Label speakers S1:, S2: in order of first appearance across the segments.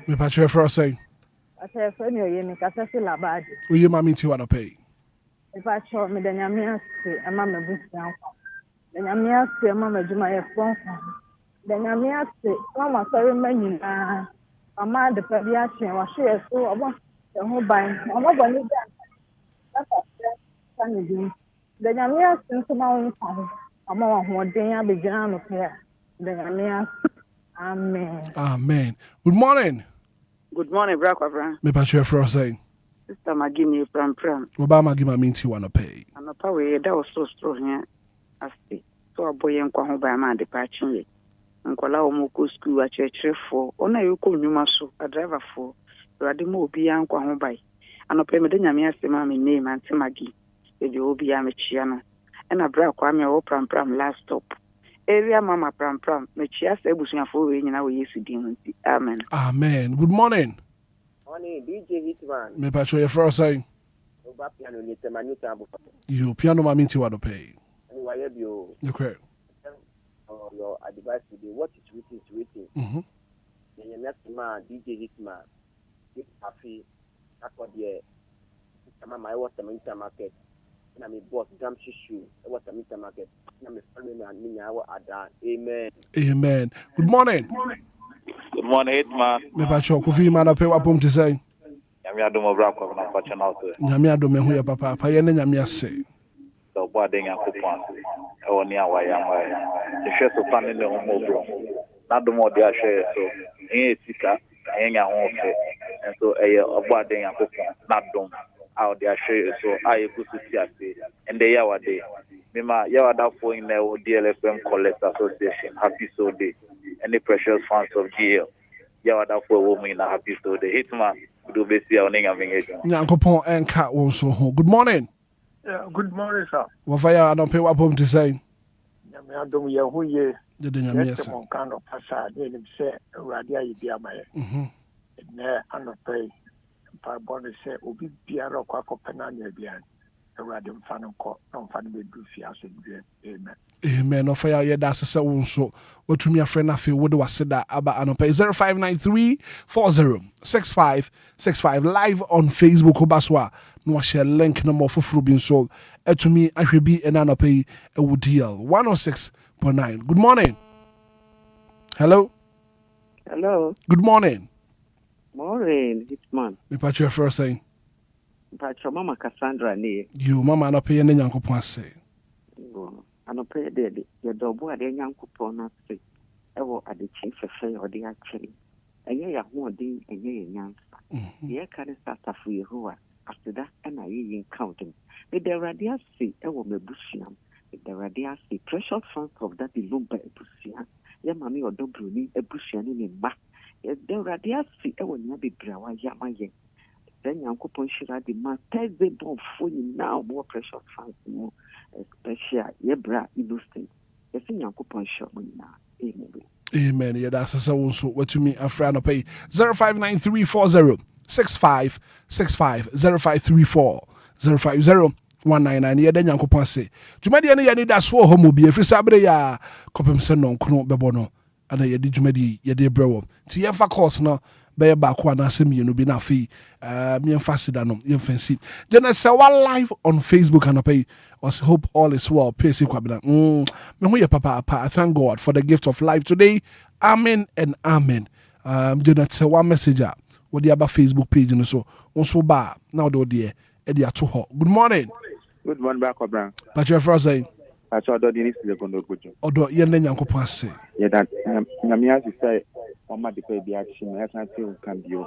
S1: Me patch your first say.
S2: I say for me you make a feel bad.
S1: Will you mammy to wanna pay?
S2: If I show me the nyamia say a mama bush. The nyamia say mama juma e phone. The nyamia say mama sorry many mama the pediatrician was share so about the whole buying. Mama bani that. That's the nyamia since my own mama who dey abegina no care. The nyamia amen.
S1: Amen. Good morning.
S3: Good morning, Brakwa.
S1: Me patch your first say.
S3: Sister Magini Pram.
S1: Obama give my to wanna pay.
S3: And up away, that was so strong here. I see. So a boy and Kwahu by man departing ye. And Kola Moko school at church for. Ona you call Numaso, a driver for. Radimo Obia and Kwahu by. And up payment Yamia Semami name and Timagi. If you Obia Mechiano. And a Brakwame or Pram last stop. Area Mama Pram, Mechia Sebusia for we in our yes, Amen.
S1: Amen. Good morning.
S4: Morning, DJ Hitman.
S1: Me patch your first say. You piano mammy to wanna pay. Okay.
S4: Your advice today, what is waiting? The next man, DJ Hitman, get happy. I got the my water market. And I'm a boss, damn shoe. I was a meter market. I'm a family man, Amen.
S1: Amen. Good morning.
S5: Good morning, Hitman.
S1: Me patch your coffee man up what to say.
S5: Yamia do more black of watching out.
S1: Yamia do me who your papa, Payane Yamia say.
S5: The body and coupon. Oh, near why the shares of fun in the home bro. Not the more they are shares, so ain't sicker, ain't a home fair. And so a body and coupon, not done. Out there share so I go to see and the yawa day. Mima yawa for in the DLFM Collect Association. Happy so day. Any precious fans of GL. Yawa for woman in a happy so day. Hitman do be see our name having agent.
S1: Yankopon and cat also home. Good morning.
S6: Yeah, good morning, sir.
S1: What fire I don't pay what home to say.
S6: I don't know who ye.
S1: The Yamia
S6: one kind of facade. They say Radia Ibia Maya. And there I don't pay. Bonne say, Obi Biara Quaco Penania Bian, a radium fan of court, no fan with Dufias and Amen.
S1: Amen. No fire yet, that's a so. What to me, a friend, I feel what do I say that about Anope 0593 406565 live on Facebook. Obaswa, no share link number for Frubin Soul. To me, I should be an Anope a deal 106.9. Good morning. Hello. Good morning.
S3: Morning, Hitman.
S1: Me patch your first saying.
S3: Patch your Mama Cassandra near.
S1: You, Mama, not paying any uncle say.
S3: I don't pay the double at the young coupon say. Ever at the chief affair or the actually. A year more day, a year young. The can start for you who are after that, and I ain't counting. With the radiasi, ever me bushiam. With the radiasi, precious funds of that Lumba bushia. Yamami or Dobruni, a bushian in back. The radiasi ever near be brawa yamaye. Then Uncle Ponshira the Mateze bomb for you now more precious funds more special yebra innocent. The thing Uncle Ponshira now.
S1: Amen. Yeah, that's so what to me a friend pay 059340 6565 0534 050 199 yeah then Uncle say. Jumadi and Anidaso Wɔhɔ be if Sabre ya copem send Kuno Bebono. And I did Jumedi, Yadi Bro. Tiafa course no, Bay back one as me, no be na fee, me and Fasidano, young fancy. Then I say one live on Facebook and I pay, was hope all is well. PC Quabina. Me papa, I thank God for the gift of life today. Amen and amen. Then I say one messenger, what the other Facebook page and so, also bar, now do dear, Eddie at hot. Good morning.
S4: Good morning, Brakwa.
S1: But your first saying.
S4: I saw the Dinis Condo Kujo.
S1: Although you're Yanko Passe.
S4: Yeah, that Namia say, on my depay the action, as I feel can be.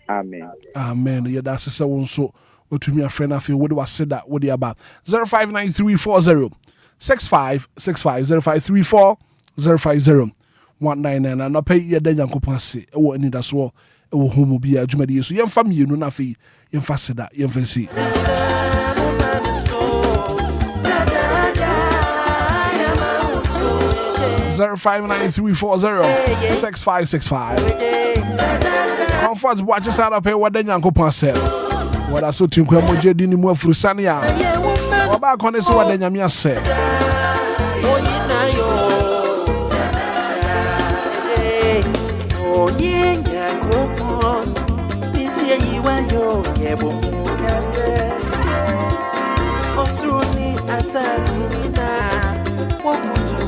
S4: Amen.
S1: Amen. Yeah, that's so. What to me, a friend, I feel what do I say that? What do you about 059340 6565 0534 050 199 and I pay your then Yanko Passe. Oh, and that's all. Oh, home be a Jumadi. So, young family, you know, nothing. Young faster that, young fancy. 059340 6565. Comforts watch us out of here. What then Yanko Passe? What I saw to Quamoje Dini Mo Frusania. What back on this what then Yamia said?
S7: yebo kase osuni asasina wokutu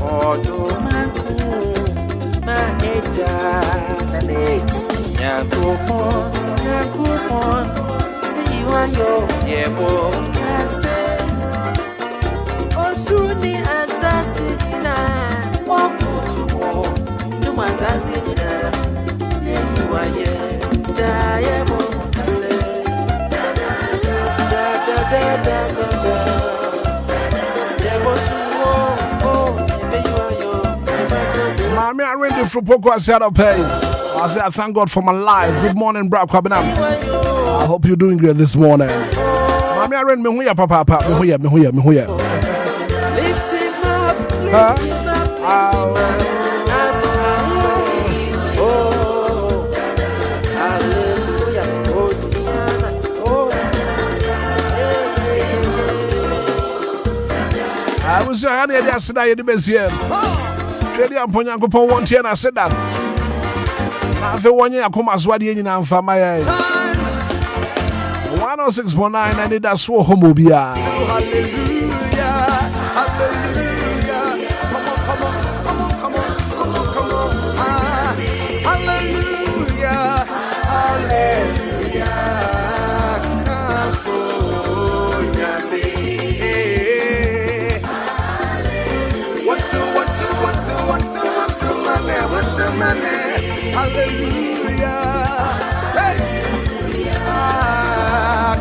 S7: odo manku maheja nale yakupon iwayo yebo kase osuni asasina wokutu numazazina iwaye dayebo kase
S1: Mommy, I read the fruit poker. I said, I thank God for my life. Good morning, bro. I hope you're doing great this morning. Mommy, I read me who ya, papa. Me who ya.
S7: Lift him up, lift him up.
S1: I was your honey yesterday in the museum. Trade and Ponya Kupon 1 year, and I said that. After 1 year, I come as what you know for my 106.9, Anidaso Wɔhɔ Obia.
S8: Hallelujah, hallelujah. Come on. Hallelujah, hallelujah. Come for me. What to money. Hallelujah. Hey.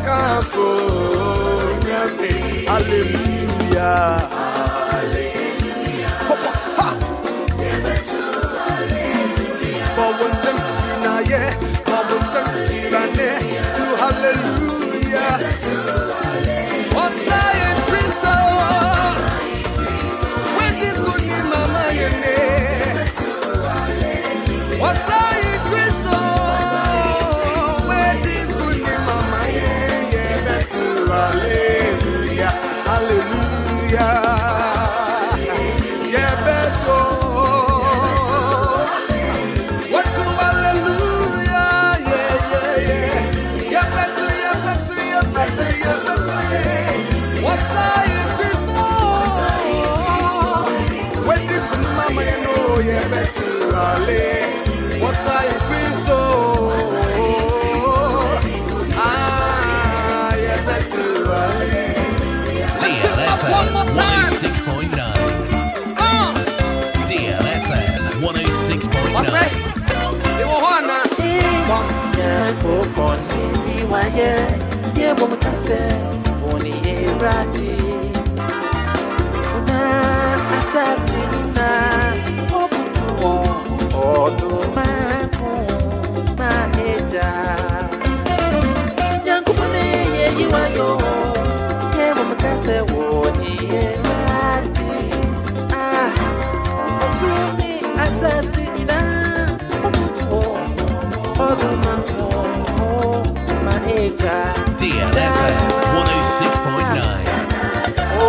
S8: Come for me. Hallelujah. Hallelujah. Hallelujah. What's in Cristo? When you could be mama, what's in Cristo? When you could be mama, hallelujah. Hallelujah. Yeah, better. What to hallelujah? Yeah. Yeah, better. What's in Cristo? When you could be mama, yeah, better. What's in Cristo? Yeah, better.
S9: DLFM 106.9. DLFM 106.9. DLFM 106.9.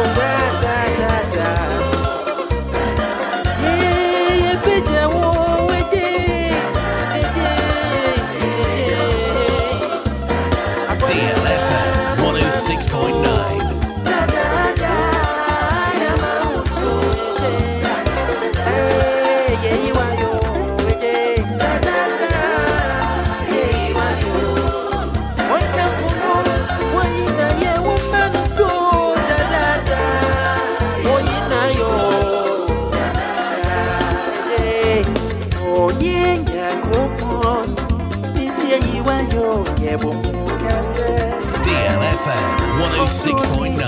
S9: DLFM 106.9. DLFM 106.9.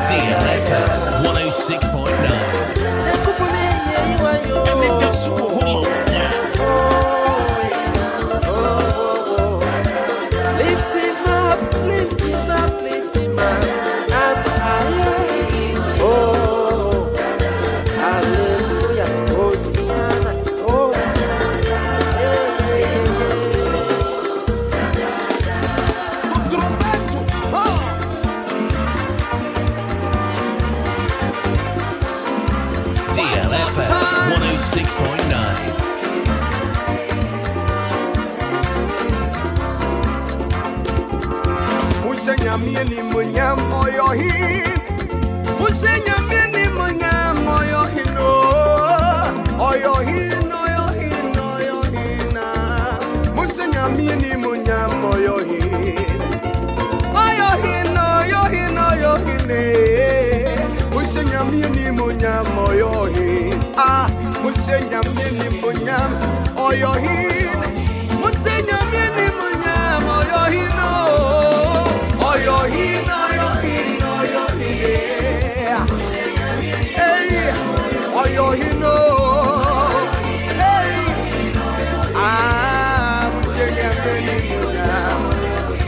S9: DLFM 106.9. Anidaso Wɔhɔ 106.9.
S8: Mushanya mieni munyam oyohin. Mushanya mieni munyam oyohin. Oyohin, oyohin, oyohin. Mushanya mieni munyam oyohin. Oyohin, oyohin, oyohin. Mushanya mieni munyam oyohin. Mushanya mieni munyam oyohin. Mushanya mieni munyam oyohin. Oyohin, oyohin, oyohin. Hey, oyohin. Hey, mushanya mieni munyam.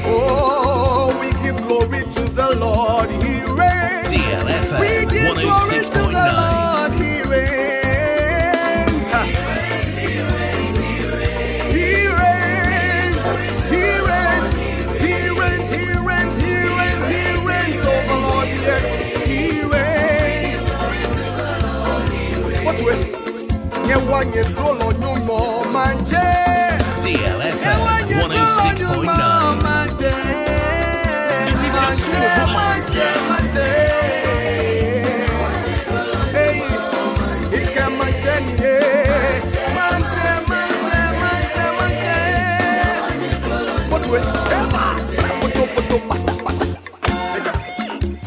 S8: Oh, we give glory to the Lord. He reigns.
S9: DLFM
S8: We give glory to the
S9: 106.9.
S8: Lord. He reigns. He reigns. He reigns. He reigns. He reigns. He reigns. He reigns over all the earth. He reigns. What way? You want you go on your mom and
S9: DLFM 106.9. Anidaso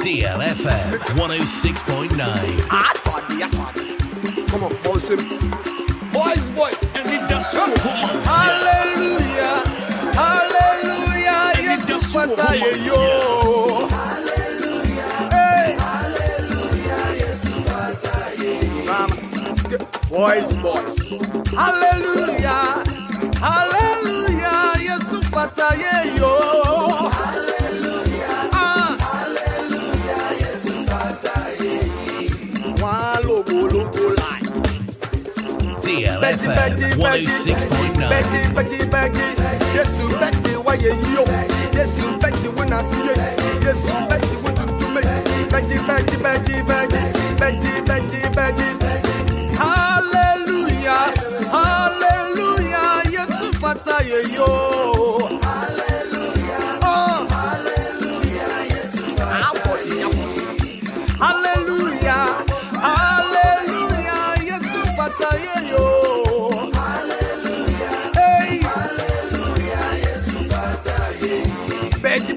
S9: DLFM 106.9.
S8: Come on, boys. Boys.
S9: Anidaso Wɔhɔ.
S8: Hallelujah. Hallelujah.
S9: Anidaso
S8: Yes,
S9: Wɔhɔ.
S8: yo. Hey. Boys. Hallelujah. Hallelujah. Yes, yo.
S9: DLFM 106.9.
S8: Betty, yes, Betty, why you? Yes, Betty, when I see you. Yes, Betty, what to me? Betty. Hallelujah, hallelujah, yes, Fata, yo. Hallelujah, hallelujah, yes, hallelujah, hallelujah, yes, Fata, yo. Betty,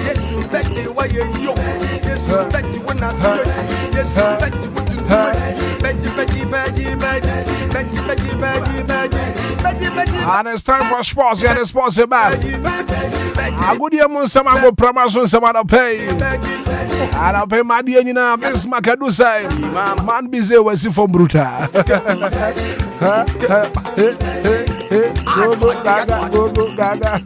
S8: yes, Betty, why you? Yes, Betty, when I see you. Yes, Betty, what to do? Betty.
S1: And it's time for sports. Yeah, the sports are back. I go there, some I go promotion, some I pay. And I pay my dear, you know, Miss Macadu say, man, busy was it from Bruta. Go gaga.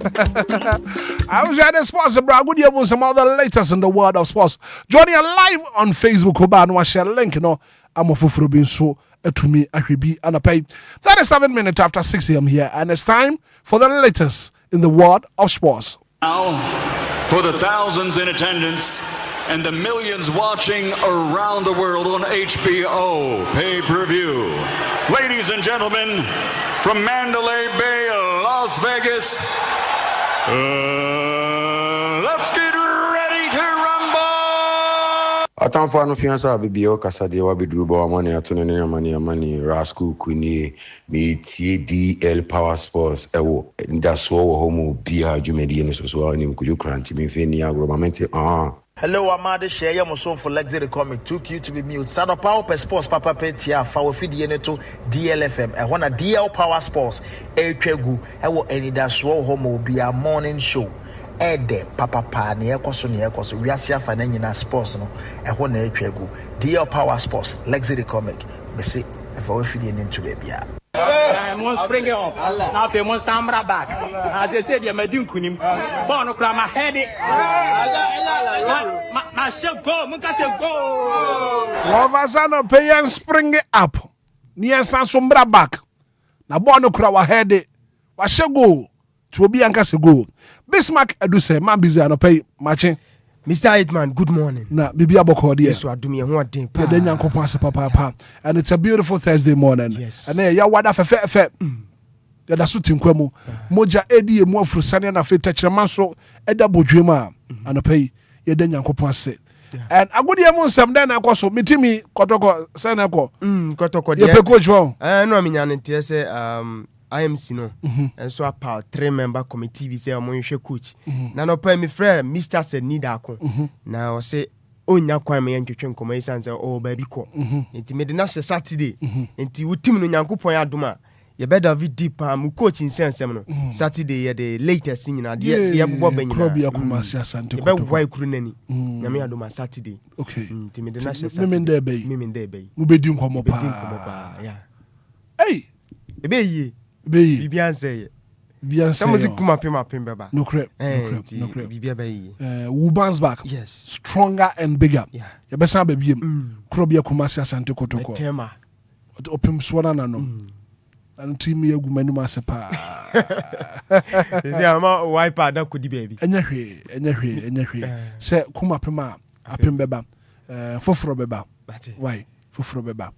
S1: I was at the sports, bro. Good year, some other latest in the world of sports. Joining live on Facebook, Oba, and share link, you know. I'm a fufro being so to me, I should be and I pay 37 minutes after 6 a.m. here, and it's time for the latest in the world of sports.
S10: Now, for the thousands in attendance and the millions watching around the world on HBO pay-per-view. Ladies and gentlemen, from Mandalay Bay, Las Vegas, let's get ready to rumble!
S11: Atamfo no fiansa bibio kasa de wa beduru ba amani atone ne amani rascal kunie me tie DL Power Sports ewo Anidaso Wɔhɔ mu bia dwumadi ne so ani nkuju kranti me fe ni agromamente
S12: Hello, Amade Share, your son for luxury comic. Too cute to be mute. Saddle Power per Sports, Papa Petia, Fower Fidi to DLFM. I want a DL Power Sports. Echegu, I will Anidaso Wɔhɔ be a morning show. Ede, Papa Pa, Niakoso, we are here for Nina Sports. No, I want Echegu. DL Power Sports, luxury comic. Missy, if I feed into baby.
S13: Mon spring off. Now, if you want Sambra back, as I said, you're my Dunkunim. Born of my head. My shall go, Mukato go.
S1: Wavazano pay and spring it up. Near Sansombra back. Now, born of our head. What shall go to be Ancas go. Bismarck, I do say, man, busy and pay matching.
S14: Mr. Hitman, good morning.
S1: Na bibi aboko dia.
S14: Yes, adumi ho aden pa.
S1: The Nyankopon ase papa. And it's a beautiful Thursday morning.
S14: Yes.
S1: And ya wada fe. Ya da so tinkwa mu. Moja edi emu afurusane na fe techrema so eda bodwem a anopai ye da Nyankopon ase. And agudi emu nsam den na akoso mitimi kotoko se na ko.
S14: Kotoko
S1: dia. Ye pe coach won.
S14: No me nya nte se IMC no and so a 3-member committee we say omonhwe coach na no pa mi friend Mr. Senidako na o say onya kwan me ntwetwe nkomo isan say oh baby ko enti me de na Saturday enti wutim no Nyankopon adoma ye be David deep am coach insensem no Saturday ye the latest nyina de ye bobo banyina
S1: krobia kumasi asante
S14: ko be wai kuru nani nyame adoma Saturday
S1: okay
S14: enti me de na Saturday me ndey be
S1: mu bedi nkomo pa
S14: yeah
S1: hey
S14: ebe yi Bibian say music kuma pema beba.
S1: No crap.
S14: Bibia be
S1: who bounce back.
S14: Yes.
S1: Stronger and bigger.
S14: Yeah.
S1: Ya besa be biem. Krobia kumasi asante kotoko.
S14: Tema.
S1: Opim swana na no. And team ye gu manu ma sepa.
S14: Say ama wiper da kodi baby.
S1: Enya hwe. Say kuma pema apem beba. Foforo beba. Why? Foforo beba.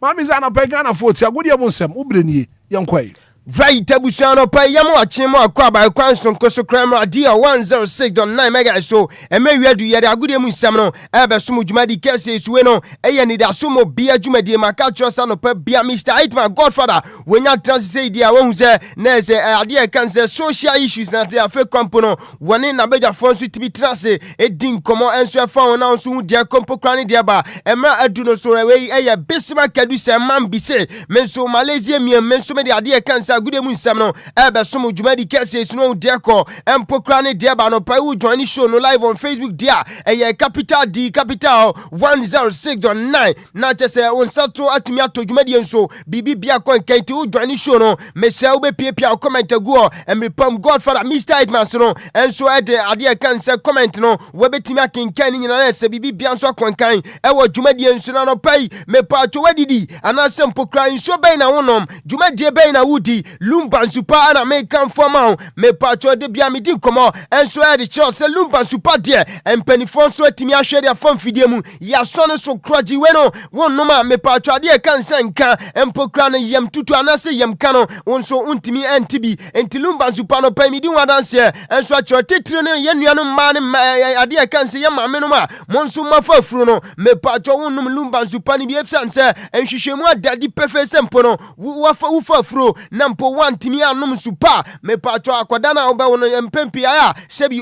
S1: Mami zana pe Ghana 40 agudi amonsem ubrenie yankwai
S14: right abusano pa yamo achimo akwa ba kwanso nkoso krama dia 106.9 mega so emewiadu yede agudi amunsem no ebe sumu djumadi kese suwe no Anidaso mo bia djumadi maka chosa no pa bia Mr. Hitman Godfather wenya transise dia won se na se ade kan se social issues na te afa kwampo no woni na beja fonso tibi trase edin komo enso afa won na so hu dia kompo krani dia ba emra adu no so we eye besima kadu se man bi se menso Malaysia mi menso me de ade kan agudi mu nsam no ebe somo djumadi kese suno deko empokra ne de ba no pa wu join show no live on Facebook dia eye capital 106.9 na chese on sato atumi ato djumadi enso bibi bia kon kenti wu join show no mese wu be pia comment go emrepam Godfather Mr. Hitman no enso ede ade kan se comment no we betimi akenkan nyina na se bibi bia enso akonkan e wo djumadi enso na no pai me pa to wadidi anase empokra enso ben na wonom djumadi ben na wudi Lumba super ana American formal me pacho de bia me di komo enso e de cho se Lumba super de empanifon so atimi ahwe de afam fidie mu ya so no so kroji we no won no ma me pacho de kan senka empokra no yem tutu anase yem kano won so untimi antibi enti Lumba super no pa mi di wadanse enso acho tetire no ye nuanu ma ne ade kan se ye ma me no ma monso mafa furu no me pacho won no Lumba super ni bi efsanse enhwehwemu adadi pefe sempo no wafa furu na mpo wantimi anom supa me pacho akwada na oba won empempi aya sebi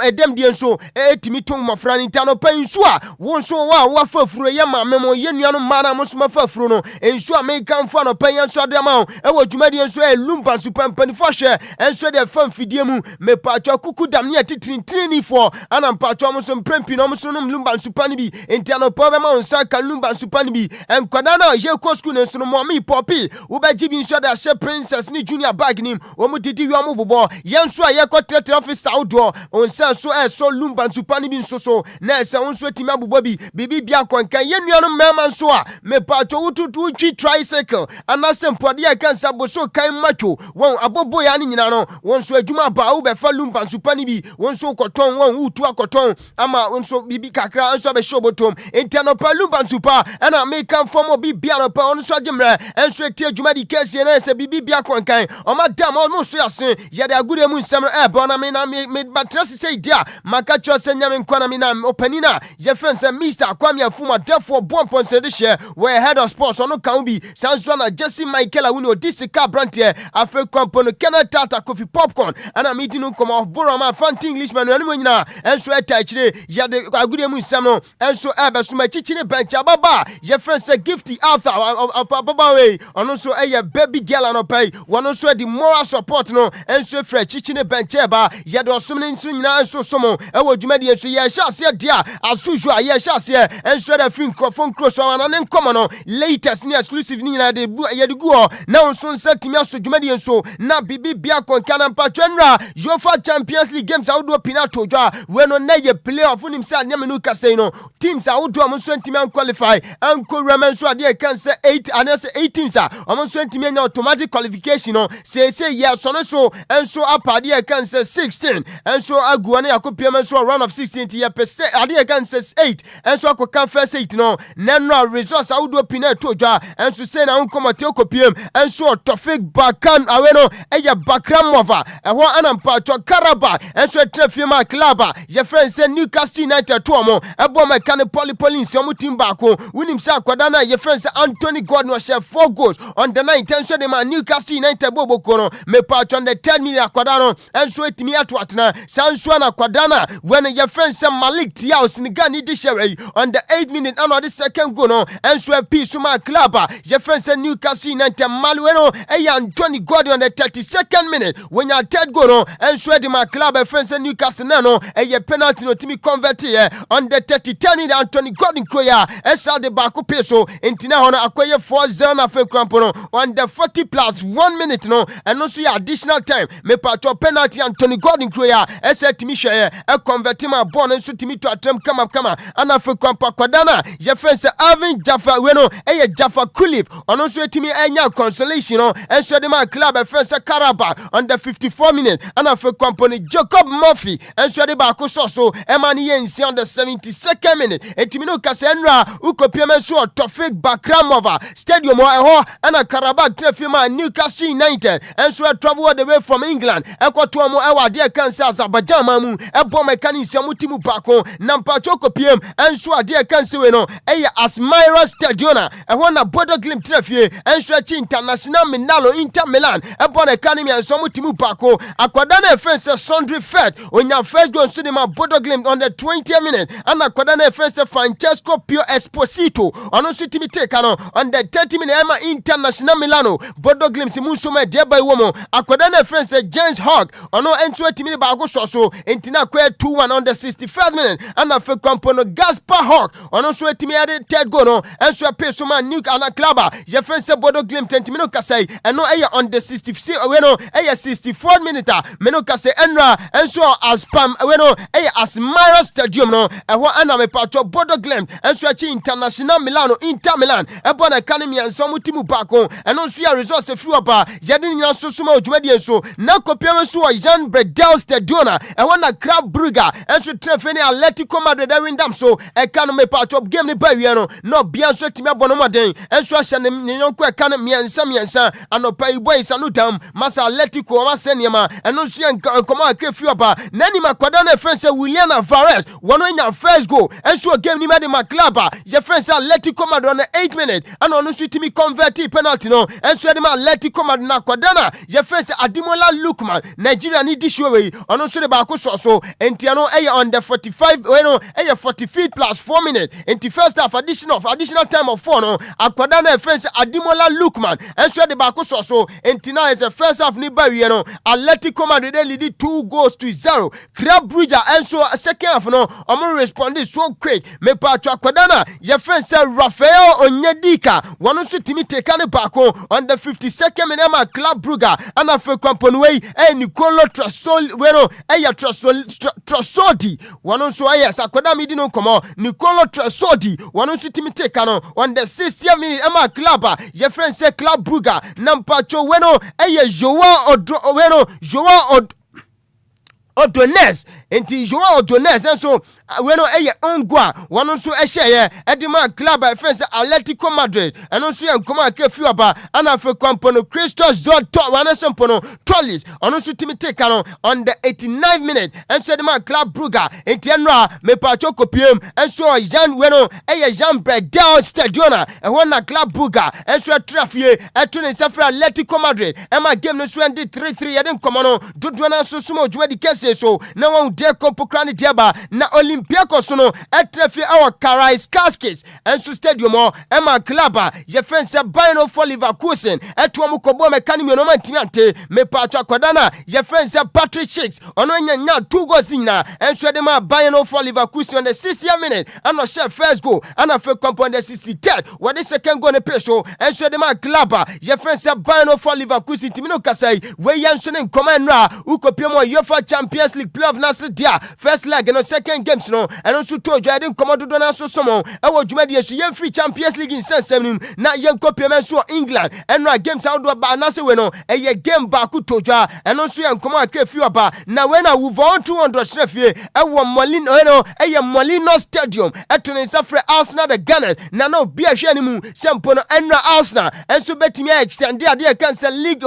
S14: edem die nso etimi ton mafra ni tano pa nsu a won so wa fafuro ye mamemo ye nuano mana mo so mafafuro no ensu a me kan fa no pa yenso adama e wo djumadi enso Lumba supa mpani fo hwe enso de fam fidie mu me pacho kuku dam ne titintini fo ana pacho mo so mpempi no mo so no Lumba supa ni bi entiano pa be ma onsa kan Lumba supa ni bi enkwada na je ko school enso no mo mi popi wo ba jibi nso da she princess ni junior bag nim omu didi wi omu bobo yenso a ye kotrete office outdoor onsa so Lumba supa ni bi nso so na ese onso etimi abubo bi bibi bia konkan ye nuano mema nso a me pacho wututu twi tricycle anase mpode ye kan sabo so kan macho won abobo ya ni nyina no won so adwuma ba wo be fa Lumba supa ni bi won so koton won wutu akoton ama won so bibi kakra nso be shobotom entiano pa Lumba supa ana me kan form bi bia no pa on so agimre enso eti adwuma di kese na ese bibi bia konkan o madam o no so yasen ye de agure mu nsem e bo na me batrasi sei dia maka cho se nyame nkwana me na opanina ye fense Mr. Kwame Afuma therefore bon ponse de she we head of sports ono kan bi sanso na Jesse Michael awuni odisika brantie afe kwampo no Kenatata Coffee Popcorn ana meeting no come off Boroma Fanti Englishman no nyina enso eta chire ye de agure mu nsem no enso ebe so ma chichire bench ababa ye fense Gifty Arthur ababa we ono so eye baby girl no pay one so the moral support no enso fresh chichine bench eba ye de osomne nso nyina enso somo e wo dwumadi enso ye hyase dia asuju a ye hyase enso da free microphone cross wana ne nkomo no latest ni exclusive ni nyina de ye de guo na onso nsatimi aso dwumadi enso na bibi bia konkana mpa twenra Jofa Champions League games awdo pinato dwa we no na ye playoff nim sa nyame no kasei no teams awdo amso ntimi an qualify anko remen so ade kan se 8 anase 8 teams a amso ntimi anya automatic qualification no say yes so no so enso apade e kan say 16 enso aguane yakopia enso round of 16 ye pese ade e kan say 8 enso akoka first 8 no nenra results awudo pina tojwa enso say na unkomote okopiem enso Tofik Bakan aweno eye Bakram Mova eho anampa to Karaba enso trefima club ye friend say Newcastle United to omo ebo mekane Police omo team back winim say akwada na ye friend say Anthony Gordon was share 4 goals on the 9th enso de man Newcastle United bobo kono me patch on the 10 million akwada no enso etimi ato atena sanso na akwada na when ye friend say Malik Tiao Senegal ni di share on the 8th minute and on the second goal no enso peace ma club ye friend say Newcastle United Malueno Anthony Gordon on the 32nd minute when your third goal no enso de ma club friend say Newcastle no penalty no timi convert here on the 33rd minute Anthony Gordon Kroya esa de bako peso entina hono akoye 4-0 na fe krampo no on the 40 plus 1 minute no and no so additional time me patcho penalty Anthony Gordon Kroya esa timi hwe e convert ma ball no so timi to atrem kama ana fe krampo kwadana ye fense Alvin Jaffa we no Jaffa Kulif ono so timi enya consolation no enso de ma club fense Karaba on the 54 minute ana fe krampo ni Jacob Murphy enso de bako so emani yensi on the 72nd minute etimi no kasenra ukopiem so Tofik Bakramova stadium ho ana Karabag trefima Newcastle United enso travel all the way from England ekwoto omo ewa de kanse Azerbaijan mamu ebo mekanism mutimu bako nampa chokopiem enso de kanse we no Asmira Stadiona ehwo na Bodo Glimt trefie enso chi international Minalo Inter Milan ebo na academy enso mutimu bako akwada na fense Sondre Fet onya first goal so de ma Bodo Glimt on the 20th minute and akwada na fense Francesco Pio Esposito ono so timi take no on the 30 minute Emma International Milano Bodo Glimt munsoma de by womo akwada na fense James Hogg ono enso timi ba go so entina kwa 2-1 on the 65th minute and afa kwampono Gaspar Hogg ono so timi ade third goal no enso peso man new ana club je fense Bodo Glimt timi no kasai eno on the 66 we no 64th minute me no kasai enra enso aspam we no Asmira Stadium no ehwo ana me patcho Bodo Glimt enso chi International Milano Inter Milan ebo na academy enso mutimu bako eno so ya results e fiwa yede nyina so soma odwumadi enso na kopiam so Jean Bredel Stadiona ehwo na Club Brugge enso trefeni Atletico Madrid windam so e kan me patcho game ni ba wie no no bia so timi abono moden enso ahye ne nyonko e kan miensa anopa boys anudam masa Atletico ma seniema eno so enkomo akre fiwa nani makwada na fense William Alvarez wono nya first goal enso game ni made ma club je fense Atletico Madrid on the 8th minute and on so timi convert penalty no enso de ma Atletico Madrid na kwadana je fense Ademola Lookman Nigeria ni di show we on so de ba ko so entiano on the 45 we no 40 feet plus 4 minutes enti first half additional time of 4 no akwadana fense Ademola Lookman enso de ba ko so entina is the first half ni ba we no Atletico Madrid lead 2-0 Club Brugge enso second half no omo respond so quick me pa akwadana je fense Rafael Onyedika one so timi take an bako on the 52nd minute ma Club Brugge and afa kwamponwe Nicolo Trasol we no Trasodi one so akwada mi di no komo Nicolo Trasodi one so timi take an on the 60th minute ma club je fense Club Brugge nampacho we no Joao Odones enti Joao Odones enso we no ongwa one so ehye edima club fence Atletico Madrid eno so enkomo akefi oba ana fe kwampono Christos Zotto one so mpono Tollis ono so timi take no on the 89th minute enso edima Club Brugge enti enra me pacho kopiem enso Jean we no Jean Bredel Stadiona ehwo na Club Brugge enso trafie etune safra Atletico Madrid ema game no so end 3-3 yeden komo no dodo na so sumo dwuma di kese so na won de kompokra ne diaba na Olympiacos no etrafi our Carais Cascades enso stadium ema club je fense Bayern for Leverkusen eto mo kobo mekanimi no mantimi ante me pacho akwadana je fense Patrick Schick ono nya 2 goals na enso de ma Bayern for Leverkusen on the 60th minute and no share first goal and a fake compound the 63rd what the second goal ne peso enso de ma club je fense Bayern for Leverkusen timino kasai we yanso ne command ra ukopiem UEFA Champions League playoff na se dia first leg no second game games no ɛno nso to dwa de nkɔmmɔ dodo na so somo ɛwɔ dwumadie so yɛn free Champions League in nsɛm na yɛn kɔpie men so England ɛno games ahodo ba na se we no ɛyɛ game ba ku to dwa ɛno nso yɛn nkɔmmɔ akra fi ɔba na we na wo von 200 shrefie ɛwɔ Molino no ɛyɛ Molino Stadium ɛto ne nsa frɛ Arsenal the Gunners na no bi ahwɛ ne mu sempo no ɛnra Arsenal ɛnso betimi extend ade cancer league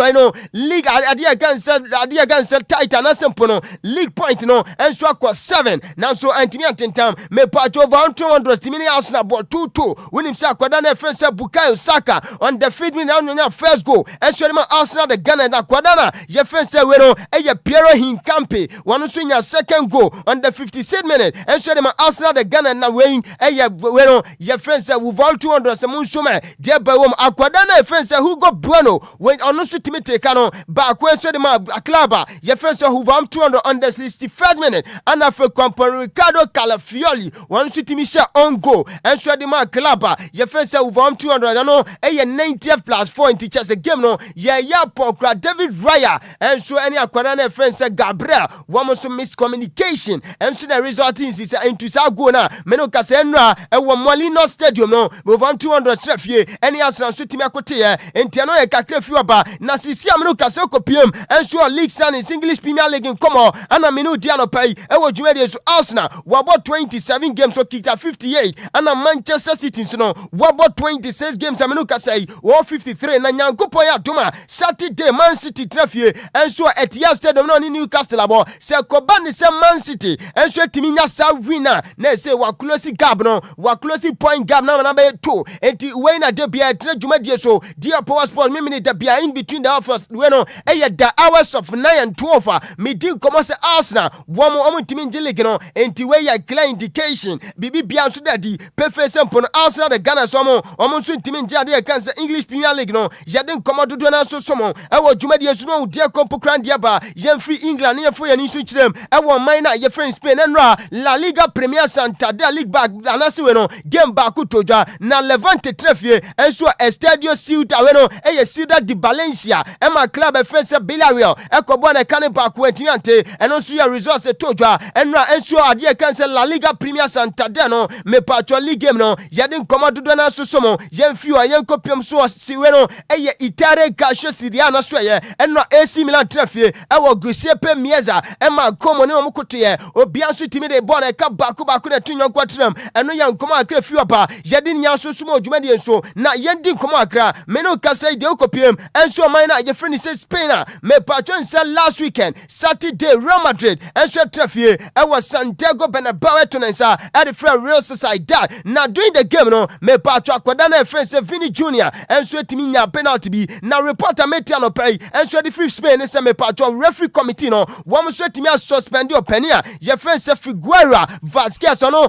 S14: league ade cancer title na sempo no league point no ɛnso akɔ 7 nanso antimi antentam me pacho over 200 timi Arsenal ball 2-2 winim say akwada na friend say Bukayo Saka on the feed me now nya first goal ɛnso ma Arsenal the Gunners akwada na ye friend say we no ɛyɛ Piero Hinkampe wɔn nso nya second goal on the 56th minute ɛnso ma Arsenal the Gunners na we ɛyɛ we no ye friend say we vol 200 se mun so ma de ba wom akwada na friend say Hugo Bueno when ɔno so timi take no ba ko ɛnso de ma Klaba ye friend say who vol 200 on the 61st minute and after Company Ricardo Calafiori wɔn so timi share on goal ɛnso de ma Klaba ye friend say who vol 200 no ɛyɛ 90th plus 4 in teachers game no ye ya Pokra David Raya ɛnso ɛne akwada na friend say Gabriel wɔn so miscommunication ɛnso the result is into sa goal na meno kase ɛnra ɛwɔ Molino Stadium no move on 200 trafie ɛne Arsenal so timi akote enti no ye kakra fi oba na sisi ameno kase kopiem ɛnso league standings English Premier League komo ana menu dia no pai ɛwɔ dwumadi so Arsenal wabo 27 games so kicked 58 ana Manchester City no wabo 26 games ameno kase 53 na nyankopon ya doma Saturday Man City trafie ɛnso Etihad Stadium no ni Newcastle abo se koba ni se Man City ɛnso timi nya sa winner na se wa close gap no wa close point gap na be 2 enti we na de bia tre dwumadie so dear Power Sport me minute bia in between the offers we no the hours of 9 and 12 me din komo se Arsenal womo timi ngi league no enti we ya clear indication bibi bia so dadi pefe sempo no Arsenal the Ghana so omo so timi ngi ade kan se English Premier League no ya den komo dodo na so somo ewo dwumadie so no dear kompo kran dia ba ye free England ye fo ye ni so kirem ewo man na ye friend Spain enra La Liga Premier Santander League back anase we no game back to dwa na Levante trafie enso Estadio Ceuta we no eye Ciudad de Valencia e ma club e friend say Villarreal e ko bo na kan back wentimi ante eno so ya resource to dwa enra enso ade kan say La Liga Premier Santander no me patro league game no ye den komodo do na so somo ye mfi o ye kopiem so si we no eye Itare Calcio Serie na so ye enra AC Milan trafie e wo Giuseppe Meazza e ma komo ne mo kote Obia so timi de bo na ka back na tunyo kwatrem eno ya nkomo akra fi opa yedi nya so sumo odwumade enso na yendi nkomo akra me no kasa de okopiem enso man na ye free ni say Spain me patron say last weekend Saturday Real Madrid enso trafie e was Santiago Bernabeu tonensa at the Real Sociedad na during the game no me patron akwada na friend say Vini Junior enso timi nya penalty bi na reporter metia no pay enso the free Spain say me patron referee committee no wo so timi suspend your penny ye friend say Figueira Vasquez no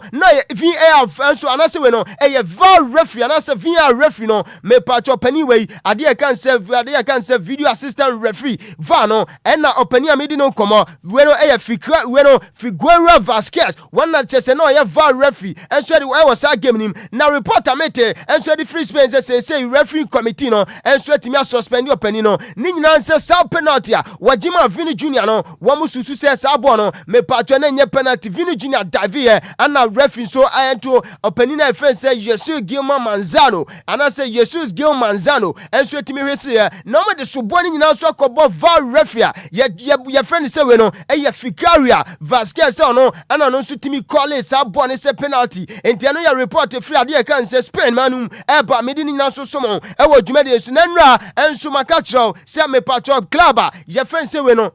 S14: VAR enso anase we no eye VAR referee anase VAR referee no me patcho pani we ade kan say video assistant referee VAR no and na opani amedi no komo we no eye Figueira Vasquez one na chese no eye VAR referee enso the we was game nim na reporter mete enso the free Spain say referee committee no enso timi suspend your penny no ni nyina say sa penalty a wajima Vini Junior no wo mususu say sa ball no me patcho na nye penalty Vini Junior dive here and na referee so to openina friend say Jesus Gilman Manzano and I say Jesus Gilman Manzano and so timi hwese ya no me de soboni nyina so akobo VAR referee ya friend say we no Figueira Vasquez no and no so timi call it sa ball say penalty enti no ya report free ade kan say Spain manum e ba me di nyina so somo e wo dwumade so na nra enso maka kiro say me patro club ya friend say we no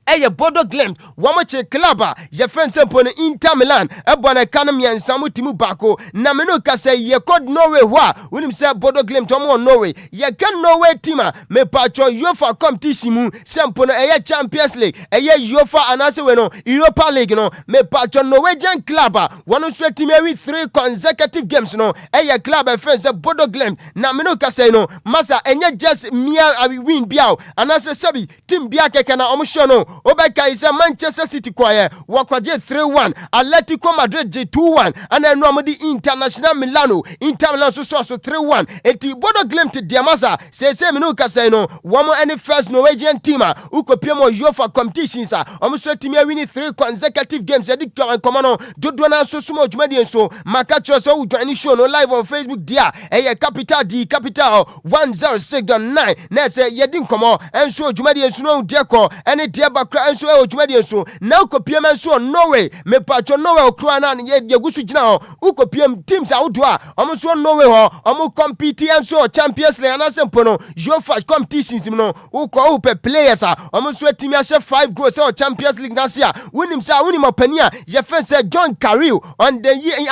S14: eye Bodo Glimt wamoche klaba ye friend sempo no Inter Milan ebona kanam yansamu timu bako na meno kase ye code Norway wa unim say Bodo Glimt omo Norway ye kan Norway team me patcho UEFA competition mu sempo no eye Champions League eye UEFA anase we no Europa League no me patcho Norwegian club one so team every 3 consecutive games no eye club friend say Bodo Glimt na meno kase no masa enye just mia win biao anase sabi team bia keke na omo show no Obeka is a Manchester City choir, Wakwaje 3-1, Atletico Madrid 2-1, and then Normandi International Milano, Inter Milan so 3-1. Eti Bodo Glimt Diamasa, say Minu Casino, one more any first Norwegian teamer, Ukopiamo Jofa competitions, almost winning 3 consecutive games. Edikyo and Komano, Dodwana so sumo Jumedian so, Makacho so joining show no live on Facebook dia, capital D capital 106.9. Nese Yedin Komo, and so Jumedian so Deco, and a dear Bakra and so Jumedian so, now Kopiam so Norway, me Pacho Norway, Krana, yet Yagusu now, Ukopiam teams outdoor, almost one Norway, almost compete and so Champions League and Asempono, Jofa competitions, Uko players are almost sweating 5 goals or Champions League Nasia, winning Penia, Jeffen said John Carrill on the year in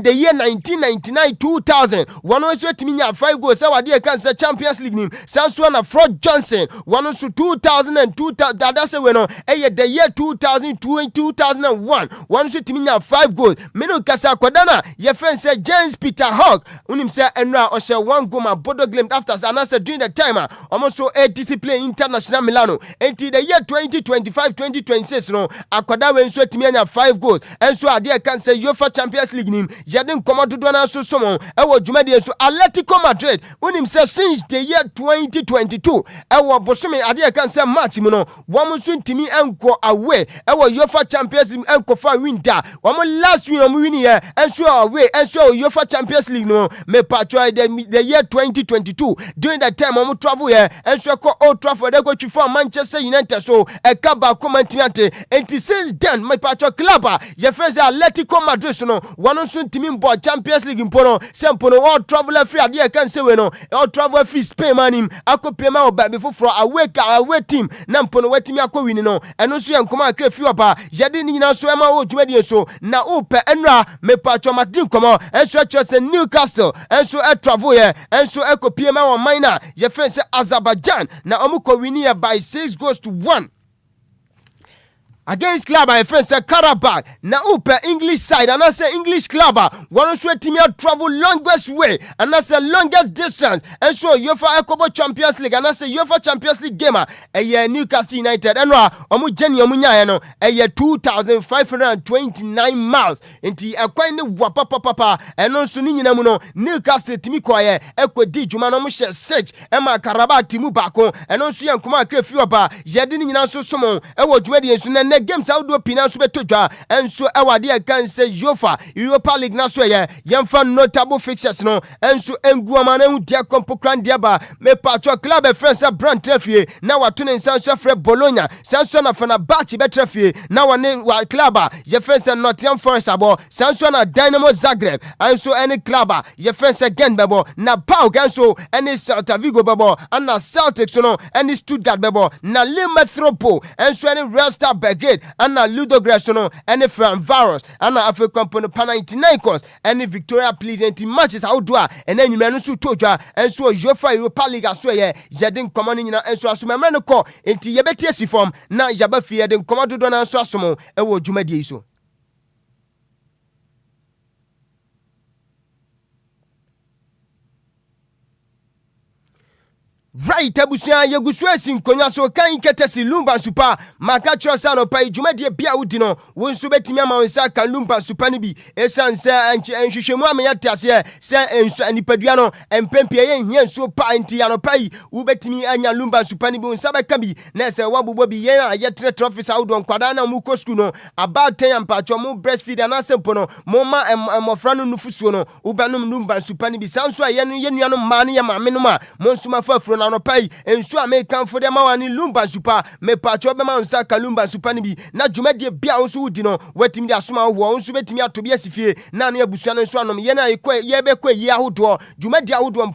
S14: the year 1999-2000, one was sweating 5 goals, our dear cancer Champions League name, Sanswana Fred Johnson, one also 2002, that's the year 2001, one sweating 5 goals, Minu Casa Quadana, Jeffen said James Peter Hogg, Unim said Enra Osha 1 goal, my Bodo Glimt after Sanasa during the timer, almost so a discipline International Milano, until the year 2025-2026, no, Akwada when so Timiana 5 goals, and so Adia can say UEFA Champions League name, Jadin Commodore Dona so Somon, Ewo Jumedi, so Atletico Madrid, when himself since the year 2022, Ewo Bosumi Adia can say match, one soon Timi and go away, Ewo UEFA Champions League and Kofa winter, one last win on winning here, and so away, and so UEFA Champions League, no, me patro the year 2022, during that time, I'm travel here, and so Old Trafford, they go to for Manchester United, so a Kaba commentiante, and since then, my patro club, Jeffrey Atletico Madrid, no, one soon team boy Champions League in Pono, Sempono, all travel free, I can say, no, all travel free Spain man him, Ako Pema before for away team, Nampono, wet me Ako winning, and also I'm come out few up, Jadini, now so Emma old Jumedian, so now Ope Enra, me patro Martin come on, and so just Newcastle, and so a travel here, and so Echo PMA or minor, Jeffrey Azerbaijan, now Omuko winning by 6-1. Against club, my friend said Karabakh. Now upper English side, and I say English club. One sweat team travel longest way, and I say longest distance. And so UEFA Ecobo Champions League, and I say UEFA Champions League gamer. A year Newcastle United, and Omujeni Omunyano, a year 2,529 miles. Into a quite wapa, and also Ninamuno, Newcastle Timikoye, Eco D Jumano Musha 6, Emma Karabakh Timubako, and also Yankuma Crefuaba, Yadini Naso Somo, Ewo Jumedian. The games out do pinance beto and so our dear can say Jofa Europa League na so ye yemfa notable fixtures no and so enguamana hu dia kompo kran diaba me patro club e friends brand trafie na wato ne sanso frɛ Bologna sanso na fana batch be trafie na wane wa club ye friends Nottingham Forest abo sanso na Dynamo Zagreb and so any club ye friends again bebo na Pau can so any Celta Vigo bebo and na Celtics no any Stuttgart bebo na Limetropol and so any Real Star Belgrade and na Ludo Grassono and from Varos and na African Pana 99 course and Victoria Pleasant matches outdoor and then you menusu toja and so UEFA Europa League as well yedin command nyina and so asoma no ko enti yebeti asifom na yaba fi yedin command do na so asomo e wo dwumadie so. Right, Abusia, Yaguswesi, Konyaso, Kan Ketesi, Lumba Super, Makacho Sano Pai, Jumedia Bia Udino, Won Subetimia Saka, Lumba Supanibi, Esan, and Shemamiatia, and Nipadiano, and Pempia, Yen so Paintiano Pai, Ubetimi, and Lumba Supanibu, and Sabakambi, Nessa Wabu Yena, yet trophies out on Quadana Mukoskuno, about 10 Pachomo, breastfeed and Asempono, Moma and Mofrano Nufusuno, Ubanum Lumba Supanibi, Sansua, Yeniano Mania, Minuma, Monsuma Fafron. Pay and so I may come for them and Lumba Super, me patro Bema Saka Lumba Supanibi, na Jumedia Bia also dino, wetting the Asuma who owns Betimia to be a Sifie, Nania Busan and Swanum, Yena Yebekwe Yahudo, Jumedia Udu and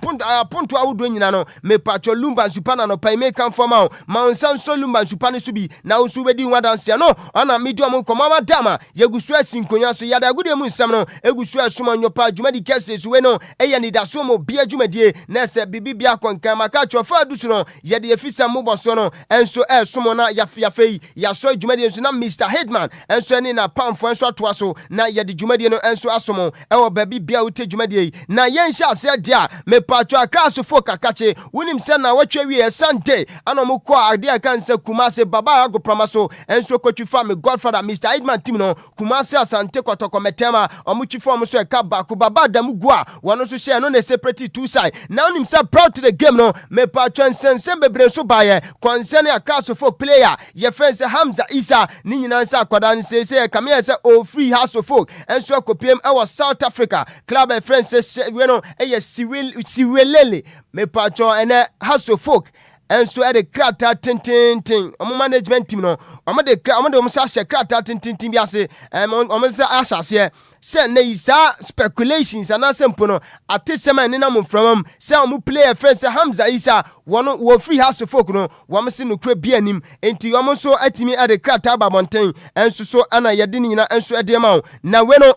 S14: Punto Auduinano, me patro Lumba Supana no pay may come for Mount Sanso Lumba Supani Subi, now Subedi Wadansiano, Anna Medium Comama Dama, Yaguswes in Conyaso Yada Gudiamun Samno, Eguswa Suman your pa Jumedi cases, Weno, Anidaso Bia Jumedie, Nessa Bibia Con Kamakacho. patro fa du so no ye de efisa mo boso no enso somo na yafe ya so dwumadi enso na Mr. Hitman enso ene na pamfo enso atoa so na ye de dwumadi no enso asomo ewo baby bia wote dwumadi na yen hya ase dia me patro akraso fo kakache wonim se na watwa wie sante ana mo ko ade aka nse Kumase baba agoprama so enso kwatwifa me godfather Mr. Hitman team no Kumase asante kotoko metema omutwifo mo so eka ba ko baba damugu a wono so share no na separate two side now nim say proud to the game no me patro nsense bebre so baye concern akraso fo player ye fence Hamza Isa ni nyina nsa akwada nse kame say o free house of folk enso akopiem e was South Africa club e friends we no e siwelele me patro ene house of folk enso e de krata tintintin omo management team no omo de omo sa hye krata tintintin bi ase omo sa ahase se na isa speculations ana sempo no atesema ne na mo from se omo player friends Hamza Isa wo free house of folk no wo se no kra bi anim enti omo so atimi e de krata ba monten enso so ana yede ni nyina enso e de ma na we no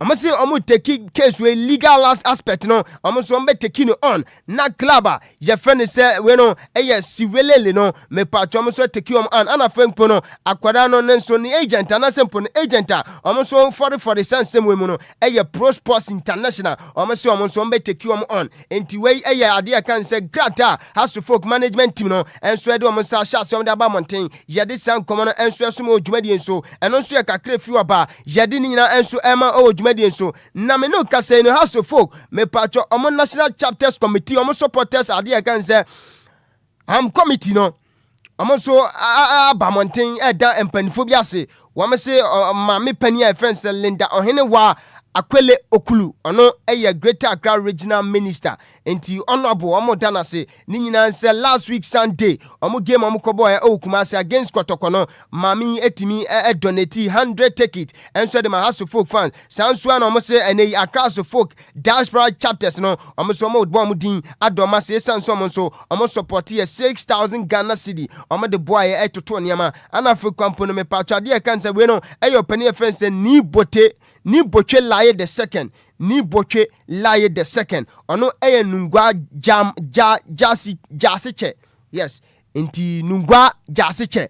S14: I'm saying I'm take case with legal aspect no I'm so I'm taking on na club your friend say we no siwelele no me patcho I'm so take you on ana friend po no akwada no nenso ni agent ana sempo no agent I'm so 40 cents same we no Pro Sports International I'm so I'm take you on enti we ade kan say grata has to folk management team no enso de I'm so sha so da ba mountain ye de san komo no enso so mo dwumadi enso eno so ye kakra fi oba ye de ni nyina enso ema o so na me no ka say no house of folk me patcho omo national chapters committee omo supporters ade kan say am committee no omo so ba mountain da empanifo bi ase wo me say ma me pani a friend say Linda ohene wa Akwele Okulu ono Greater Accra Regional Minister enti honorable omo dana se ni nyina nse last week Sunday omo game omo koboy Kumasi against Kotoko no mami etimi donate 100 ticket enso de ma house folk fans sanso na omo se ene Accra folk diaspora chapters no omo so omo bo omo din adoma se sanso omo so omo support ye 6,000 Ghana cedi omo de boy etoto niama ana fe kwampo no me patwa de kan se we no pani fence ni boche laye the second ni boche laye the second ono nungwa jasiche yes enti nungwa jasiche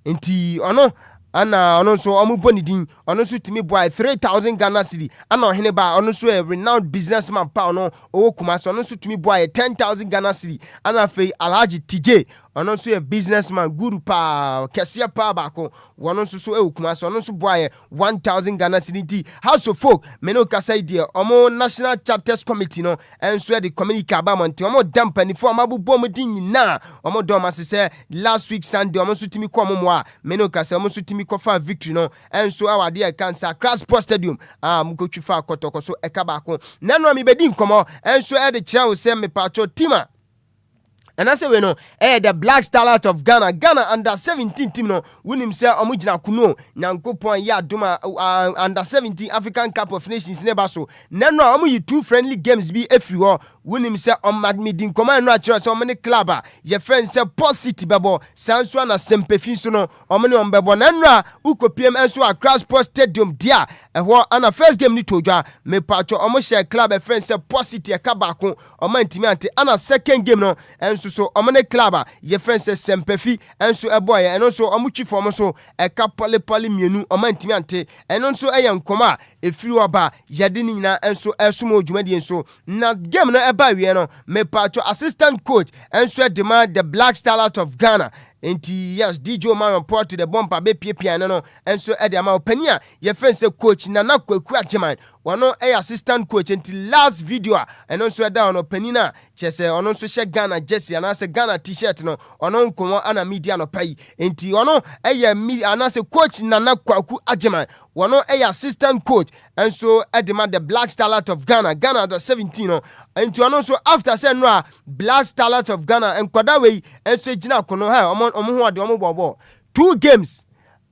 S14: enti ono so omu bonidin ono so timi boy 3,000 Ghana cedi ana ohene ba ono so a renowned businessman pa ono Kumasi ono so timi boy 10,000 Ghana cedi ana fe Alhaji TJ ono so a businessman guru pa kesia pa bako wono so Kumasi ono so boy 1,000 Ghana cedi house of folk meno kasa idea omo national chapters committee no enso the community abamonte omo dampani for amabubo mo din nyina omo do ma se last week Sunday omo so timi ko omo a meno kasa omo so timi ko fa victory no enso awade e cancer Cross Sports Stadium mukotwi fa kotoko so eka bako nano mi bedi nkomo enso e de kira wo se me pacho tima. And I say we know the Black Starlight of Ghana under 17 team no win himself omugina kuno nyankopon ya duma under 17 African Cup of Nations never so nano omu yi two friendly games be every war win himself on madmidin command no actually so many club ye friend say Port City bebo sanso na sempefin so no omani on bebo nano ukopiem enso Accra Sports Stadium dia ehwo ana first game ni tojwa me pacho omo share club e friend say Port City e kabako omantimi ante ana second game no enso so omane club ye friend say sempefi enso eboy eno so omutwi form so e ka pole mienu omantimi ante eno so eyankoma efiri oba yade ni nyina enso esumo dwumadi enso na game no eba wie no me pacho assistant coach enso demand the Black Starlight of Ghana enti yes DJ man report to the bumper be pia no enso e de ama opania ye friend say coach Nana Kwaku Ajeman wano assistant coach enti last video eno so da on opanina chese ono so she Ghana jersey ana se Ghana t-shirt no ono nkomo ana media no pai enti ono ana se coach Nana Kwaku Ajeman wano assistant coach enso edema the Black Starlight of Ghana the 17 no enti ono so after say no Black Starlight of Ghana enkwada we enso gina kono ha omo ho ade omo bobo 2 games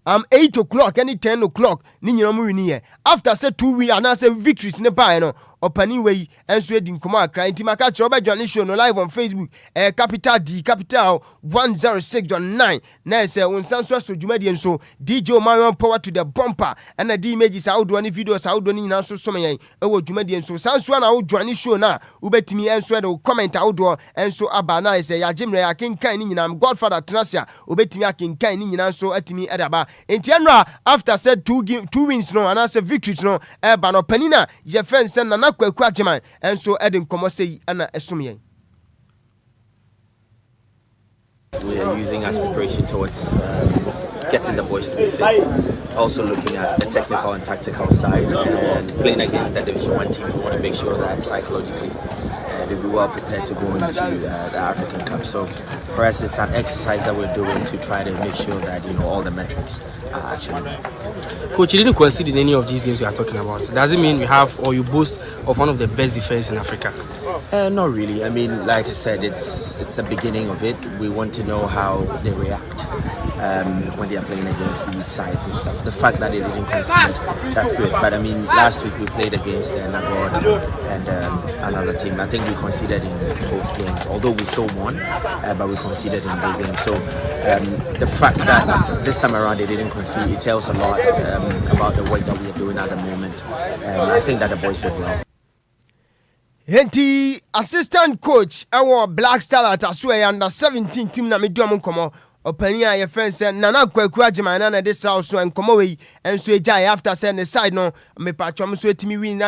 S14: 8 o'clock any 10 o'clock ni nyina mu wini ye after say 2 weeks and say victories ne buy no opani we enso edi nkomo akra nti maka che obedwane show no live on Facebook capital D capital 106.9 na say wonsanso so dwumadi enso DJ Omarion power to the bumper and the images audio ni videos audio ni nyina so some yen ewo dwumadi enso sanso na wodwane show na ubetimi enso de comment audio enso aba na say ya jimre ya kenkan ni nyina Godfather Trasia ubetimi akenkan ni nyina so atimi edaba enti enra after said 2 wins no and say victories no eba no panina ye fence na kwaku agyeman enso edin komo sei ana esum yen.
S15: We are using as preparation towards getting the boys to be fit. Also looking at the technical and tactical side and playing against the Division 1 teams. We want to make sure that psychologically they'll be well prepared to go into the African Cup. So for us, it's an exercise that we're doing to try to make sure that all the metrics are actually met.
S16: Coach, you didn't concede in any of these games you are talking about. Does it mean you have or you boast of one of the best defense in Africa?
S15: Not really. I mean, like I said, it's the beginning of it. We want to know how they react when they are playing against these sides and stuff. The fact that they didn't concede, that's good. But I mean, last week we played against Nagord and another team. I think we conceded in both games, although we still won, but we conceded in both games. So the fact that this time around they didn't concede, it tells a lot about the work that we are doing at the moment. I think that the boys did well.
S14: Henti assistant coach our Black Star at Asue under 17 team na medium komo opania ye friend say nana kwaku agyeman na this house so enkomo we enso ejai after say the side no me patchom so etimi win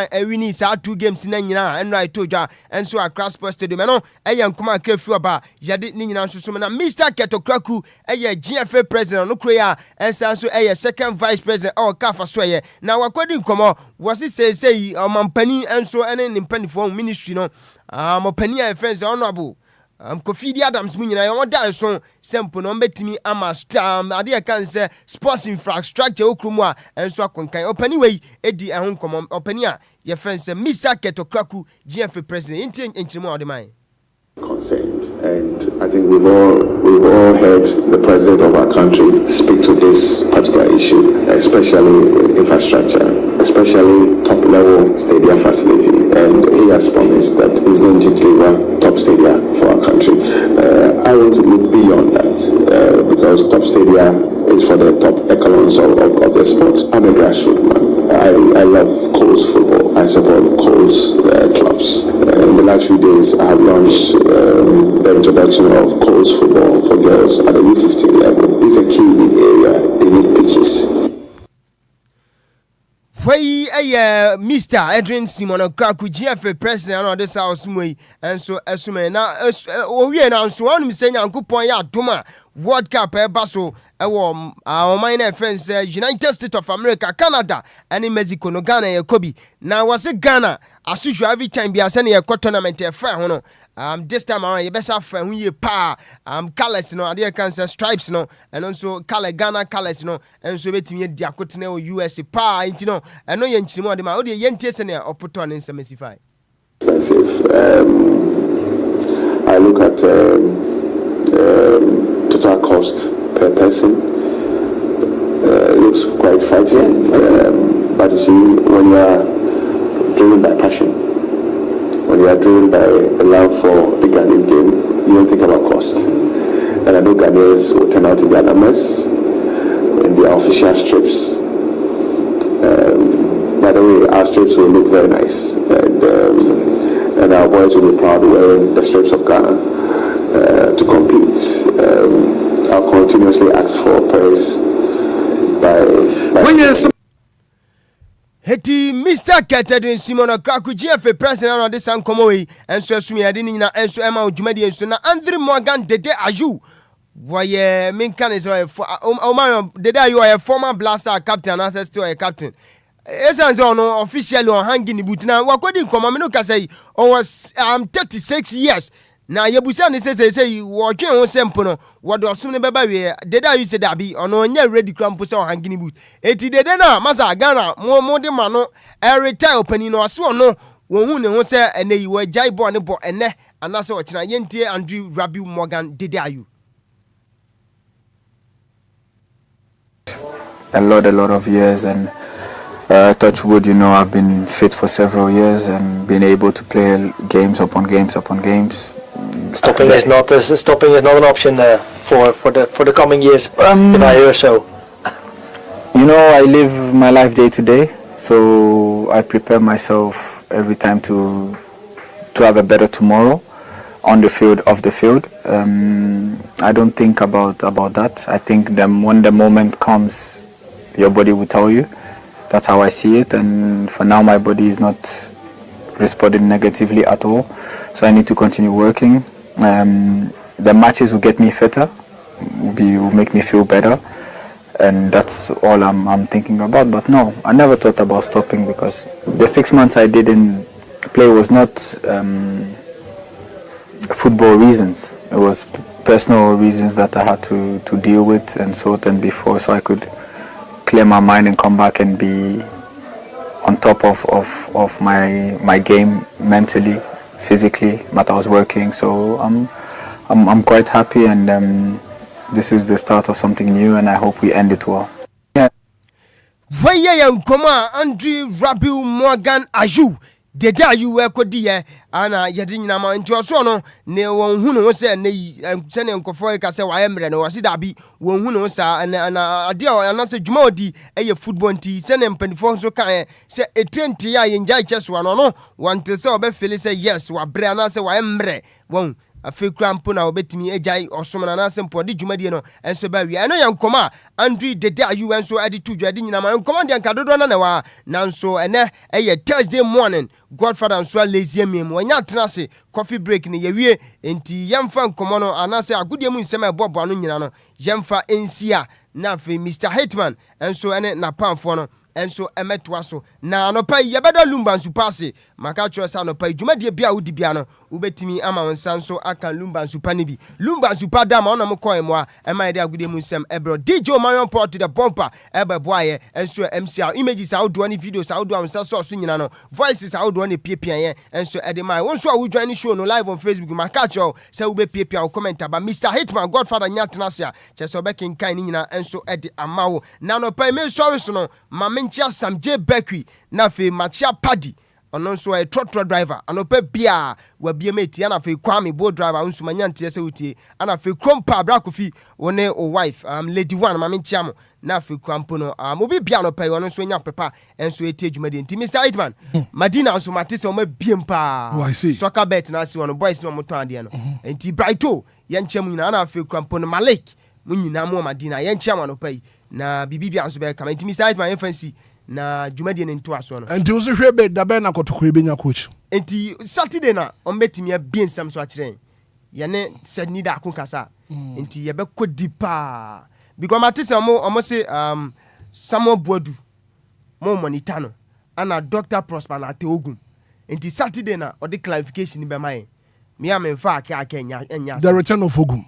S14: sa 2 games na nyina eno I told ya enso Accra Sports Stadium no eye enkomo akrefu aba yade ni nyina nso so na Mr. Ketokraku eye GFA president no kroya ensa so eye second vice president o kafa so eye na wakodi nkomo wasi say omampani enso ene nimpani for ministry no mopani ye friends honorable Kofidi Adams munyina yon da so sempo no mbetimi ama ade e kan se sports infrastructure okrumu a enso akonkan opani we edi ehun komom opani a ye fence Mr. Ketokraku GFA president enchirimo odemai
S17: concerned, and I think we've all heard the president of our country speak to this particular issue, especially infrastructure, especially top-level stadium facility, and he has promised that he's going to deliver top stadium for our country. I would look beyond that because top stadium is for the top echelons of the sport. I'm a grassroots man. I love Coles football. I support Coles clubs. In the last few days, I have launched the introduction of Coles football for girls at the U15 level. It's a key need area. They need pitches.
S14: Wei Mr. Edwin Simon Kraku GFA president on this house mwe enso esume na owie na nso wonu se Nyankopon ya doma World Cup baso ewo oman na friends United States of America, Canada and Mexico no Ghana ye kobi na wase Ghana asusu every time bi ase na ye tournament e fa ho no this time around ye besa fa hu ye pa colors no ade kan say stripes no and also color Ghana colors no enso betimi di akotene o US pa inti no eno ye nchirimo de ma o de ye ntie se na opoto ne nsemesify
S17: expensive. I look at total cost per person. It looks quite frightening, but you see, when you are driven by passion, when you are driven by a love for the Ghanaian game, you don't think about cost. And I know Ghanaians will turn out in their numbers in their official strips. By the way, our strips will look very nice, and our boys will be proud wearing the strips of Ghana to compete. I'll continuously ask for praise by
S14: Heti Mr. Ketedin Simon Kraku GFA president on this ankomoyi enso asumi ade ni nyina enso ema odwumadi enso na Andre Morgan Dede Aju waye minkan is Omar Dede Aju a former Blaster captain and still a captain. Esanze ono officially on hanging butina wakodi nkomo no kasai was 36 years na yebusa ne say wo twen ho sempo no wo do som ne beba we Dede Aju say dabi ono nya ready cramp say on hanging boot eti Dede na masa Ghana mo de ma no retire opani no ase ono wo hu ne ho say ene yi wo jai bo ne bo ene anase wo kina yentie Andrew Rabiu Morgan Dede Aju.
S18: A lot of years, and touch wood, I've been fit for several years and been able to play games upon games upon games.
S19: Stopping is not an option for the coming years. If I hear so.
S18: I live my life day to day, so I prepare myself every time to have a better tomorrow, on the field, off the field. I don't think about that. I think when the moment comes, your body will tell you. That's how I see it, and for now my body is not responding negatively at all, so I need to continue working. The matches will get me fitter, will make me feel better, and that's all I'm thinking about. But no, I never thought about stopping, because the 6 months I didn't play was not football reasons. It was personal reasons that I had to deal with and sort and before, so I could clear my mind and come back and be on top of my game mentally, physically. But I was working, so I'm quite happy, and this is the start of something new, and I hope we end it well.
S14: Vaya Nkoma Andrew Rabiu Morgan Aju. Deda you were kodiye ana yedi nyama nti oso no ne won hu no se ne se ne nkofo ka se wa emre no wasi dabi won hu no sa na ade o na se dwuma odi eye football nti se ne mpanifo so kan se etrenti ya ye njai cheso no want se obefili se yes wa bre na se wa emre won afi krampo na obetimi ejai osomna na sempo de dwumadie no enso ba wi eno yankoma Andrew Dede ayu enso ade tu dwade nyina ma yankoma de ankadodo na wa nanso ene eye Thursday morning Godfather nso lazy mem wanya tenase coffee break ne yewie enti yemfa nkomo no anase agodie mu nsem ebobo no nyina no yemfa ensia na afi Mr Hitman enso ene na pamfo no enso emetwa so na anopa yebeda Lumba nsu passe maka cho sa anopa dwumadie bia wodi bia no ubetimi ama wonsa nso aka Lumba nsu pa ne bi Lumba nsu pa da ma ona mo koe mo a ema ide agodie mu nsem ebro DJ Marion Port to the bumper ebeboaye enso MCR images audio ne videos audio wonsa so nyina no voices audio ne piepia ye enso ede mai wonso a wodwan show no live on Facebook maka cho se ube piepia o comment aba Mr Hitman Godfather nyatenasia chese obekin kan ni nyina enso ede amawo na no pa me sorry so no Chia Sam J Bakery na fe Machia Paddy ono nso a trotro driver anopa bia wa bia meti ana fe Kwame bo driver nso manya ntia se utie ana fe Krompa Brakofi wone o wife lady one ma menchia mo na fe Kwampo no obi bia no pa ono nso nya pepa enso etie dwumade nti Mr Hitman Madina nso matese o ma biem pa soccer bet na se ono boys no moto ade no nti Brighto yencham nyina ana fe Kwampo no Malik munyina mo Madina yenchia ma no pa na bibibia nso be kama nti Mr Hitman fancy na dwumadie ne nto aso no
S1: enti wo se hwe be da be na kotoko ebenya coach
S14: enti Saturday na ombetimi abie nsam so akire ye ne sedni da akokasa enti ye be kodi pa because matise omo se Samuel Boadu mo monitor no ana Dr Prosper na Teogun enti Saturday na o de clarification be mai me am in fact aka enya
S1: the return of Ogum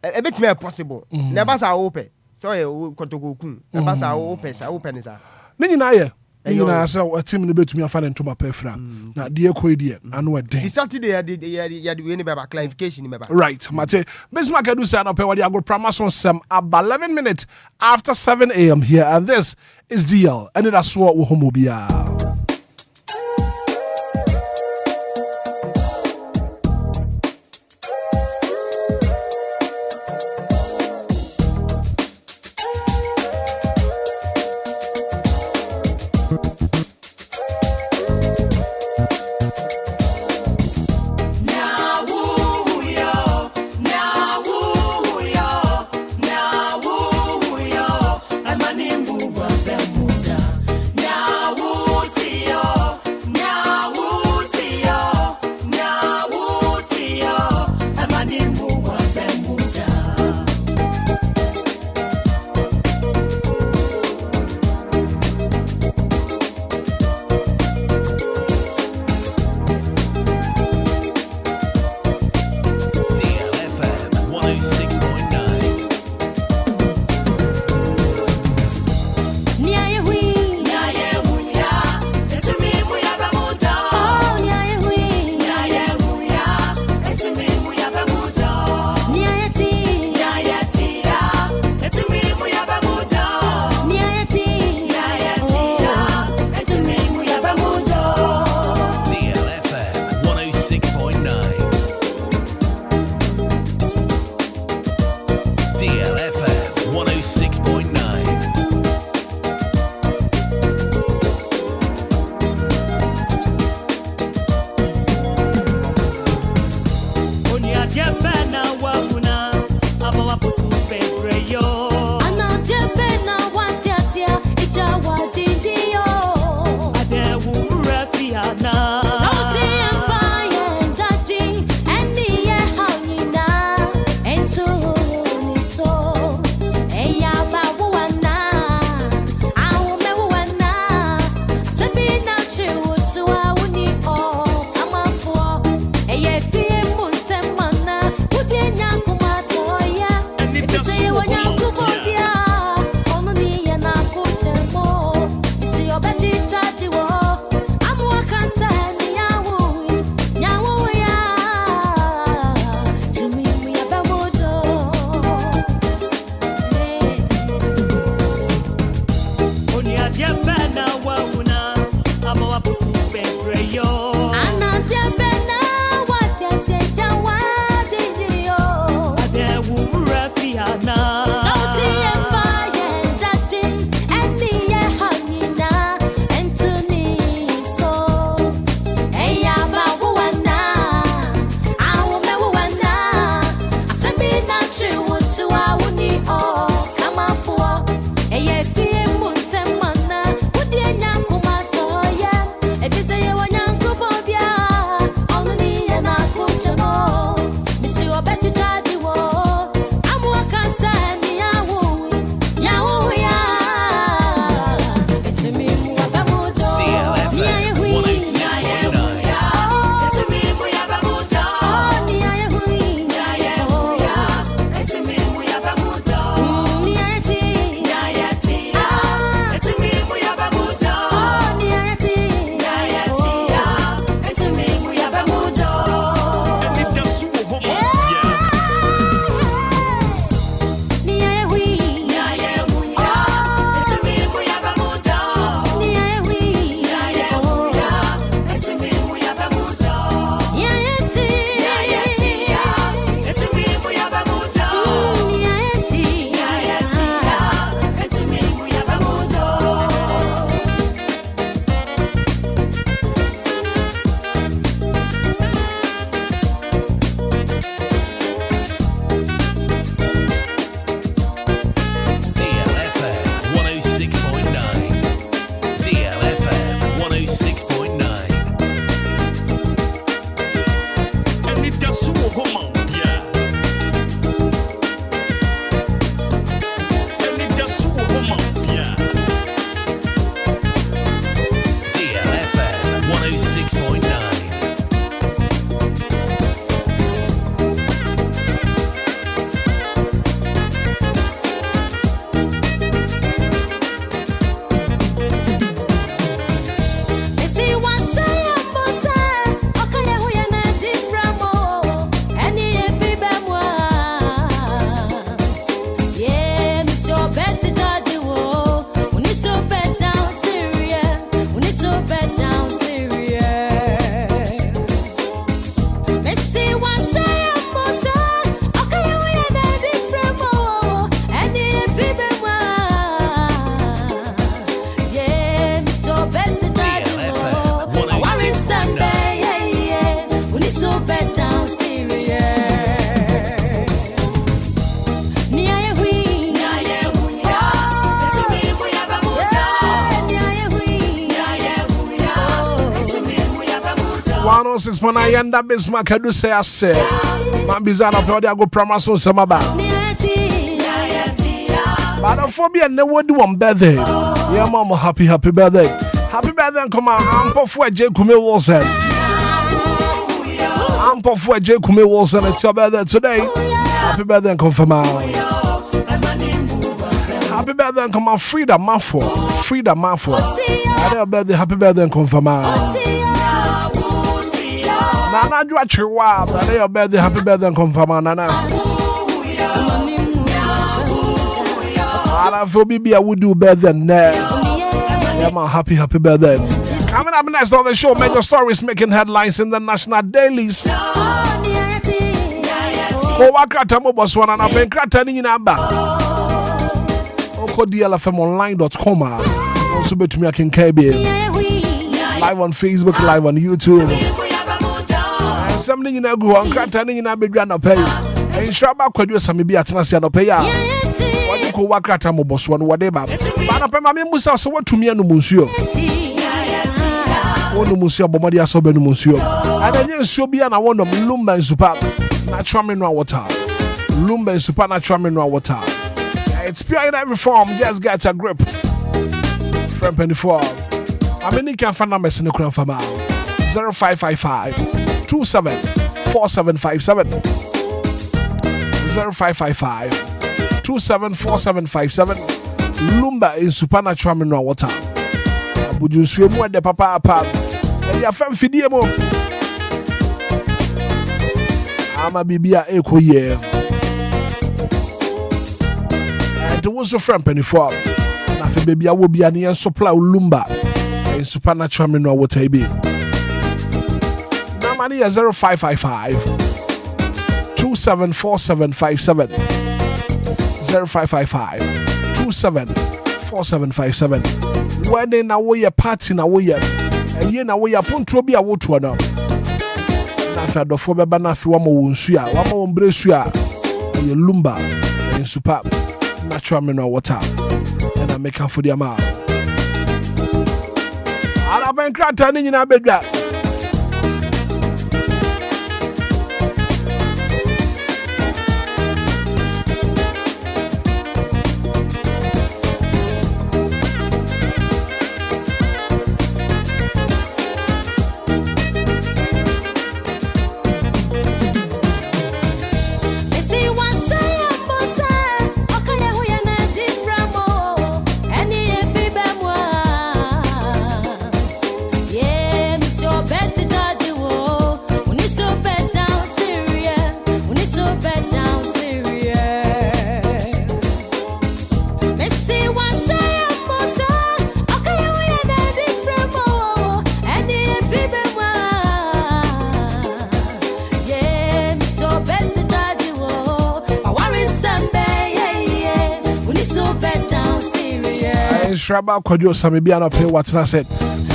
S14: ebetimi possible na ba sa open so ye kotoko kun na ba sa open is
S1: ne nyina ye nyina sa team ne betumi afa ne ntoma pefra na de ekoidie anu eden
S14: the Saturday ya de we ne ba clarification ne ba
S1: right mate Bismarck edu say na pe wadi agro pramason sem about 11 minutes after 7 a.m. here, and this is DL Anidaso Wɔhɔ Obia. 106.9 Yanda Bismarck Edu say I say Man Bizana Podi I go Pramaso Samaba Banophobia never do one birthday. Yeah, mama, happy birthday. Happy birthday, come on. I'm for J. Kume Wilson. I'm for J. Kume Wilson. It's your birthday today. Happy birthday, come for my. Happy birthday, come on. Frida Mafo. Happy birthday, come for my. Nana, you are chihuahua. Happy birthday, come for my Nana. I feel maybe I would do better than that. Yeah, man, happy birthday. Coming up next on the show, major stories making headlines in the national dailies. Wakata Botswana na Benkata ni namba. Oko DLFM online.com. Also bet me I can KB. Live on Facebook, live on YouTube. Something in a go on Kata ni na bedwa na pay. En shaba kwadwo samibi atenase na pay ya. Ko wakata mo Botswana whatever. Bana pema me musa so watumi anu munsuo. Wono munsuo bomadi asobe no munsuo. Adanye nsuo bia na wono Lumba nsupa natural mineral water. Lumba nsupa natural mineral water. It's pure in every form, just get a grip. From 24. I mean you can find numbers in the crown fama. 0555 274757 0555 274757 Lumba in supernatural mineral water. Would you swim with the papa apart? And your fam fidiemo. I'm a bibia echo year. And it was a friend penny for. Nothing baby, I will be an ear supply Lumba in supernatural mineral water. Be now money 0555 274757 0555 274757 when in a way a party na way and ye na way a puntro bi a woto na na fa do fo beba na fi wa mo wonsua wa mo mbresua ye Lumba in super natural mineral water and I make for the amount ara ben krata ni nyina bedwa. Shraba Kodio Samibiana pay what's not said.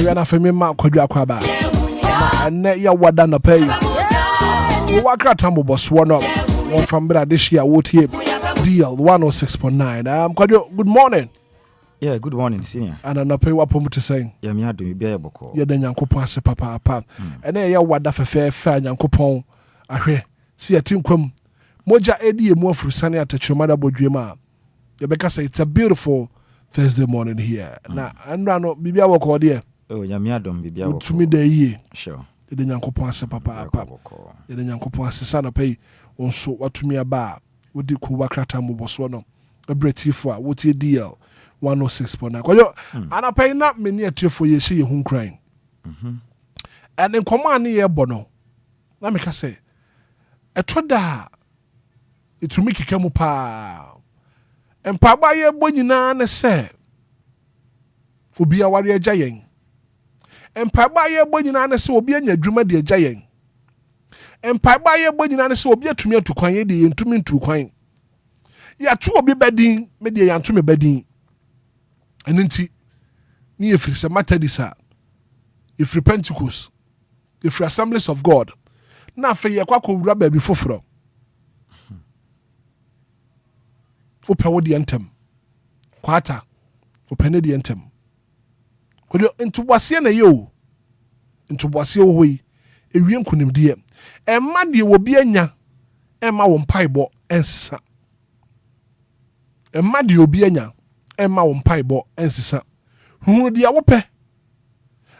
S1: You are not for me, Mark Kodia Kwaba. And net ya wadana pay. Waka Tambo Botswana. One from Bra this year, what here? DL 106.9. Kodio, good morning.
S20: Yeah, good morning, senior.
S1: And I'm not pay what to say.
S20: Yeah, me had to be able to.
S1: Yeah, then Yanko se papa. And then ya wada for fair Yanko Pong. I hear. See a team come. Moja Eddie more for Sunny at the Chumada Bodrima. Rebecca say it's a beautiful Thursday morning here. Now, and I know Bibia will call there.
S20: Oh, Yamiadom, Bibia
S1: to me the year.
S20: Sure.
S1: The Yanko se papa. The Yanko se son pay on so what to me about. What do you Wakrata Moboswano? A Bretty for what's your deal? 106.9. And I pay not many a tear for you see your home crying. And then command near Bono. Let me say, a troda. It will make a camupa. And Papa ye bonina ne se obi a ware agyayen. And Papa ye bonina ne se obi anya dwuma de agyayen. And Papa ye bonina ne se obi atumi atukwan ye de yentumi ntukwan. Ya to obi badin me de yantumi badin. And nti ni efiri se Methodist, efiri Pentecost, efiri Assemblies of God. Na fe ye kwa kowura ba bi foforo. Opa wo de ntem kwata opa ne de ntem kodo ntubwase na yo ntubwase wo hoyi ewie nkunimdie emma de obi anya emma wo mpaebɔ ensisa emma de obi anya emma wo mpaebɔ ensisa hu de awopɛ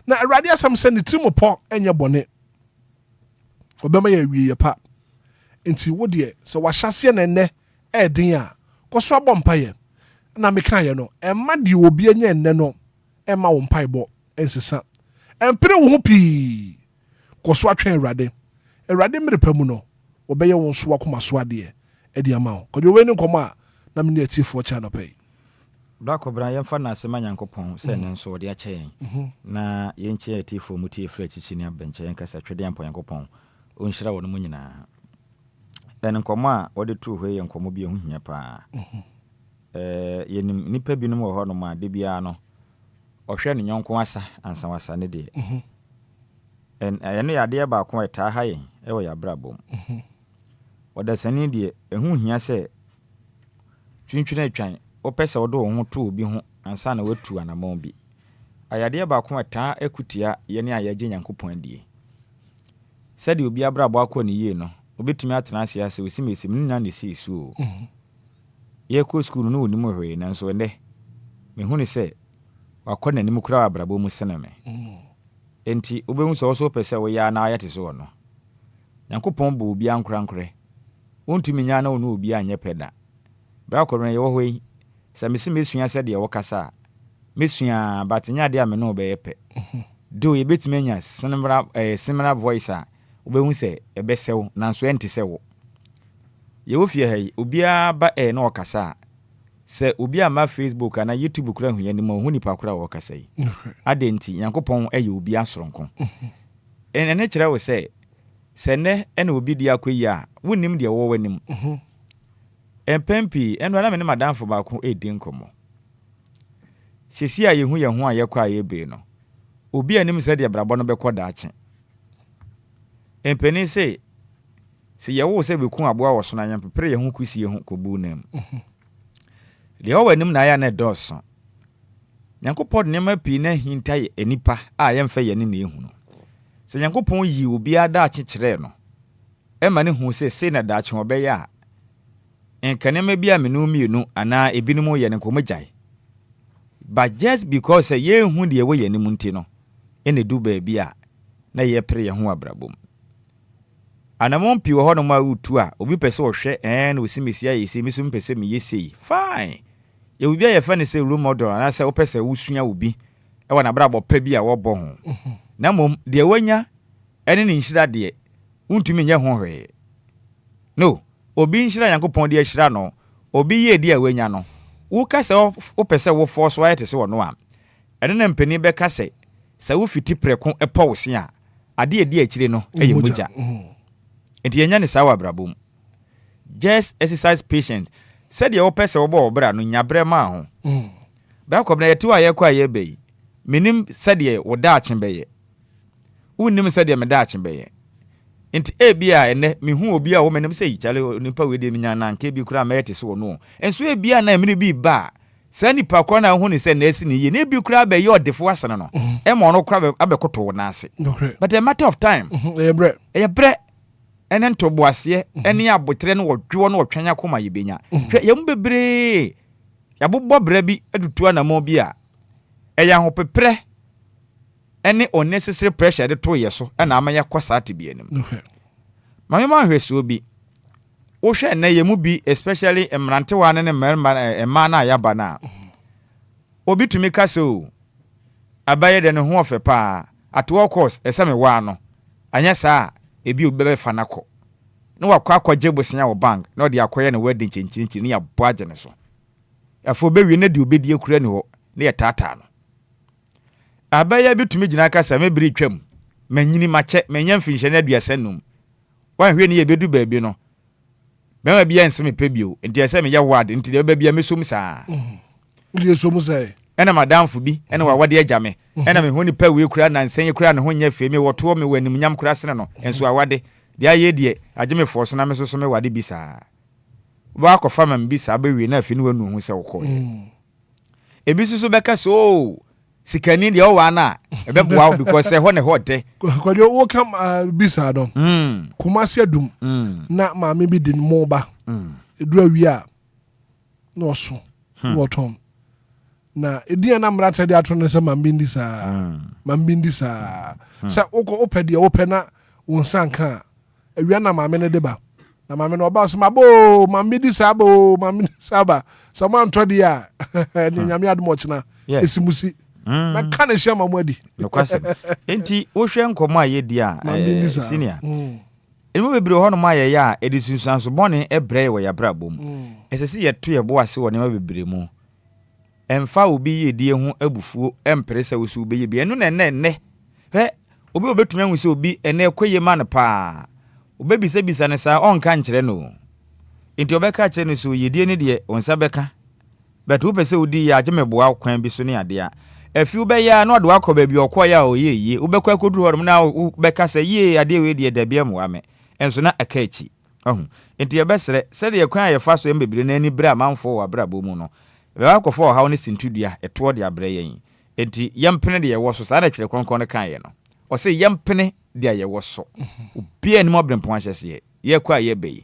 S1: na awurade asam sɛ ne tirimopɔ enye bɔne obɛma ya wie ye pa enti wo de sɛ wahyase na nnɛ ɛden a kɔso abɔ mpaeɛ na meka ye no emma de obi anya nnɛ no emma wo mpaebɔ ensisa empere wo ho pii kɔso atwɛn awurade mmerepa mu no obɛyɛ wo so akoma so ade edi ama wo kɔde we ne nkɔmɔ a na me ne atifo cha no pɛi
S20: Black Obra yɛmfa na asɛm Nyankopɔn sɛ ne nso ɔde akyɛ yɛn na yɛnkyɛ atifo mu tie frɛ chichi ne abɛnkyɛ yɛn kasa twɛde ampa Nyankopɔn ɔnhyira wɔ no mu nyinaa ɛne nkɔmɔ a ɔde tu hɔ yɛ nkɔmɔ bi ɛho hia paa yɛnim nipa binom wɔ hɔ no ma de bia no ɔhwɛ ne nyɔnko asa ansa wasa ne de ɛno yɛ adeɛ baako a ɛtaa ha yɛn ɛwɔ yɛ abrabom ɔdasani deɛ ɛho hia sɛ twintwene atwan wopɛ sɛ wode wo ho to obi ho ansa na watu anamɔn bi ayadeɛ baako a ɛtaa akutia yɛne a yɛgye Nyankopɔn adie sɛdeɛ obi abrabɔ akɔ ne yie no obɛtumi atena ase ase osimesi ne na ne si suo yɛkɔ school no onim hwee nanso ɛnɛ mehu ne sɛ wakɔ n'anim kura abrabɔ mu sene me enti obɛhu sɛ wo so pɛ sɛ woyɛ na ayɛ te so no Nyankopɔn bɔ obi ankorankore wontumi nya na wo no obi anyɛ pɛ da bra kɔrɔ yɛ wɔ hɔ yi sɛ mesua sɛ deɛ wɔkasa mesua batenya de a me no bɛyɛ pɛ do yɛbɛtumi anya similar voice a wobɛhu sɛ ɛbɛsɛw nanso ɛnte sɛ wo yɛwɔ fie ha yi obiara ba na ɔkasa sɛ obi ama Facebook ana YouTube kura hu yɛ ni ma hu nipa kura wɔkasa yi adenti Nyankopɔn ɛyɛ obi asoronko ɛne kyerɛ wo sɛ ne ɛna obi di akɔyi a wonim deɛ wɔwɔ nim empempi ɛno na me ne madamfo baako ɛdi nkɔmɔ sesi a yehu yɛ ho a yɛkɔ a yɛbe no obi anim sɛ deɛ brabɔ no bɛkɔ daakye empeni sɛ yɛwo sɛ bɛku aboa wɔ so na yɛmpepere yɛ ho kusi yɛ ho kɔbu nam deɛ ɔwɔ anim na ayɛ na ɛdɔɔso Nyankopɔn nneɛma pii na hinta yɛ anipa a yɛmfa yɛ ne na ehu no sɛ Nyankopɔn yi obi ada akyekyerɛ no ɛma ne hu sɛ na daakye ɔbɛyɛ a nkanema bi a menu mienu ana ebinom yɛ ne nkomagyae but just because yɛnhu deɛ wɔ yɛ ne mu nti no ɛna du baabi a na yɛpere yɛ ho abrabom anamon pi wɔ hɔ no ma utu a obi pɛ sɛ ɔhwɛ na osimesi ayɛ sɛ miso mpɛ sɛ meyɛ sei fine yɛ obi ayɛ fa ne sɛ role model ana sɛ wopɛ sɛ wosua obi ɛwɔ na brabɔ pa bi a wɔbɔ ho na mom deɛ wanya ɛne ne nhyira deɛ wontumi nyɛ ho hwee no obi nhyira Nyankopɔn de ahyira no obi yɛ di a wanya no wo ka sɛ wopɛ sɛ wo force wayɛ te sɛ wɔ no a ɛne na mpani bɛka sɛ wo fiti prɛko ɛpɔ wo se a ade edi akyire no ɛyɛ mogya enti yɛnya ne saa wɔ abrabom just exercise patient sɛdeɛ wopɛ sɛ wobɔ wɔ bra no nyabrɛ ma ho bra kɔbna yɛte wɔ ayɛkɔ a yɛbɛyi menim sɛdeɛ wo daakye bɛyɛ wonnim sɛdeɛ me daakye bɛyɛ enti ebia ene mehu obi a wo menim sɛ yikyale nipa we de nya na nka bi kura ma yɛte so no enso ebia na emene bi ba sa nipa kɔ na hu ne sɛ na asi ne ye na bi kura ba yɛ ɔdefo asene no e ma ɔno kura abɛkoto na ase but a matter of time ɛyɛ ene ntobo ase ene abotre no wɔdwo no wɔtwanya koma yɛbenya hwɛ yɛm bebre yɛbobɔ bra bi adutu anamo bi a ɛyɛ ho pepre ene unnecessary pressure de to yɛ so na ama yakɔ saate bi anim mame ma hwɛ so bi wo hwɛ na yɛ mu bi especially emrantewa ne mma na ayaba na obi tumi ka so abaye de ne ho ofe pa at all course esame wa no anya saa ebi obebe fa nakɔ na wakɔ akɔgye bosia wo bank na ɔde akɔyɛ ne wedding chinchinchi ne ya boage ne so afo be wi na de obedi akura ne hɔ ne yɛ tata no abaya bitumi gina kasa mebiri twam manyini mache menya mfinhye na aduasa num wan hwe ne ye bedu baabi no mema bia nseme pebio enti ese me ye ward enti de baabi amesom saa uli som sai ena madamfo bi ena wawade agame ena me honi pa we kura na nsan ye kura ne ho nya fe me woto me wanim nyam kura sene no enso awade de aye de ageme force na me so me wade bi saa ba akɔ fama mbi saa ba wi na afi ne wanu hu sɛ wokɔ ebi susu bɛka so sikani de o wa na ebeboa because say ho ne ho de
S1: kwadwo wo kam bisa do kumasi adum na maame bi din moba edu awi a no so wo tom na edian na mrata de ato ne se mambindi sa se opede opena wonsanka awia na maame ne deba na maame no ba so mabo mambindi sa ba sama ntodi a ni nyame admo china esimusi na kana hia mamadi
S20: no kwase enti wo hwe nkomo a yedi a senior emu bebre ho no ma ye ya edisunsanso bone ebre wo ya brabom esese ye to ye bo ase wo ne ma bebre mu emfa obi ye die ho abufuo empresa wo su be ye bi enu ne he obi obetumi anwu se obi ene ekoye ma ne pa obebisa ne sa onka nkyere no enti obeka kye ne so ye die ne de onsa beka but wo pese odi ya agemeboa kwan bi so ne ade a afi wo be ya no de wakọ bi okoya o ye wo bekọ akoduru ho na wo beka se ye ade we de da bia mo ame enso na akachi enti ye besere se de kwan ye fa so embebire na ani bra manfo wa bra bo mu no be wakọfo ha ne sintudua eto de abre yen enti yempene de ye wo so sa na twere konkon ne kan ye no o se yempene de ye wo so obi ani mo brempon ahyese ye kwa ye be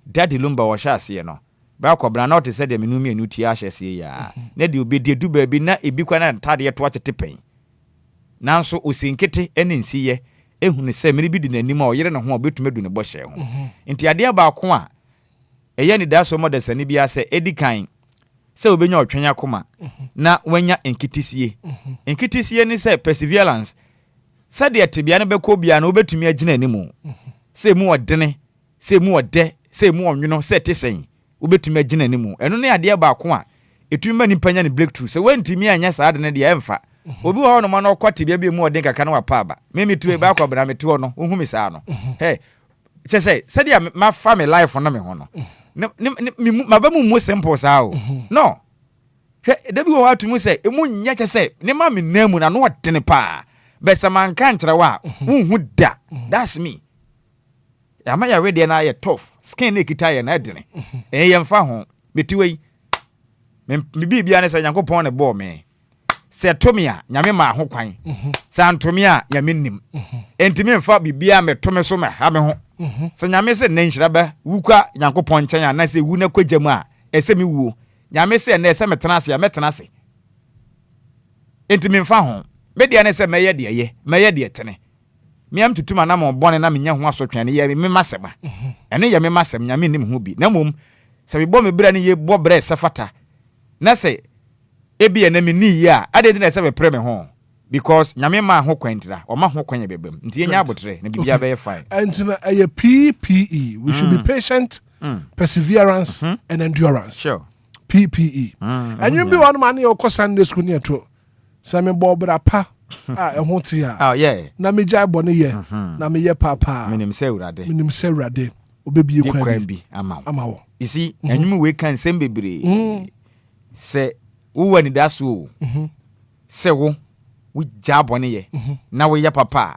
S20: daddy Lumba wo sha ase no ba ko bra na o te se de menumi anu ti ahyese ya na de obi de du ba bi na ebi kwa na tade to akete pen nanso osinkete ene nsiye ehunu se mere bi di nanim a oyere ne ho obetuma du ne bo hye ho enti ade ba ko a eye ni daso mo de sani bia se edikan se obenya otwenya koma na wanya enkitisie ni se perseverance se de tebia ne beko bia na obetumi agina animu se mu odene se mu ode se mu onwono se tesen obetumi agina animu eno ne ade ba ko a etumi mani panya ne breakthrough se wantimi anya sa ade ne de emfa obi ho no ma no kwate bia bi mu ode kaka na wapa ba me tuwe ba kwa bra me tuwo no ohumi sa no hey se dia ma fa me life no me ho no ma ba mu simple sa o no he da bi wo atu mu se emu nya se ne ma me namu na no odene pa be se man kan kire wa hu da that's me ama ya we de na ye tough skin ne kita ye na edene ye mfa ho betiwe me bibia ne se Nyankopon ne bo me se tomia nyame ma ho kwan se antomia nyame nim entimi mfa bibia me tome so me ha me ho se nyame se ne nhyira ba wukwa Nyankopon nchen ya na se wu na kwagyamu a ese me wuo nyame se na ese metena se ya metena se entimi mfa ho be dia ne se meye de tene miam tutuma na mo bone na menya ho asotwane ye me masema ene ye me masem nyame nim ho bi na mom se me bo me bra ne ye bo bra se fata na se ebi ene me ni ya ade na se be pre me ho because nyame ma ho kwantira o ma ho kwanye bebem nti enya abotre na bibia be fine
S1: entina a PPE we should be patient perseverance and endurance
S20: sure
S1: PPE and you be one man your Sunday school near to Sammy Bobra pa ehun ti ya
S20: yeah
S1: na me jai bone ye na me ye papa
S20: minim se urade
S1: obebie
S20: kwan bi
S1: amawo
S20: you see anyum we kan sem bebre se wo Anidaso se wo ja bone ye na wo ye papa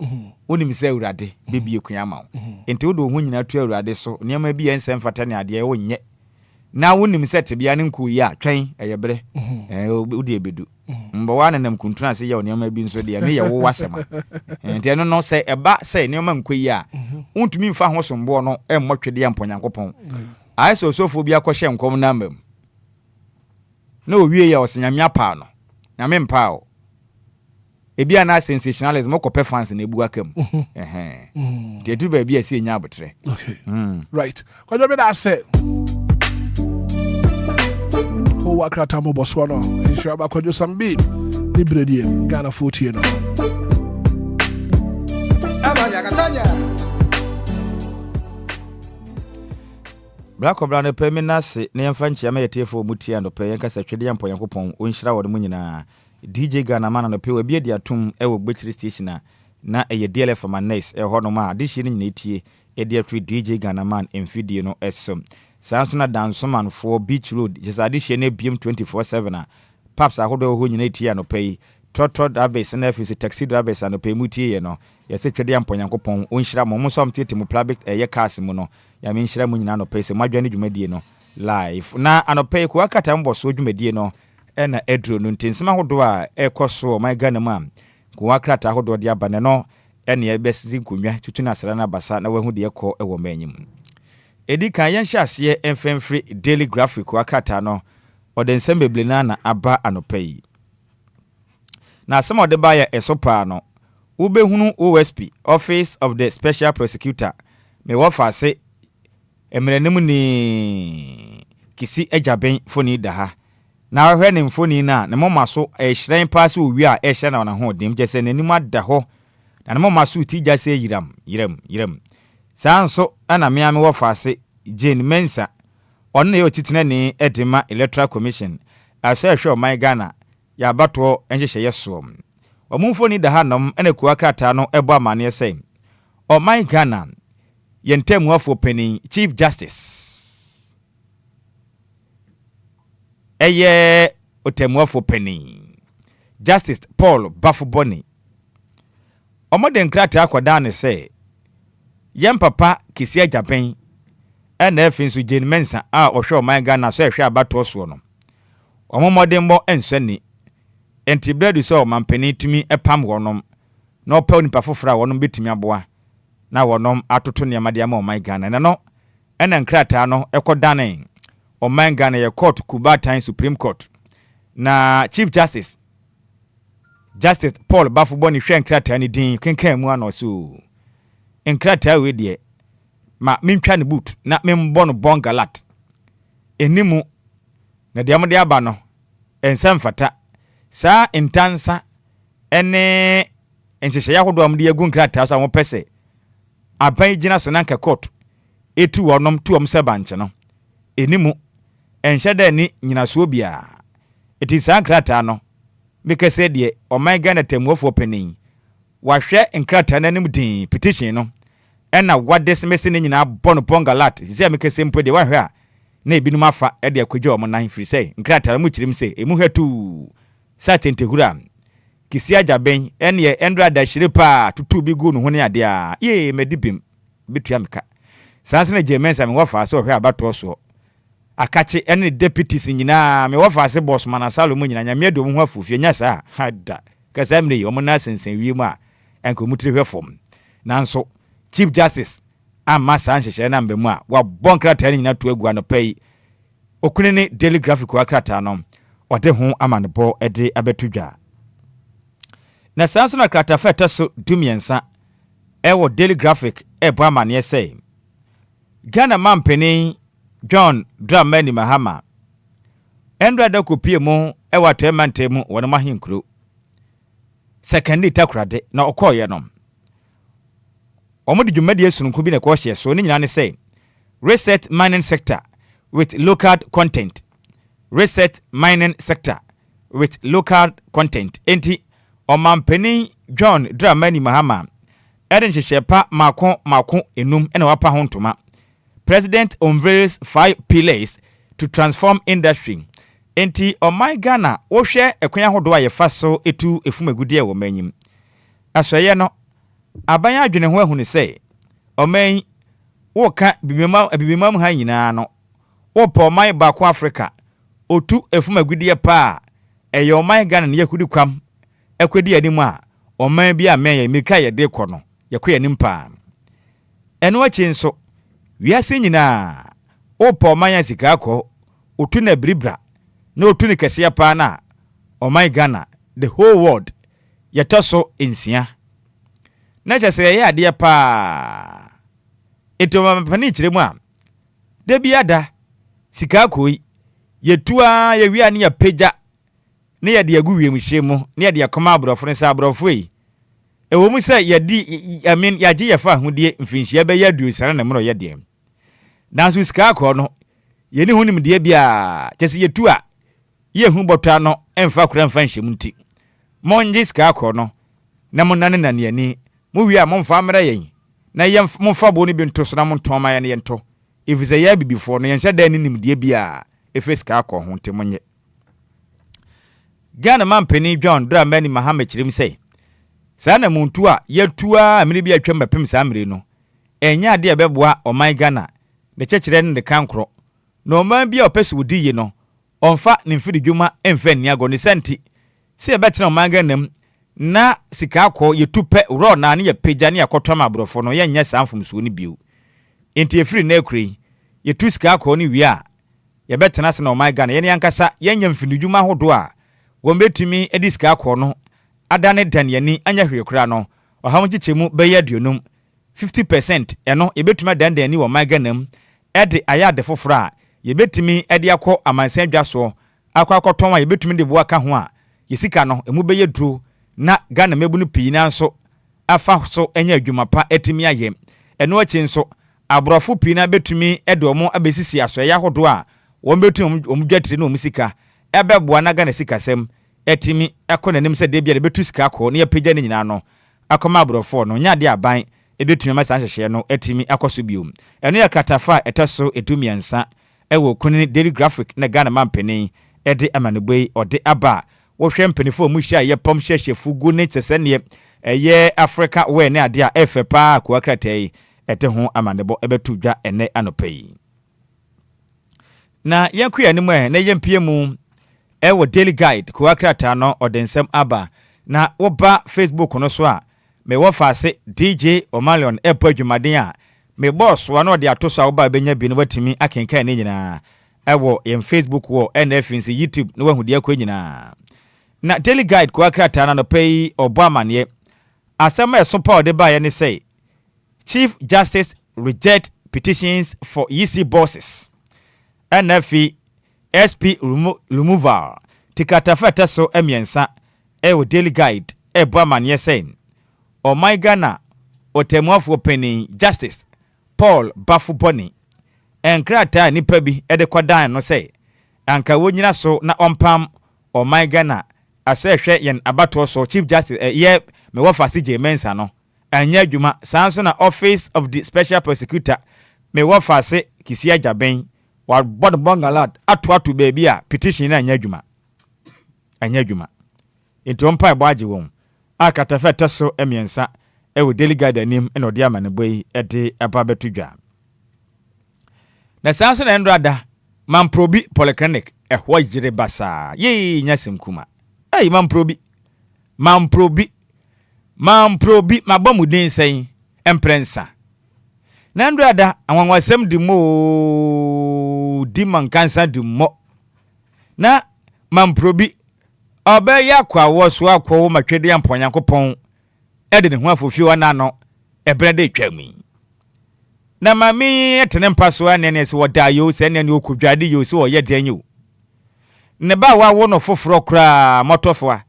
S20: onim se urade bebie kwan amawo enti wo do ho nyina to urade so niam bi ensem fata ne ade wo nye na wonim se tebia ne nko yi a twen eyebre wo de ebedu mbo wana nam kuntuna se ye oniam bi nso de me ye wo wasema enti eno no se eba se niam nko yi a untumi mfa ho sombo no emmotwede ya mponyankopon ai so sofo bi akɔhye nkom na mbam na owie ya osinyame apa no nyame mpa o ebia na sensationalism okɔpɛ fans na ebu akam tetu ba bia se enya abotre
S1: okay right kwajo be da say ko wakrata mo boso no insha ba kwajo sambi ni bredie Ghana 40 no
S8: Amanya katanya
S20: Black Obra no pɛ me nase na yɛmfa nkyia ma yɛtiefo mutia no pɛ yɛnka sɛ twede yɛmpo Yankopɔn onhyira wɔ de mu nyinaa DJ Ghana man no pɛ wa bia di atom ɛwɔ Gbechiri station na ɛyɛ DLFM nice ɛhɔ no ma de hye no nyina tie ɛde atri DJ Ghana man mfidie no ɛsɛm sanso na dansoman for Beach Road jesa de hye no biem 24/7 paps ahodo ho nyina tie no pɛ trotro drivers na afisi taxi drivers no pɛ mutie ye no yɛsɛ twede yɛmpo Yankopɔn onhyira mo mo som tete mo public ɛyɛ cars mu no ya me nhyira mu nyina no pɛ sɛ madwane dwumadie no live na anɔpɛ ko akata mbo so dwumadie no ena edro no ntensema hodo a ekoso my Ghana mam ko wakrata hodo de abane no ene ebesi nkonwa tutu na asra na basa na wahu de ekọ ewo manyim edi kan yen hyase enfemfri daily graphic wakrata no ode nsem beble na aba anopai na asem ode ba ya esopa no ubehunu OSP Office of the Special Prosecutor me wofase emrenem ni kisi ejaben foni da ha na hwe ne mfoni na ne moma so ehyiren pass owi a ehye na ho dem jese nanim ada ho na ne moma so ti jase yiram sanso ana me ame wo fase Jane Mensa on ne otitena ne edema Electoral Commission asa hwe my Ghana ya bato enhye yeso omumfoni da ha nom ene kuwa krata no ebo amane sei o my Ghana yentemu afo pani Chief Justice eye otemuafo pani Justice Paul Bafuboni omoden krata akoda ne se yem papa kisia japan ena efinsu Jane Mensa a ohwe my Ghana so ehwe abato so no omomoden bo ensani entibredu so mampani tumi epam wonom na opa nipa fofora wonom betimi aboa na wonom atoto ne amade ama my Ghana na no ena krata no ekodane my Ghana ye court Kubatan Supreme Court na Chief Justice Paul Bafuboni hwe nkrata ni din kenkan mu anoso nkrata we de ma mentwa ne boot na membo no bongalat enimu na de amade aba no ensam fata sa intansa ene ensehye yahodo amde agu nkrata so amopese aban gina so nanka court etu wonom tuom sebanche no enimu enhyeda ni nyinaso bia etisa nkrata no mekese de my Ghana temuofo panin wahwe nkrata nanim din petition no ena wades mese ne nyina bono pongalat se mekese mpo de wahwe a na ebinum afa e de akwadwo mo nan firi se nkrata mu kirim se emu hatu satentehura kisia jaben ene endra da shiripa tutu bi gu no ho ne ade a ye medibim betua meka sanse na jemensa me wofa so hwe abato so akachi ene deputies nyina me wofa se boss man asalo mu nyina nyame do mu ho afufie nya sa hada kasa mne yo mo na sensen wi mu a enko mutire hwefom nanso Chief Justice amma san hyehyɛ na mbemu a wa bonkrata nyina to agu anopai okune ne daily graphic wa krata no ode ho amanebo ede abetudwa na sanso na krata feta so dumiensa ewo daily graphic ebo amane sei Ghana mampeni John Dramani Mahama endra da kopie mu ewa twemante mu wona mahinkuro secondly takrade na okoye no omodi dwumadi esunku bi na kohye so ni nyina ne say reset mining sector with local content enti omampeni John Dramani Mahama eden hyehyepa mako enum ena wapa ho ntoma President unveils 5 pillars to transform industry. Enti my Ghana wo hwe ekwan ahodo a yefa so etu efumagudie wo manyim. Asoye no aban adwene ho ahune se oman wo ka bibimam ha nyina no wo po man ba ko Africa otu efumagudie pa eye my Ghana ne yakudi kwam ekwedi anim a oman bi a men ya America ye de kɔ no yakɔ anim pa. Eno achi nso wiase nyina opo manya sika akọ otu na bribra na otu ne kese pa na my Ghana the whole world yetoso ensia na chese ya ade pa eto mapani kiremu a de biada sika akọ yetua ye wia ne ya peja ne ya de agu wiem hyemu ne ya de akoma abrofo ne sa abrofo yi ewo mu se ya di ya je ya fa hodie mfinhia be ya du sara na mro ya de nanso sika akọ no ye ni hunim de bia chese yetu a ye hu botwa no emfa kura mfa nhyem nti monje sika akọ no na monane na ne ani mu wi a monfa amra yen na ye monfa bo ni bi nto so na monton ma ye ne nto efize ya bibifo no ye nhyɛ da ni nim de bia efe sika akọ ho nti monye Ghana mampeni John Dramani Mahama kirim sei sana muntu a yetua amene bi atwa mapem samre no enya ade ebeboa my Ghana de kyekere ne kankro no man bi a opese wodi yi no onfa ne mfiri dwuma emfa ni ago ne senti se ebetena omanga nam na sika akọ yetupe ro na ne ye pagya ne yakotwam abrofo no ye nya sanfomsuo ne bio enti efiri na ekuri yetu sika akọ ne wi a ye betena se na omanga na ye ne yankasa ye nya mfiri dwuma hodo a wo betumi edi sika akọ no adane dan yani anya hwekura no ohamchichemu beye aduonum 50% eno yebetumi dan dan ni wo omanga nam ede ayade fofora yebetumi ede akọ amansan dwaso akọ a yebetumi de bo aka ho a yesika no emu beye duro na Ghana mebu no pii na nso afa so enya adwuma pa etimi aye eno achi nso abrofo pii na betumi ede omo abesisi aso ya hodo a wo betumi omdwatire na omusika ebeboa na Ghana sika sem etimi ekonanim se de bia de betu sika akọ na yapagya ne nyina no akoma abrofo no nya de aban ebetumi ma san hyehye no etimi akoso biom eno ya katafa etaso etumiansa ewo kunini daily graphic na Ghana mampeni ede amaneboi ode aba wo hwe mpenifo mu hia ye pom hyehye fugu ne tsesene eye Africa we ne ade a efepa ko akratai ete ho amanebo ebetu dwa ene anopai na yankuya ni mu na yempie mu ewo daily guide ko akrata no odensem aba na wo ba Facebook no so a me wo faase DJ Omalion epo adwumaden a me boss wa no de atoso a wo ba benya bi no watimi akenkan ne nyina ewo em Facebook wo NFNC YouTube no wahudi akọ nyina na daily guide ko akrata na no pay Obama ne asema eso pa ode ba ye ne say Chief Justice reject petitions for EC bosses NFI SP removal tikatafata so emiensa ewo daily guide Obama ne say o my Ghana otemuafo penny Justice Paul Bafuboni enkrata nipa bi ede kwadan no say anka wonyina so na ompam o my Ghana asehwe yen abato so Chief Justice ye me wo fase je mensa no anya adwuma sanso na Office of the Special Prosecutor me wo fase kisia jaben wa bod bongalad atoato baby a petition na anya adwuma ento mpa ebo age won akatafeta so emiensa ewo daily guide anim eno de amaneboi ede aba betudwa na sanso na endrada mamprobi polyclinic ehwo jire basa ye nyasem kuma mamprobi mabomuden sen emprensa na endrada anwanwasem di mo di mankansa di mo na mamprobi obe ya kwa woso akwa wo matwede amponyankopon ede ne ho afofie wana no ebrede twami na mami etene mpaso anene se wodayo se ne okudwade yo se woye danyo ne ba wa wo no foforo kra motofo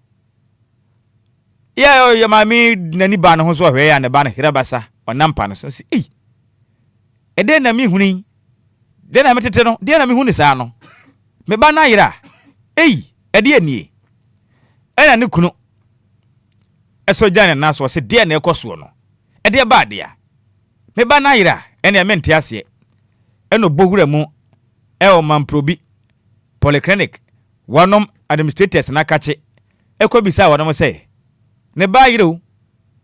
S20: ya mami nani ba no ho so hwe ya ne ba no hirabasa onampa no so si ede na mi huni de na metete no de na mi huni sa no me ba na yira ede anie ena ne kunu eso jane naso se de na ekoso no ede ba de a me ba na yira ene mente ase eno bohura mu o mamprobi polyclinic wanom administrators na kache ekobisa wanom se ne ba yiro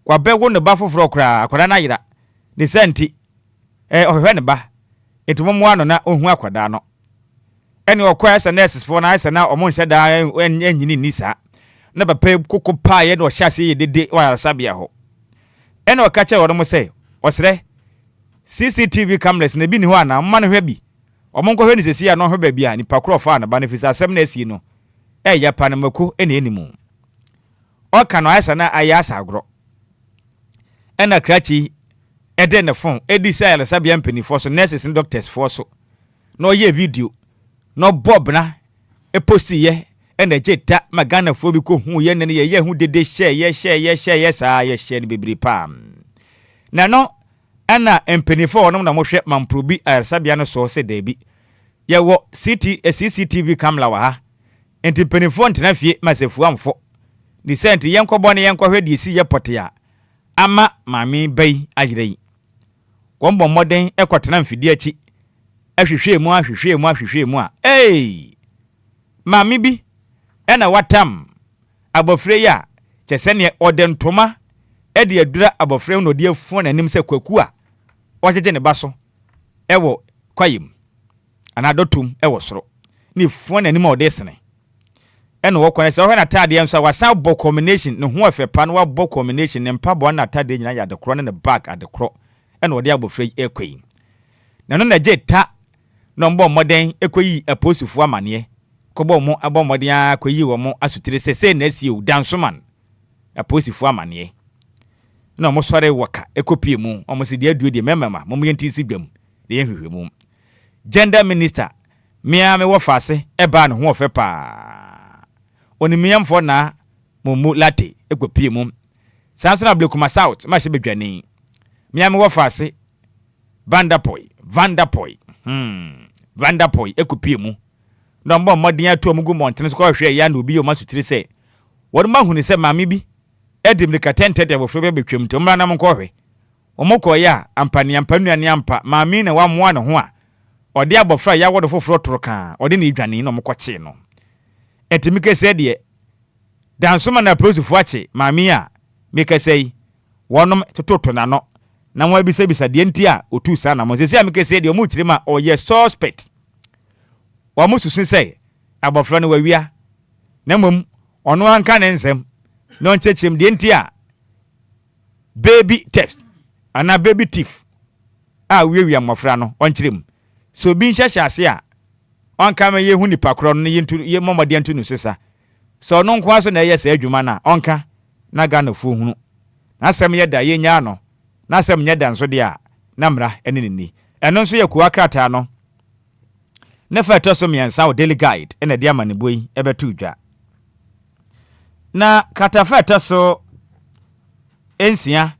S20: kwa bego ne ba foforo kra akwada na yira ne senti ohwe ne ba etumomo ano na ohu akwada no ene okwa SNS for na asa na omo nhye da enyini nisa na papa koko pa ye no hyase ye dede wa sabia ho ene okache wanom se osre CCTV cameras na bi ni ho ana mma no hwe bi omonko hwe ni sesi ya no hwe ba bi a ni pakro fa na ba ne fisa asem na asi no ya pa na mako ene enimu oka no asa na ayasa agro ena krachi ede ne phone edi say la sabia mpani for so nurses and doctors for so no ye video no bob na e posti ye ena jeta magana fo bi ko hu ye ne ye hu dede share sa ye share ni bibiri pa na no ana empenifo onum na mohwe mamprobi arsabia no so se debi ye wo CCTV camera wa ha enti empenifo ntena fie masefu amfo di senti yenkobo ne yenkohwe di si ye potia ama mami bai agirei kwombo moden ekotena mfidi achi ahwehwe mu a mami bi ena watam abofre ya chesene odentoma edi adura abofre no de afu na nim se kwaku a wajeje ne baso ewo kwayim ana dotum ewo soro ni phone ani ma odesene eno wo kwane se wo na atade enso wasa bo combination ne ho afepa no wa bo combination ne mpa bo na atade nyina ya de kro ne ne back ade kro eno de abofre ekoi na no na jeta no mbo moden ekoyi aposifu amane kobo mo abomoden akoyi wo mo asutire sese na asie o dansoman aposifu amane na mo sore waka ekopie mu omo se de aduo de memema mo yenti si dwam de yehwehwe mu gender minister mia me wo fase eba ne ho ofe pa oni miamfo na momu latte ekopie mu samson ablekuma south ma hye bedwane mia me wo fase Vanderpoy ekopie mu no mbo modin atu omugu montene so ko hwe ya na obi yo masutire se wode ma hunu se maame bi edim ne katente de bofre be betwem to mra na mo ko hwe omoko ya ampani ampanuane ampa maame na wa moa ne ho a ode abofra ya wode foforo toroka ode ne idwane no moko che no etimike se de dansoma na prosufo ache maame a meka sei wonom tototo na no na mo bisa de nti a otu sa na mo se ameke se de omu kirima oye suspect wa mususun se abofra no wawia na mom ono anka ne nsem no nchechim de nti a baby test ana baby thief a wiawia mofra no onkirim so bi nhyehye ase a onka ma ye hu nipa kro no ye momode ntu no sesa so no nko aso na ye sa adwuma na onka na ga na fu hunu na asem ye da ye nya no na asem nya da nso de a na mra ene ni eno nso ye kuwa krata no na fa to so miensa o daily guide ene de amane boyi ebetu dwa na krata fa to so ensia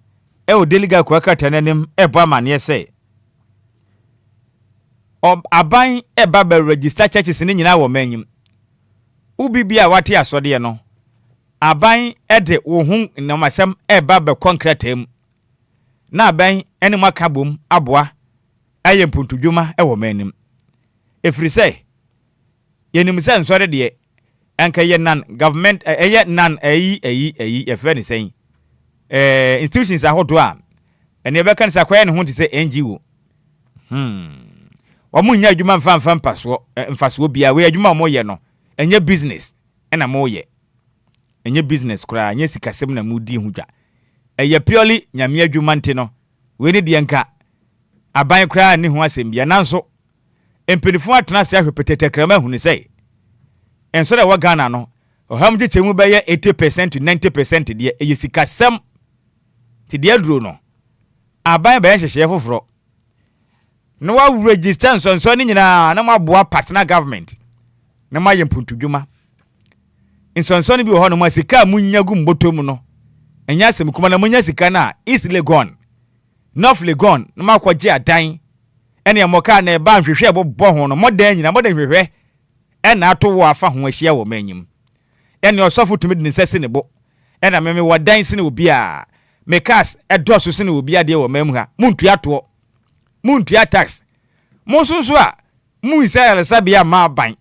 S20: e o daily guide kuwa krata nanim ebo amane se aban eba be register churches ni nyina wo manyim ubibia wate asode no aban ede wo hu namasem eba be konkretem na aban ene maka bom aboa aye mpuntudwuma ewo manim efrise yenim se nsore de anka ye nan government eye nan ayi efe ni sen institutions ahodo a ene be kan sakwaye ne ho ti se NGO omunya adwuma mfa mpaso bia we adwuma mo ye no enye business ena mo ye enye business kura enye sikasem na mudi hudwa eye purely nyame adwuma nte no we ni de nka aban kura ni ho asem bia nanso empelifo atena se ahwepetete krama hunu sei enso da wa Ghana no oham je chemu be ye 80% to 90% de eye sikasem ti de aduro no aban be hyehyeye foforo no wa register so ni nyina na maboa partner government na ma yempuntudwuma nsonso ni bi ho no ma sika munyagu mbotom no enya asem kuma na munya sika na East Legon North Legon na makwaje adan ene amoka na eba nhwehwe bo ho no modan nyina modan hwehwe ena ato wo afa ho ahia wo manyim ene osofo tumi de nsese ne bo ena meme wadan sine obi a mekas edoso sine obi a de wo mamu ha muntua tax monsunso a munsi alesabia ma ban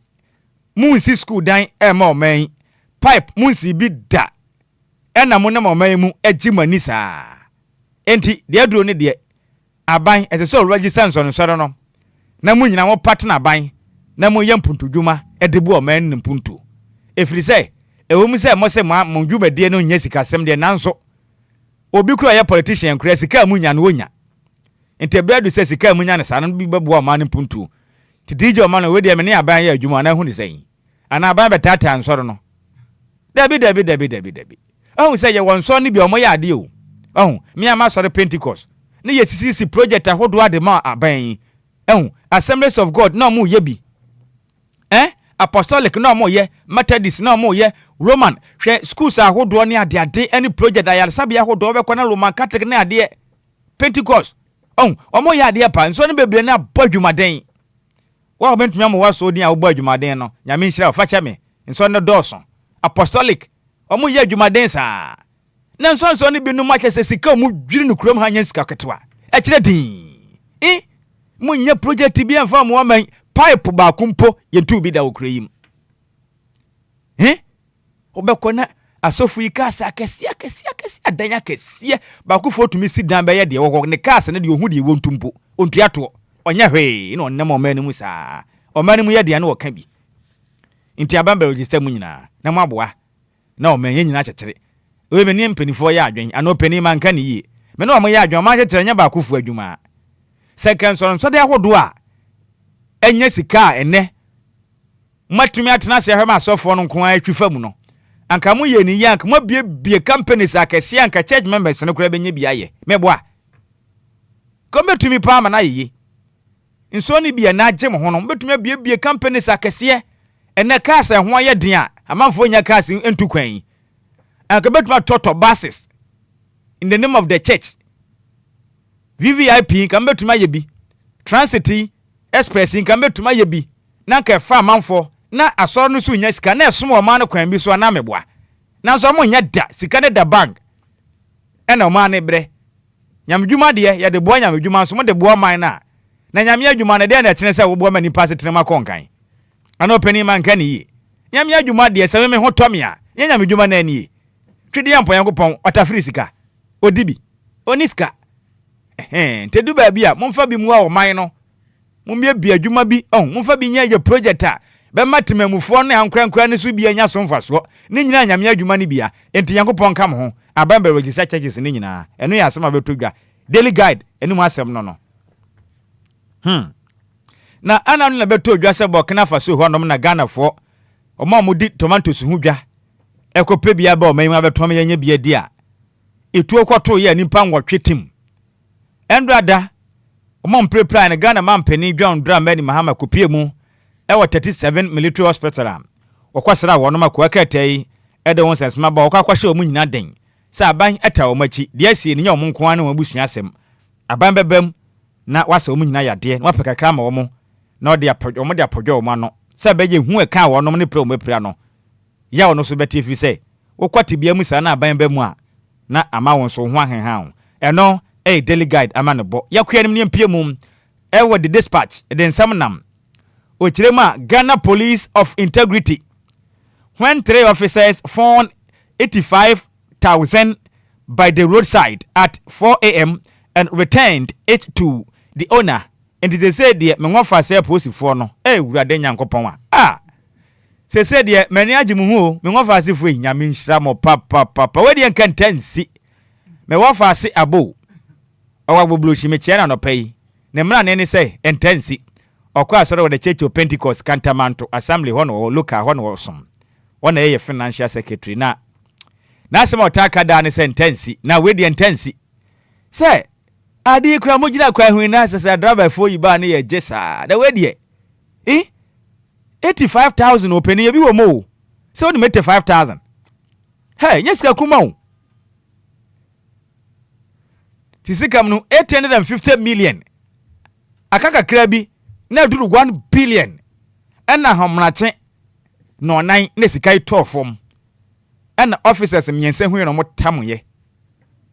S20: munsi school dan e ma oman pipe munsi bi da ena mo na ma oman mu agimani saa enti de aduro ne de aban ese so register nso no no na munyina mo partner ban na mo yempuntudwuma e de bu oman ne mpuntu efiri se ewo mu se mo se mo dwuma de no nya sika sem de nanso obi kura ya politician kura sika munya no wonya enti bread se sika munya ne sanan bi babu oman ne mpuntu ti DJ oman we de me ne aban ya adwuma na hu ne sei ana aban betata nsoro no dabi ahun se ye wonso ne bi omo ya ade o ahun me ama sore Pentecost ne ye CCC project ahodo ade ma aban ahun Assemblies of God na mo ye bi apostolic na mo ye Methodist na mo ye Roman hwe schools ahodo ne ade any project ayar sabe ahodo be kwana Roman Catholic na ade Pentecost ahun omo ya ade pa nso ne bebre na bodwumaden wa obentumi am waso din a wo bodwumaden no nyame nhira facha me nso ne dawson apostolic omo ye adwumaden saa na nso ne bi no ma kese sika mu dwiri no kurom ha nya sika ketwa e kire din munya project bi enfa mo man pipe ba kumpo yentu bi da wo kurayim obekona asofu ikasa akesi adanya kesi ba ku foto mi sidan be ye de wo ne kasa ne de ohu de wo ntumpo ontuato onya hwe na onnem o man mu saa o man mu ye de na wo ka bi Inti abamba register mu nyina. Na mo aboa. Na o menye nyina kyekere. We meni mpanifo ya adwen. Ano pani man ka ne yie. Me no mo ya adwen ma kyekere nya ba kofu adwuma. Second so de ahodo a enye sika ene. Matumi atena se hwema asofo no nko atwifa mu no. Anka mo ye ni yank mo bie companies akese anka church members no kura benye biaye. Meboa. Kometumi pa ma na yeye. Nso ni bia na agye mo ho no betumi bie companies akese ene cars ho aye den a amanfo nya cars entu kwan. Anka betumi toto buses in the name of the church. VVIP kan betumi aye bi. Transit express kan betumi aye bi. Na ka fa amanfo na asoro no so nya sika na esom o man no kwan bi so na meboa. Na so mo nya da sika ne da bank. Ena o man ne bre. Nyamdwuma de ya de boa nyamdwuma so mo de boa man na. Na nyame adwuma ne de na kyene se wo boa mani pass trema konkan. Ana opani man kan yi. Nyame adwuma de se me ho tome a. Nya nyamdwuma na ani. Twede yampo yankopon otafiri sika. Odibi. Oniska. Tedu ba bia momfa bi mu a o man no. Mumbie bi adwuma bi. Momfa bi nya ye project a be matemamufo ne ankrankra ne so bia nya so mfaso ne nyina nyame adwuma ne bia enti yankopon kam ho abamba register churches ne nyina eno ya asema betodwa daily guide enu asem no na ana no na betodwa se Burkina Faso ho nom na Ghana fo omamudi tomatoes hu dwa ekope bia ba oman abetom yanya bia di a etuo kwato ye nipa nwotwetim endrada omam prepare na Ghana mampani John Dramani Mahama kopie mu ewa 37 military hospital okwasara wono makwa kratai ede won sensma ba okwahye omu nyina den sa aban eta omachi de asie ne nya omu nko an na wabusua asem aban bebam na wasa omu nyina yade na wapeka kra ma omu na ode omu de apodwo omu ano sa beje hu e ka wono ne pre omu pre ano ya wono so beti fi se wokwati bia mu sa na aban bemu a na ama won so ho ahenhan eno daily guide ama ne bo yakwa nim ne mpie mu ewa the dispatch den samnam Ochirema Ghana Police of Integrity. When 3 officers found 85,000 by the roadside at 4 a.m. and returned it to the owner. And they said, "Dear, me want say posi for no. Urade nyankopon a. Say dear, many ajimu me want say fu nyame nhira mo papa. We dey kan tensi. Me want say abo. Owa boblochi me chia na no pay. Ne mra ne say intensi. Okwa soro the Church of Pentecost Cantamanto Assembly hono local hono som. One a financial secretary na asema otaka da ne sentence na we the intensi. Say adi kra mo gina kwa hu na sasa driver for yi ba ne ye jesa. Da we die. 85,000 open ye bi wo mo. So ni 85,000. Hey, nyesika kuma o. Tisikam no 850 million. Akaka kra bi na duru 1 billion ena homrache no nan na sikai tofom ena officers myense hu no motamoye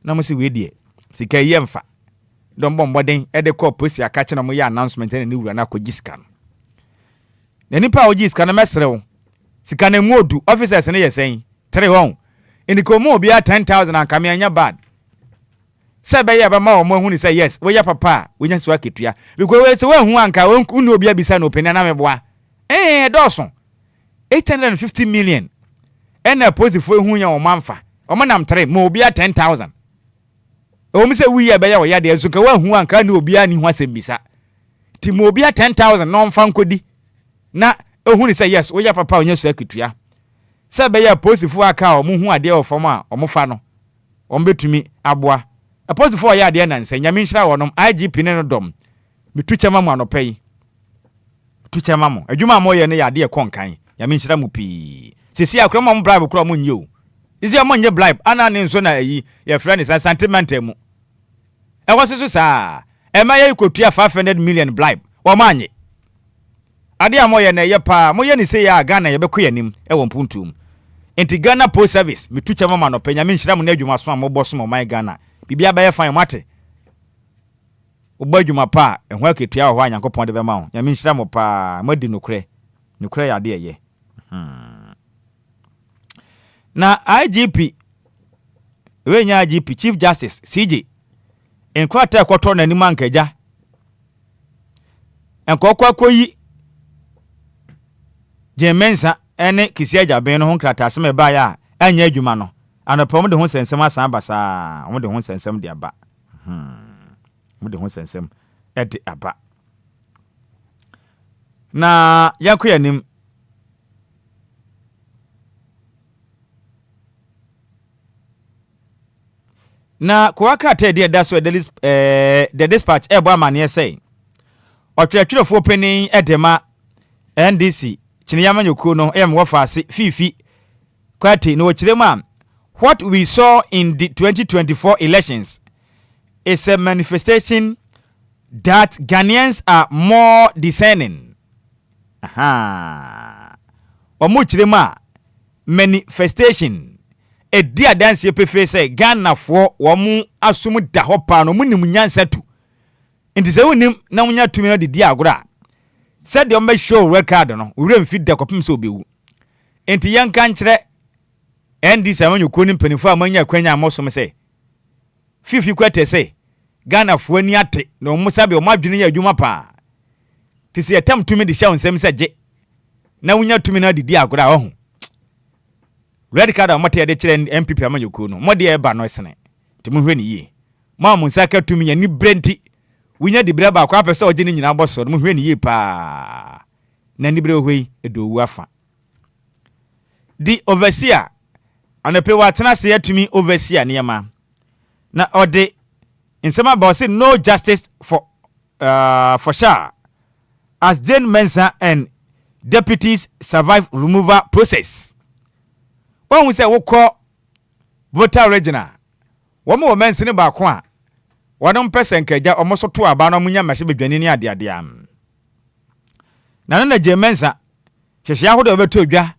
S20: na mo si we die sikai yemfa don bomboden e de call police akache na mo ya announcement na wura na kogiska no na nipa ogiska na mesrew sika na muodu officers na yesen 3 won eniko mo obi 10,000 anka me anya bad sebe ya ba ma o mo hu ni say yes we ya papa we nya so aketua because we say we hu anka we nu obi abisa na openia na meboa doson 850 million ena posifo hu nya o manfa o manam 3 mo obi 10,000 o mi say we ya be ya o ya de so ka we hu anka na obi ani hu asembisa ti mo obi 10,000 no mfa nkodi na hu ni say yes we ya papa o nya so aketua sebe ya posifo aka o mu hu ade o fom a o mo fa no o mbetumi aboa Apostle for ya de nan se nyame nhira wonom IGP ne no dom metucha mamu anopai tucha mamu adwuma mo ye ne ya de konkan nyame nhira mu pi sisi akra mo bribe kra mo nye o isi mo nye bribe ana ne nso na yi ye friend is sentimental mu e wososo sa e ma ye kotua 500 million bribe wo manye ade a mo ye na ye pa mo ye ni se ya Ghana ye be koyanim e wo mpuntum enti Ghana Post Service metucha mamu anopai nyame nhira mu na adwuma so mo boso mo man Ghana bibia ba ye fan mate obadwuma pa ehwa aketua ho anyankopon de be ma ho nyame nhira mo pa madi nokre ya de ye na IGP we nya IGP Chief Justice CJ Enquires akoto na nima nkaja enkokwa koyi Jemensa ene kisia jaben no ho nkrataase me ba ya anya adwuma no anopom de ho sensem asan basa mo de ho sensem de aba mo de ho sensem e de aba na yakoyanim na kwa krata de da so the dispatch e bo amane say otwetwerefo penin edema NDC Chiniyama Nyoko no wofaase fifi kwati no chirema. What we saw in the 2024 elections is a manifestation that Ghanaians are more discerning. Omo chirema manifestation e dia dance ye pefe say Ghana fo womu asum da hopa no munim nyansa tu. Enti se wonim na munya tumi no de dia agora. Said the ombe show record no we remfit da kopim so bewu enti yanka nkyere NDC amanyuko ni mpanifo amanya kwanya amosom se fifi kwete se Ghana fo ani ate no musabe o madwene ya adwuma pa tisi etam tumi de shaw nsem se je na wunya tumi na didi agora ho red card amate ya de kire MPP amanyuko no mode e ba no sene timu hwe ni yi ma mu nsaka tumi ya ni brenti winya di braba kwa pese oje ni nyina boso mo hwe ni yi pa na ni bre hwe edowu afa di overseer anape watena se yatumi overseer niema na ode insema ba say no justice for sure as Jane Mensah and deputies survive removal process. When we say we call voter regional wo Mensah ne ba ko a wadon person kaja omoso to aba no munya mahye bedwane ni ade am na Jane Mensah hwehwe ahodo beto odwa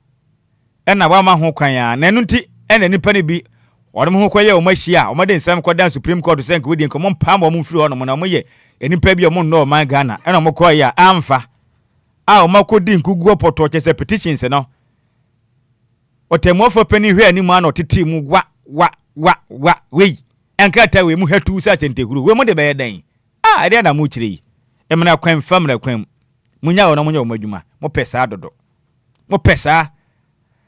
S20: na wa ma ho kwan a na nti na nipa ne bi wadon ho kwaye o mahia o made nsam kodan Supreme Court senk we di nkomo mpam o mfiri ho no mo na mo ye nipa bi o mo no man Ghana na mo kwaye a amfa a o makodi nkugu poto chese petitions no otemofo pani hwe ani mu ana otete mu wa we enkata we mu hatu sa tentehuru we mu de be dan ade na mu kire emna kwan fam na kwan munya wo na munya wo madwuma mo pesa dodo mo pesa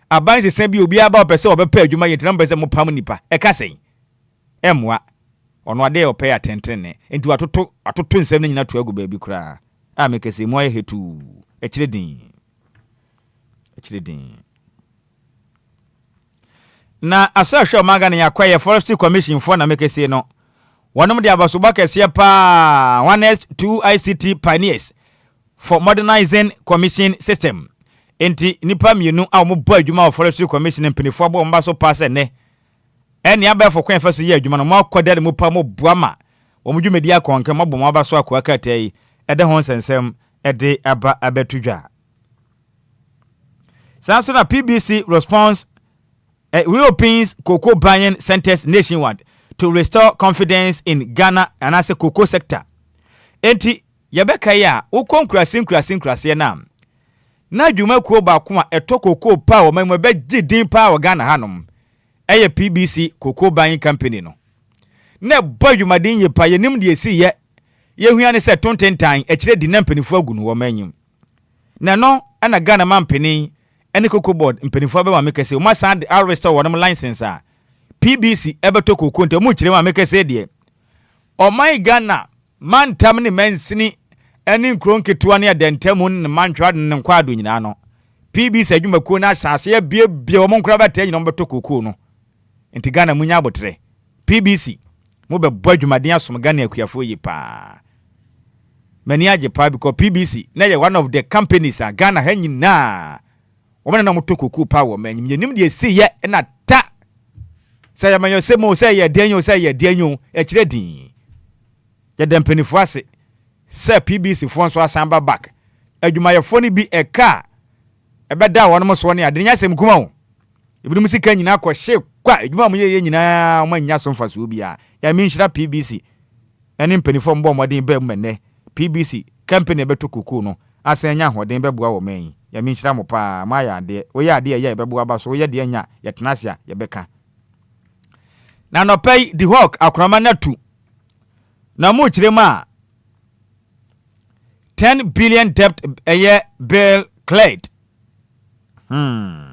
S20: abanse sen bi obi aba opese obepa adwuma yenti na mbese mo pam nipa e ka sen emwa ono ade opɛ atentene enti watoto nsɛm ne nyina to agu baabi kura a mekese mo aye hetu ekire din na asahwe omaga ne yakwaye forestry commission for na mekese no wonom de abasoba kese pa 1S2 ICT pioneers for modernizing commission system enti nipa mienu a mo bo adwuma of forestry commission mpinifo abo mba so pass ne eni abafo kwan fa so ye adwuma no mo akoda mo pa mo boama wo mo dwumedi akonke mo bo mo aba so akwa katai ede ho nsensem ede aba abetudwa sanso na PBC response reopens cocoa buying centers nationwide to restore confidence in Ghana and as a cocoa sector. Enti yebeka ya ukonkrasi na dwuma kuo ba ko a eto cocoa pa o memwe be gidin pa o Ghana hanom eye PBC cocoa buying company no na boy dwumadin ye pa yenim de esi ye hua ne se tontentan ekire di na mpanifo agunu wo manyum na no ana Ghana mampani ene cocoa board mpanifo be ma mekese o ma sand arrest wonum license a PBC ebeto cocoa nte mu kire ma mekese de o my Ghana mantam ne mansini ene nkronketua ne adentamu ne mantwa ne nkwado nyina no PBC adwumakuo na asase ya bie wo monkra bata nyina beto cocoa no enti Ghana munya abotre PBC mo be bo adwumaden asom Ghana akuafo yi pa mani age pa because PBC na ye one of the companies a Ghana ha nyina wo na moto cocoa pa wo manyim yenim de esi ye na ta say ya manyo se mo say ye denyo e kire din ye dempenifo ase say PBC fo so asamba back adwumayefo ni bi eka ebeda won mo so ne ade nya sem kuma wo ebinum sika nyina akɔhye kwa adwuma mo ye nyina mo anya so mfaso obi a ya minhira PBC ene mpenifo mbo modin ba mmene PBC company beto kuku no asenya hoden beboa wo man ya minhira mo pa ma ya ade wo ya ade ya beboa ba so wo ya de anya ya tenasia ya beka na no pay the hawk akrama natu na mo kirema 10 billion debt a year bill cleared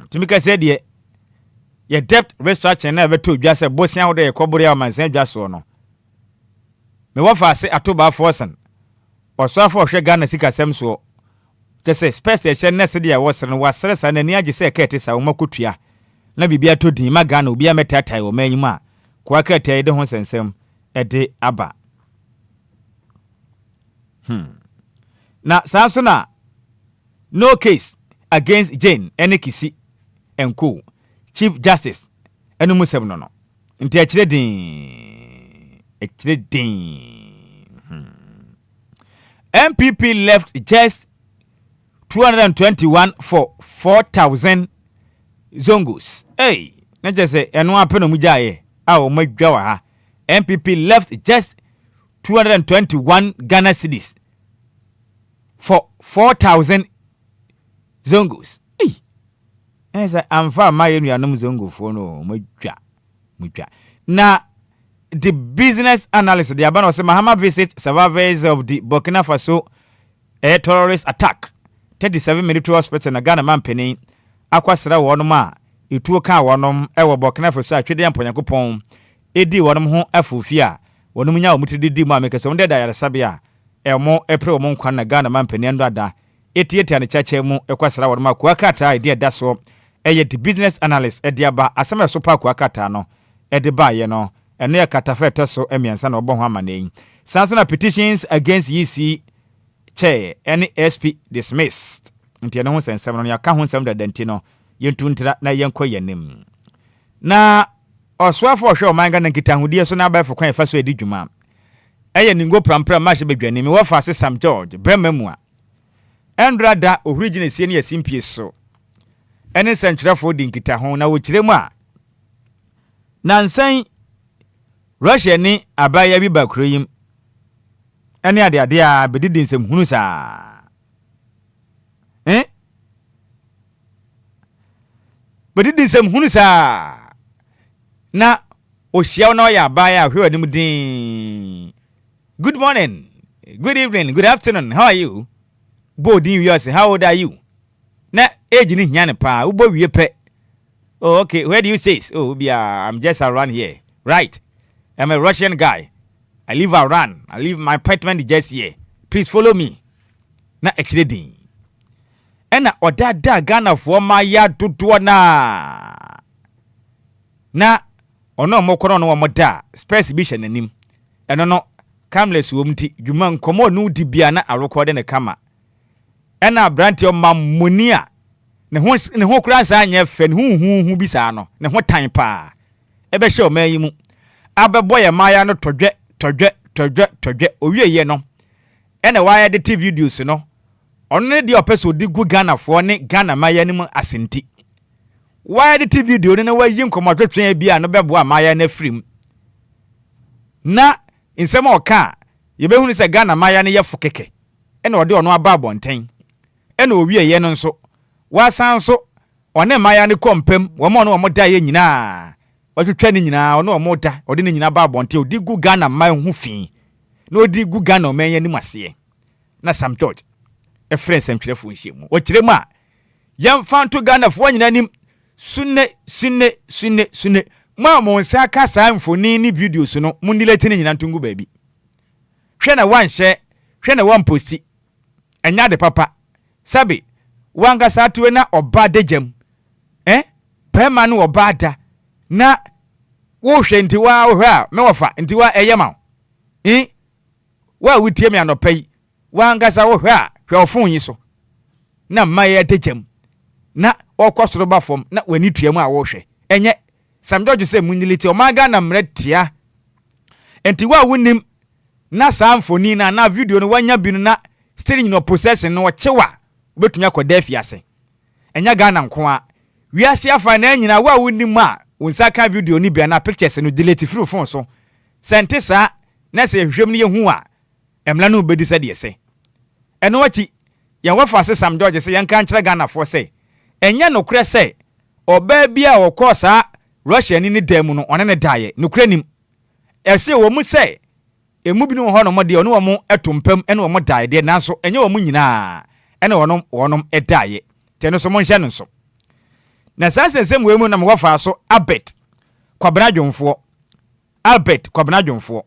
S20: Timika said ye debt restructuring na beto dwa se bosia wo de ekobore amansan dwa so no. Me wo fa se atoba forsen. Osafo hwe Ghana sika sem so. Te se space e hye nese de wo sere no wasere sa na ni age se ka etisa wo makotua. Na bibia to din ma Ghana obi ametatai wo manyim a kwa kratai de ho sensem e de aba. Na Samsona no case against Jane Enekisi Enko Chief Justice enu musem no. Nti akire din. MPP left just 221 for 4,000 zongos. Hey, na just enu apeno mujaye a o madwa wa ha. MPP left just 221 Ghana cedis for 4,000 zongos. Hey, esa amfa mayenu ya nom zongo fo no madwa. Na the business analyst the Abano say Mahama visit survivors of the Burkina Faso air terrorist attack 37 military hospital na Ghana man penny akwasra wonom a etuo ka wonom ewo Burkina Faso atwede amponyankopon edi wonom ho afofi a wonom nya omutidi mu amekese wonde da yare sabia emo epre omon kwan na Ghana man penny ndada etieti ane chache mu ekwasra wonom akwa kata ide da so eye the business analyst ediaba asema so pa akwa kata no ediba ye no eno ya katafeta so emiansa na obo ho amane sansana petitions against EC chair NSP dismissed nti eno ho sensem no ya ka ho nsem da danti no yentuntira na yenko yanim na oswafo hwe o manga na nkitahudie so na abafo kwan fa so edi dwuma eye ningo prampra ma hye bedwane mi wo fa se Sam George bremamu a endrada original sie ne yasimpie so ene sentwerefo di nkitaho na wo kiremu a nansan Russia ni abaya bi bakroyim ene ade a bedidi nsem hunu sa bedidi nsem hunu sa na ohia na ya abaya hwe wadim din good morning, good evening, good afternoon, how are you? Bodin you say how old are you? Na age ni hia ne pa ubo wie pe. Oh okay, where do you stay? Oh Obia, I'm just around here. Right. I'm a Russian guy. I live around. I live my apartment is just here. Please follow me. Na ekredin. Ena odada Ghana for my ya tutu na ono mokoro no moda space bi hyenanim. Eno no camless wo mti dwuma nkomo no di bia na arekode ne kama. Ena branti o mamonia ne ho kura sa anya fe ne hu bi sa no ne ho tan pa. Ebe hye o mayimu abeboye maya no todwe owie ye no ene wa ya de TV videos no ono ne de opeso di gu Ghana fo ne Ghana maya nim asenti wa ya de TV video ne wa yi nkomotwetwe bia no bebo maya na frim na insema oka ye behunu se Ghana maya ne ye fokeke ene ode ono aba abonten ene owie ye no nso wa san so one maya ne kompem wo mo no wo da ye nyina watwetwa ni nyina ono omoda ode ni nyina ba abonte odi gu Ghana man hu fi na odi gu Ghana o man yanim ase na Sam George e friend Sam twelefo nhyiemu o kiremu a yam fanto Ghana fo nyina nim sunne ma mo nsa aka sa mfoni ni videos no munilete ni nyina ntungu baabi hwe na wanhye hwe na wan posti enya de papa sabi wanga satwe na oba dejam pema no oba da na wo hwe nti wa wo hwa me wofa nti wa eyema wa wutie me anopai wa ngasa wo hwa hwe ofun yi so na maye dejam na okosoro ba fom na wani tuamu a wo hwe enye Sam George say muniliti o maga na mretia nti wa wunim na samfoni na video no wanya binu na steering no possession no chewa obetunya koda fiase enya Ghana nko a wiase afa na nyina wa wunim a wonsa ka video ni bia na pictures no delete through phone so sente sa na se hwem ne yehu a emla no bedi sa de se eno wachi yan wafa se Sam George se yan kan kire Ghana for se enya no kure se oba bia wokọ sa Russia ni demu no one ne daye no kure nim ese wo mu se emu bi no ho no mo de ono wo mu etompam ene wo mo daye de nanso enye wo mu nyina ene wonom edaye te no so mo nhye no so na saa sensem we mu na mwofa so Albert Kwabena Dwomfo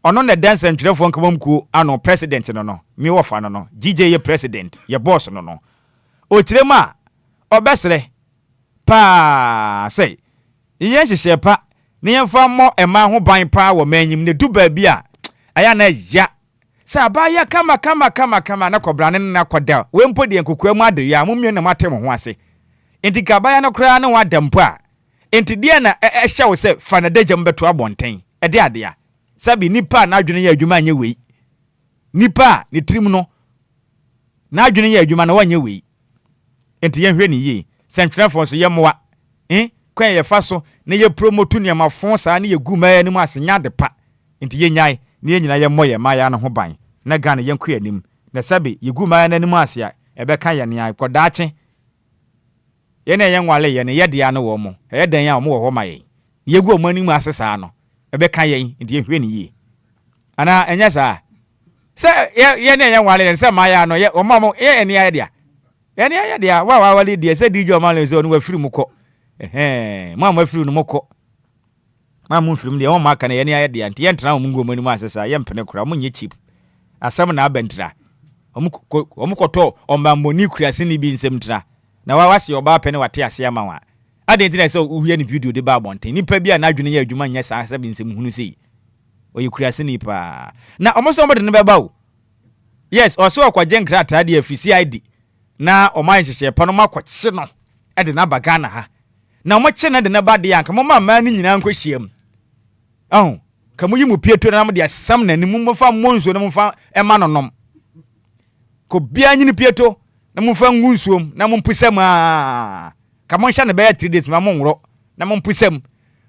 S20: ono na dance ntwerefo nkamamku ano president no mi wofa no GJ ye president ye boss no o tirema obesre pa say yen hyehyɛ pa ne yɛmfa mmɔ ɛma ho ban pa wɔ manyim ne du baabi a aya na ya sa abaya kama na kɔbrane na kɔda we mpo de nkokua mu ade ya momie na matem ho ase enti ka abaya no kra na wadampo a enti de na ɛhyɛ wo sɛ fa na dagya mbeto abɔnten ɛde ade a sabi nipa na adwene yɛ adwuma anya wei nipa ne tirim no na adwene yɛ adwuma na wanya wei enti yɛhwɛ ne yie sentwerefo so yɛ moa kwan yɛ fa so na yɛ promote ne ma fon saa ne yɛ gu maa anim asenya de pa enti yɛ nyae ne yɛ nyina yɛ mmɔ yɛ maa ya no ho ban na Ghana yɛ nkɔ anim na sabi yɛ gu maa anim ase a ɛbɛka yɛ ne ai kɔdaache yɛ na yɛ nwale yɛ ne yɛ de ano wɔ mo ɛyɛ dan ya mo wɔ hɔ ma yɛ yɛ gu ɔmo anim ase saa no ɛbɛka yɛ enti yɛ hwɛ ne yie ana ɛnyɛ saa sɛ yɛ na yɛ nwale yɛ sɛ maa ya no yɛ ɔmo mo yɛ ne yɛ de a yɛ ne yɛ de a wa wale de sɛ DJ ɔmo le zo no wa firi mu kɔ mama firi no mokɔ mama firi mu de o maka na ye ne ayede ante ye ntena mu ngoma ni mu asesa ye mpene kura mu nye cheap asam na abentra omukɔtɔ ɔmamboni kurase ni bi nsɛm tra na wa wase ɔba pene wate ase ama wa ade ntina sɛ uhie ni video de ba abɔnten nipa bi a na adwene ye adwuma nya saa sɛ bi nsɛm hunu sei oyi kurase ni pa na ɔmoso ɔmode ne bɛba o yes ɔso ɔkɔgye nkrata de afisi ID na ɔman hyehyɛ pa no makɔkye no ɛde na ba Ghana ha na mo kye na de na ba de anka mo ma ni nyina nko hyiam ka mo yi mu pieto na mo de asam na ni mo fa monzo na mo fa ema nonom ko bia nyini pieto na mo fa ngunsuom na mo mpusam ka mo hya na be 3 days ma mo nwro na mo mpusam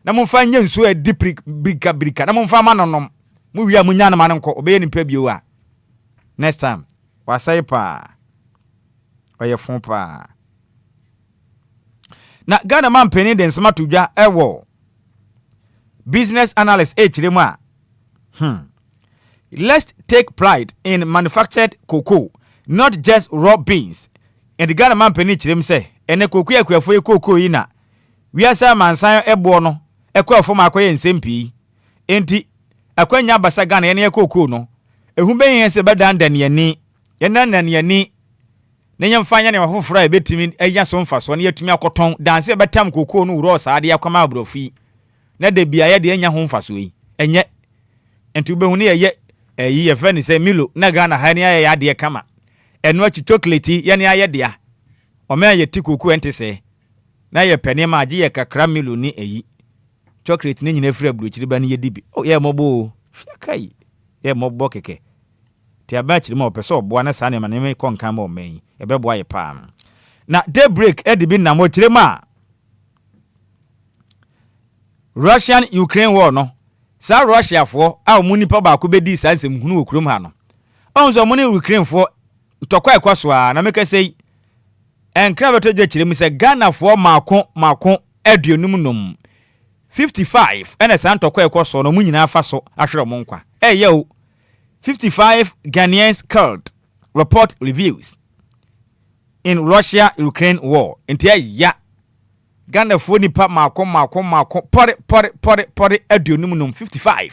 S20: na mo fa nya nsuo adi brika na mo fa ma nonom mo wi a mo nya na ma nko obe ni pa bio a next time wasai pa oye fon pa na Ghana man penny den sama tudwa ewo business analyst echiremu a let's take pride in manufactured cocoa, not just raw beans. And the Ghana man penny chirem say ene cocoa akwafo e cocoa yi na wiasa mansan ebo no ekwafo makoye nsempi enti akwanya basa Ghana ene cocoa no ehu ben se bedan dan yani yenan yani na yemfanya ne wafoforo a betimi anya so mfaso na yatumi akoton danse betam cocoa no wuro saa de akwama abrofi na de bia ye de anya ho mfaso yi enye enti ubehu ne ye yi ye fani say Milo na Ghana ha ne ya de kama eno achi chocolate ye ne aye de a o me ye ti cocoa ente se na ye pene ma age ye kakra Milo ni eyi chocolate ne nyina fira abrochiri ba ne ye dibi o ye mobo kai ye mobo keke ti abachiri ma opese oboa na sa ne ma ne me konkan ma o man ebeboa ye pam na daybreak edibi na mo kire ma Russian Ukraine war no sa Russia fo a mo nipa ba ko bedi sansem hunu okurum ha no onzo mo ne Ukraine fo tokwa ekwaso a na meka sei enkra beto je kire mi se Ghana fo mako aduonum nom 55 ene san tokwa ekwaso no mo nyina afa so ahwere mo nkwa yo 55 Ghanaians killed, report reviews in Russia-Ukraine war. Intia ya Ghana fo nipa mako pore aduonum nom 55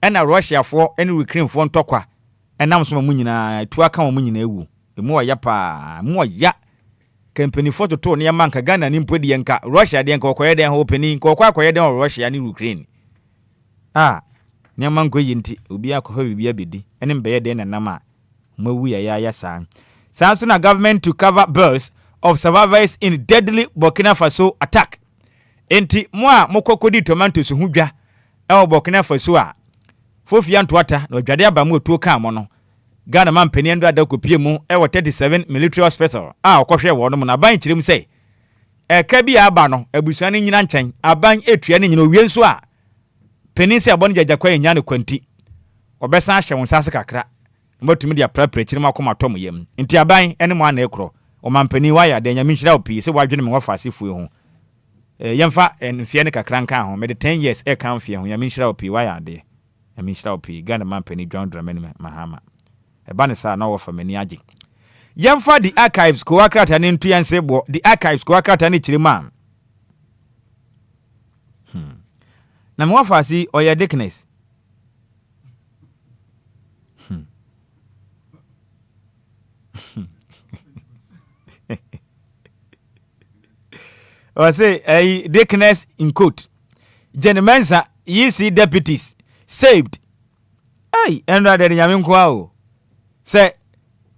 S20: ena Russia fo ene Ukraine fo ntokwa enam so mu nyina tu aka mu nyina ewu emu ya pa mu ya company fo to ne manka Ghana ni mpodi yenka Russia de yenka okoye den ho pani kokwa akoye den Russia ni Ukraine ne manko yinti obi akọ bibia bedi ene mbeye den na nama mawu ya san Samson a government to cover births of survivors in deadly Burkina Faso attack. Enti moa mokokodi tomatoes hudwa e Burkina Faso a fofia ntwata na odwade aba mu otuo kan mo no Ghana man pani ndo adakopie mu e 37 military hospital a okohwe wo no na ban kirem sei e ka bi aba no abusuan ni nyina nkyɛn aban etua ni nyina owie nso a pani se abɔ no jajakwa enya ne kwanti obɛsan ahye won sase kakra motumi dia prapre kirem akoma tom yam nti aban ene mo ana ekro o mampani wa ya de nya minhyira opi se wadwene me wofa asefue ho yemfa enfie ne kakra nka ho me de 10 years e kan fie ho ya minhyira opi wa ya de ya minhyira opi Ghana mampani John Dramani Mahama eba ne sa na wofa mani age Yamfa the archives ko akrata ne ntu yanse bo the archives ko akrata ne chirima. Na me wafa si oya dickness. Or say a dickness in court. Gentlemensa ye see deputies saved. Ay, and rather than Yamin Kwao. Say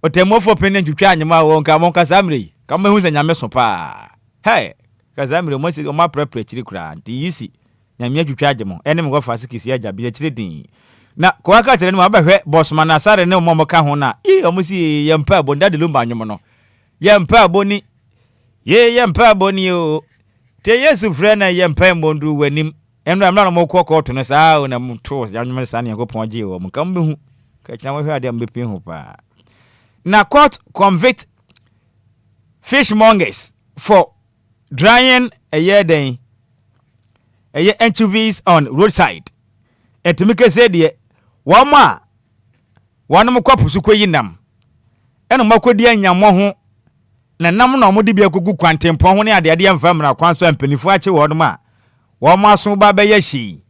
S20: Otemofo Penny to try my own Kamonka Samri. Come who's a Yamesopa. Hey, Kazamri must on my preparatory crowd. The easy. Yamia to charge them. Enemy of Fasiki Siaja be a trading. Now, Quaka tell my bossman, I saw no more Kahona. E almost see young pub on that Lumba Yamono. Young pub boni. Ye young pub bonio. Te yesu frena ye mpembo ndu wanim eno am na mo kokko to no saa na mto yanwem sane ko ponje wo mo kam behu ka kina mo hwa ade mbepi hu pa na court convict fishmongers for drying a year day anchovies on roadside etimike say de woma wanum kwapu su koyinam eno makodi anyammo ho na nam na omode bia kogu kwantempon ho ne ade mfam na kwanso ampanifo ache wo dum a wo maso ba be yashi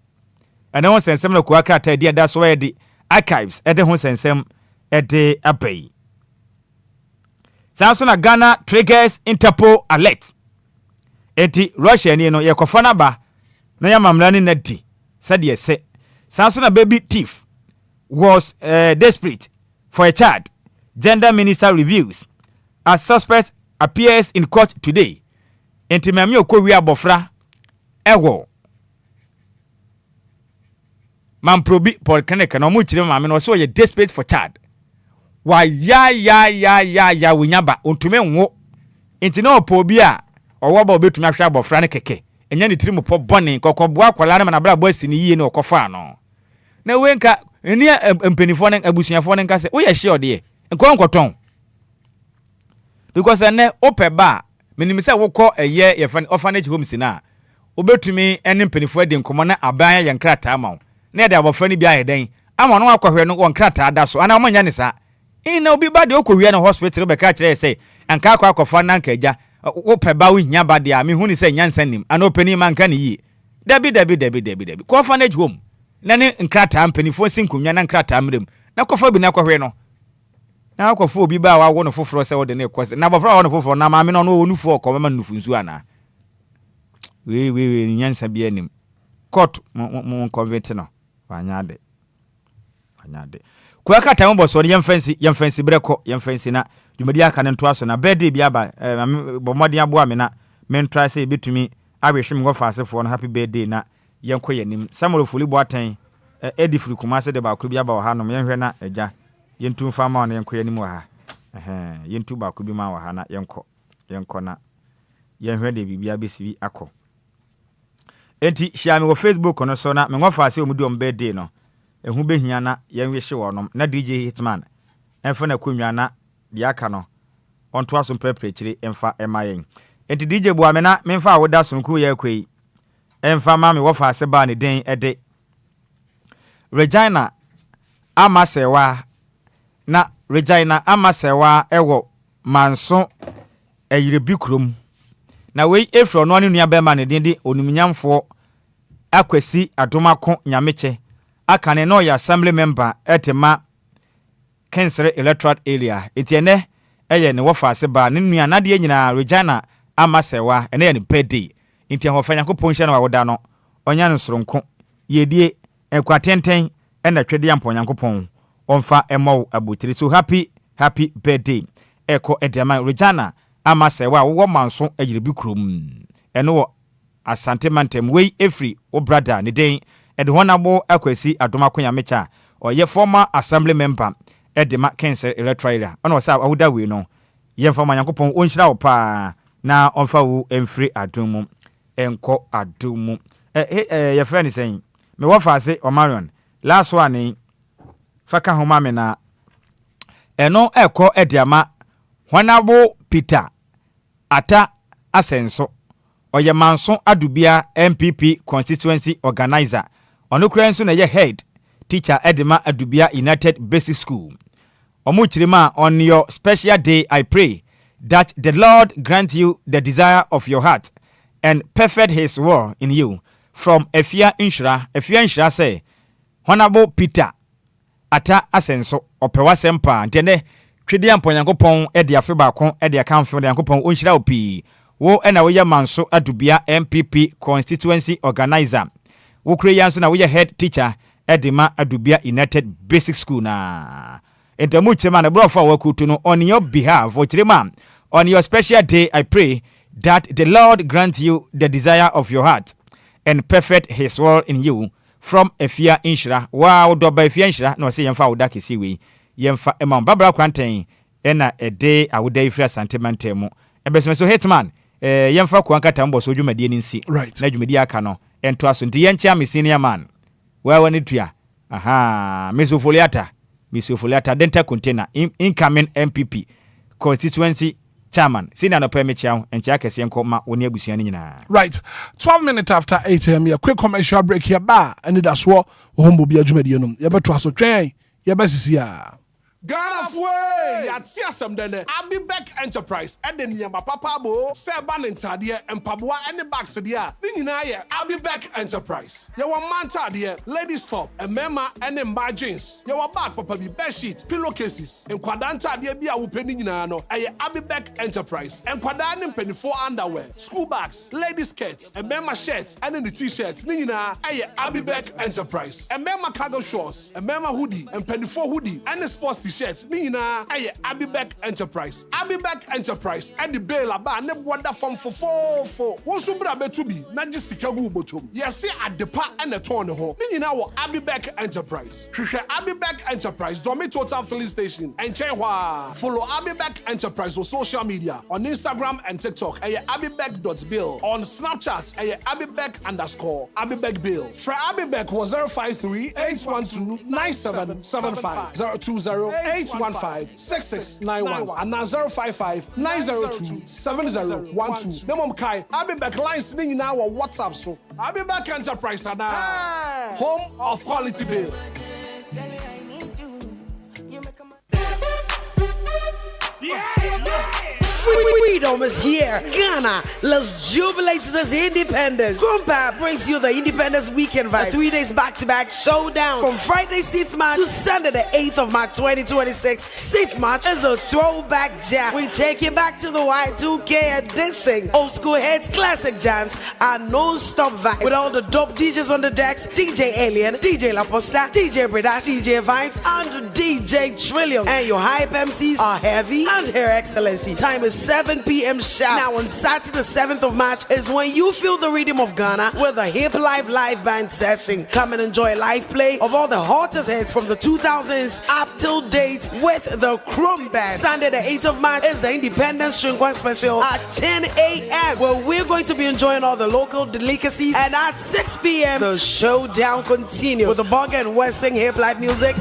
S20: ene ho sensem na ko akrata de da so de archives ede ho sensem ede apai sanso na Ghana triggers Interpol alert eti Russia ni no yekofa na ba na yamamla ni nadi sade ese sanso na baby thief was desperate for a child. Gender minister reviews as suspect appears in court today. Enti mami okwi abofra ewo mamprobi polyclinic na omu chire mami no so ye desperate for child. Wa ya winyaba ontume nwo. Enti na opo obi a owo ba obetumi ahwe abofra ne keke. Enya ni tirimu po bone kokobua akwala na bra bo asini yie ne okofa no. Na wenka eni empenifo ne abusuafo ne nka se wo ye hye de enko nkoton. Because ene opeba menim se wokọ eye ye fan orphanage homes na obetumi ene mpenifo de nkomo na aban ye nkrata ama na ye de abofra ni bia ye den ama no akwahwe no nkrata da so ana omanya ne sa ina obi ba de okọwie na hospital be ka kire se anka akwafa na nka eja opeba wo hia ba de a me hu ni se nyansa nim ana opani man ka ne yi debi ko orphanage home na ne nkrata mpenifo sinkunwa na nkrata mrem na kofa bi na akwahwe no na akofo obi ba wa wo no foforo se wo de na kwase na bofra wo no foforo na ma me no no onufu okọ ma nufu nsu ana we nyansa bi anim court mo convent no anyade ko aka time bo so yemfansi breko yemfansi na dwumadi aka ne nto aso na birthday bi aba bo modin abo amena men try say betumi abehwem go faasefo no happy birthday na yenko yanim samuel fuli bo atan edifri kuma se de ba ko bi aba wo ha no yenhwe na eja yentu fama na yenko yanim wa ha yentu ba ko bi ma wa ha na yenko na yenhwe de bibia besibi akọ enti share me wo Facebook no so na me ngofa se omudi om birthday no ehu behia na yenwe hye wonom na DJ Hitman emfa na konwa na de aka no onto aso preparatory emfa emayen enti DJ bu amena memfa awoda sonku ya kwei emfa ma me wofa se ba ne den ede Regina Amasewa na Regina Amasewa ewo manso eyire krom na wei efro no ane nua bema ne den de onumnyamfo akwasi adomako nyameche akane no ya assembly member etema Kensere electoral area etiene eye ne wofa ase ba ne nua na de nyina Regina Amasewa ene ye ne birthday enti ho fanya ko ponhye na wawoda no onya ne soronko yedie enkwatenten ena twede ampo nyankopon onfa emo abotire so happy birthday eko edema Regina Amasewa wo manso agire bi krom eno wo asante mantem wei efri o brother ne den ede honabo akwasi adomakonya mecha oye former assembly member edema Kensere electoral area ono sa awuda we no ye former nyankopon onhyira wo pa na onfa wo emfri adomu enko adomu ye friend saying me wo fa se o Marion last one faka homa me na eno eko ediama honabo Peter ata asenso oye manso adubia MPP constituency organizer onokura nso na ye head teacher edema adubia United Basic School Omuchirima, on your special day, I pray that the Lord grant you the desire of your heart and perfect his will in you. From Efia Inshra say, Honorable Peter, Ata Asenso, Opewa Sempa, Ntene, Tridian Ponyankopon, Edia Fibakon, Edia Camphor, Yankopon, Unshra Opi, Wo Enawoya Manso, Adubia, MPP, Constituency Organizer, Wo Kreyanso, na we head teacher, Edima, Adubia United Basic School na. Entemuchema na brofa wakutuno on your behalf, Ochirima, on your special day, I pray that the Lord grant you the desire of your heart and perfect his will in you. From Efia Inshra, wow, Doba Efia Inshra, no say Yemfa Udaki Siwi, Yemfa Emma Barbara Quantain, ena a day I would day fresh sentimentemo. Ebesmeso Hitman, Yemfa Quanka Tambo, so you may see, right, Najumedia Cano, and to us until Yencha, senior man. Well, when it ya, aha, Miss Ufoliata, dental container, incoming MPP, constituency chairman, senior no permit chow, and Chakas Yankoma, Unia.
S1: Right, 12 minutes after 8 a.m. A quick commercial break here, bar, and that's what Hombobia Jumedianum. Yabatraso train, Yabassia.
S21: Ghana Fwe, Yatia Samdene, Abibek Enterprise, and then Yamba Papabo, Seban and Tadia, and Pabua and the Baxadia, Ninaya, Abibek Enterprise. You want Manta dear, ladies top, and Mema and then margins. You want back Papa bed sheet, pillowcases, and Quadanta dear Bia Upeninano, a Abibek Enterprise, and Quadan and Penny 4 underwear, school bags, ladies skirts, and Mema shirts, and then the t-shirts, Nina, a Abibek Enterprise, and Mema cargo shorts, and Mema hoodie, and Penny 4 hoodie, and the sports t-shirts, Nina, aye, Abibek Enterprise. Abibek Enterprise, and the bail about ne wonder from for. One subra betubi, Najisikagu botum. Yes, at the part and the torn hole. Nina, Abibek Enterprise. Abibek Enterprise, Domi Total Filling Station, and Chewa. Follow Abibek Enterprise on social media, on Instagram and TikTok, aye, Abibek.bill. On Snapchat, aye, Abibek_Abibek Bill. For Abibek was 053 812 9775 020 815-6691 and now 055-902-7012. Nemom Kai, I'll be back line sitting in our WhatsApp. So I'll be back Enterprise and home of quality bill.
S22: Freedom is here. Ghana, let's jubilate this independence. Lumba brings you the Independence Weekend vibe. 3 days back-to-back showdown from Friday 6th March to Sunday the 8th of March 2026. 6th March is a throwback jam. We take you back to the Y2K edition. Old school hits, classic jams, and non-stop vibes. With all the dope DJs on the decks, DJ Alien, DJ La Posta, DJ Bredash, DJ Vibes, and DJ Trillium. And your hype MCs are heavy and her excellency. Time is 7 p.m. sharp. Now on Saturday the 7th of March is when you feel the rhythm of Ghana with a hip live band session. Come and enjoy live play of all the hottest hits from the 2000s up till date with the Chrome Band. Sunday the 8th of March is the Independence Shrinkwan Special at 10 a.m. where we're going to be enjoying all the local delicacies, and at 6 p.m. the showdown continues with the Bog and Western hip live music.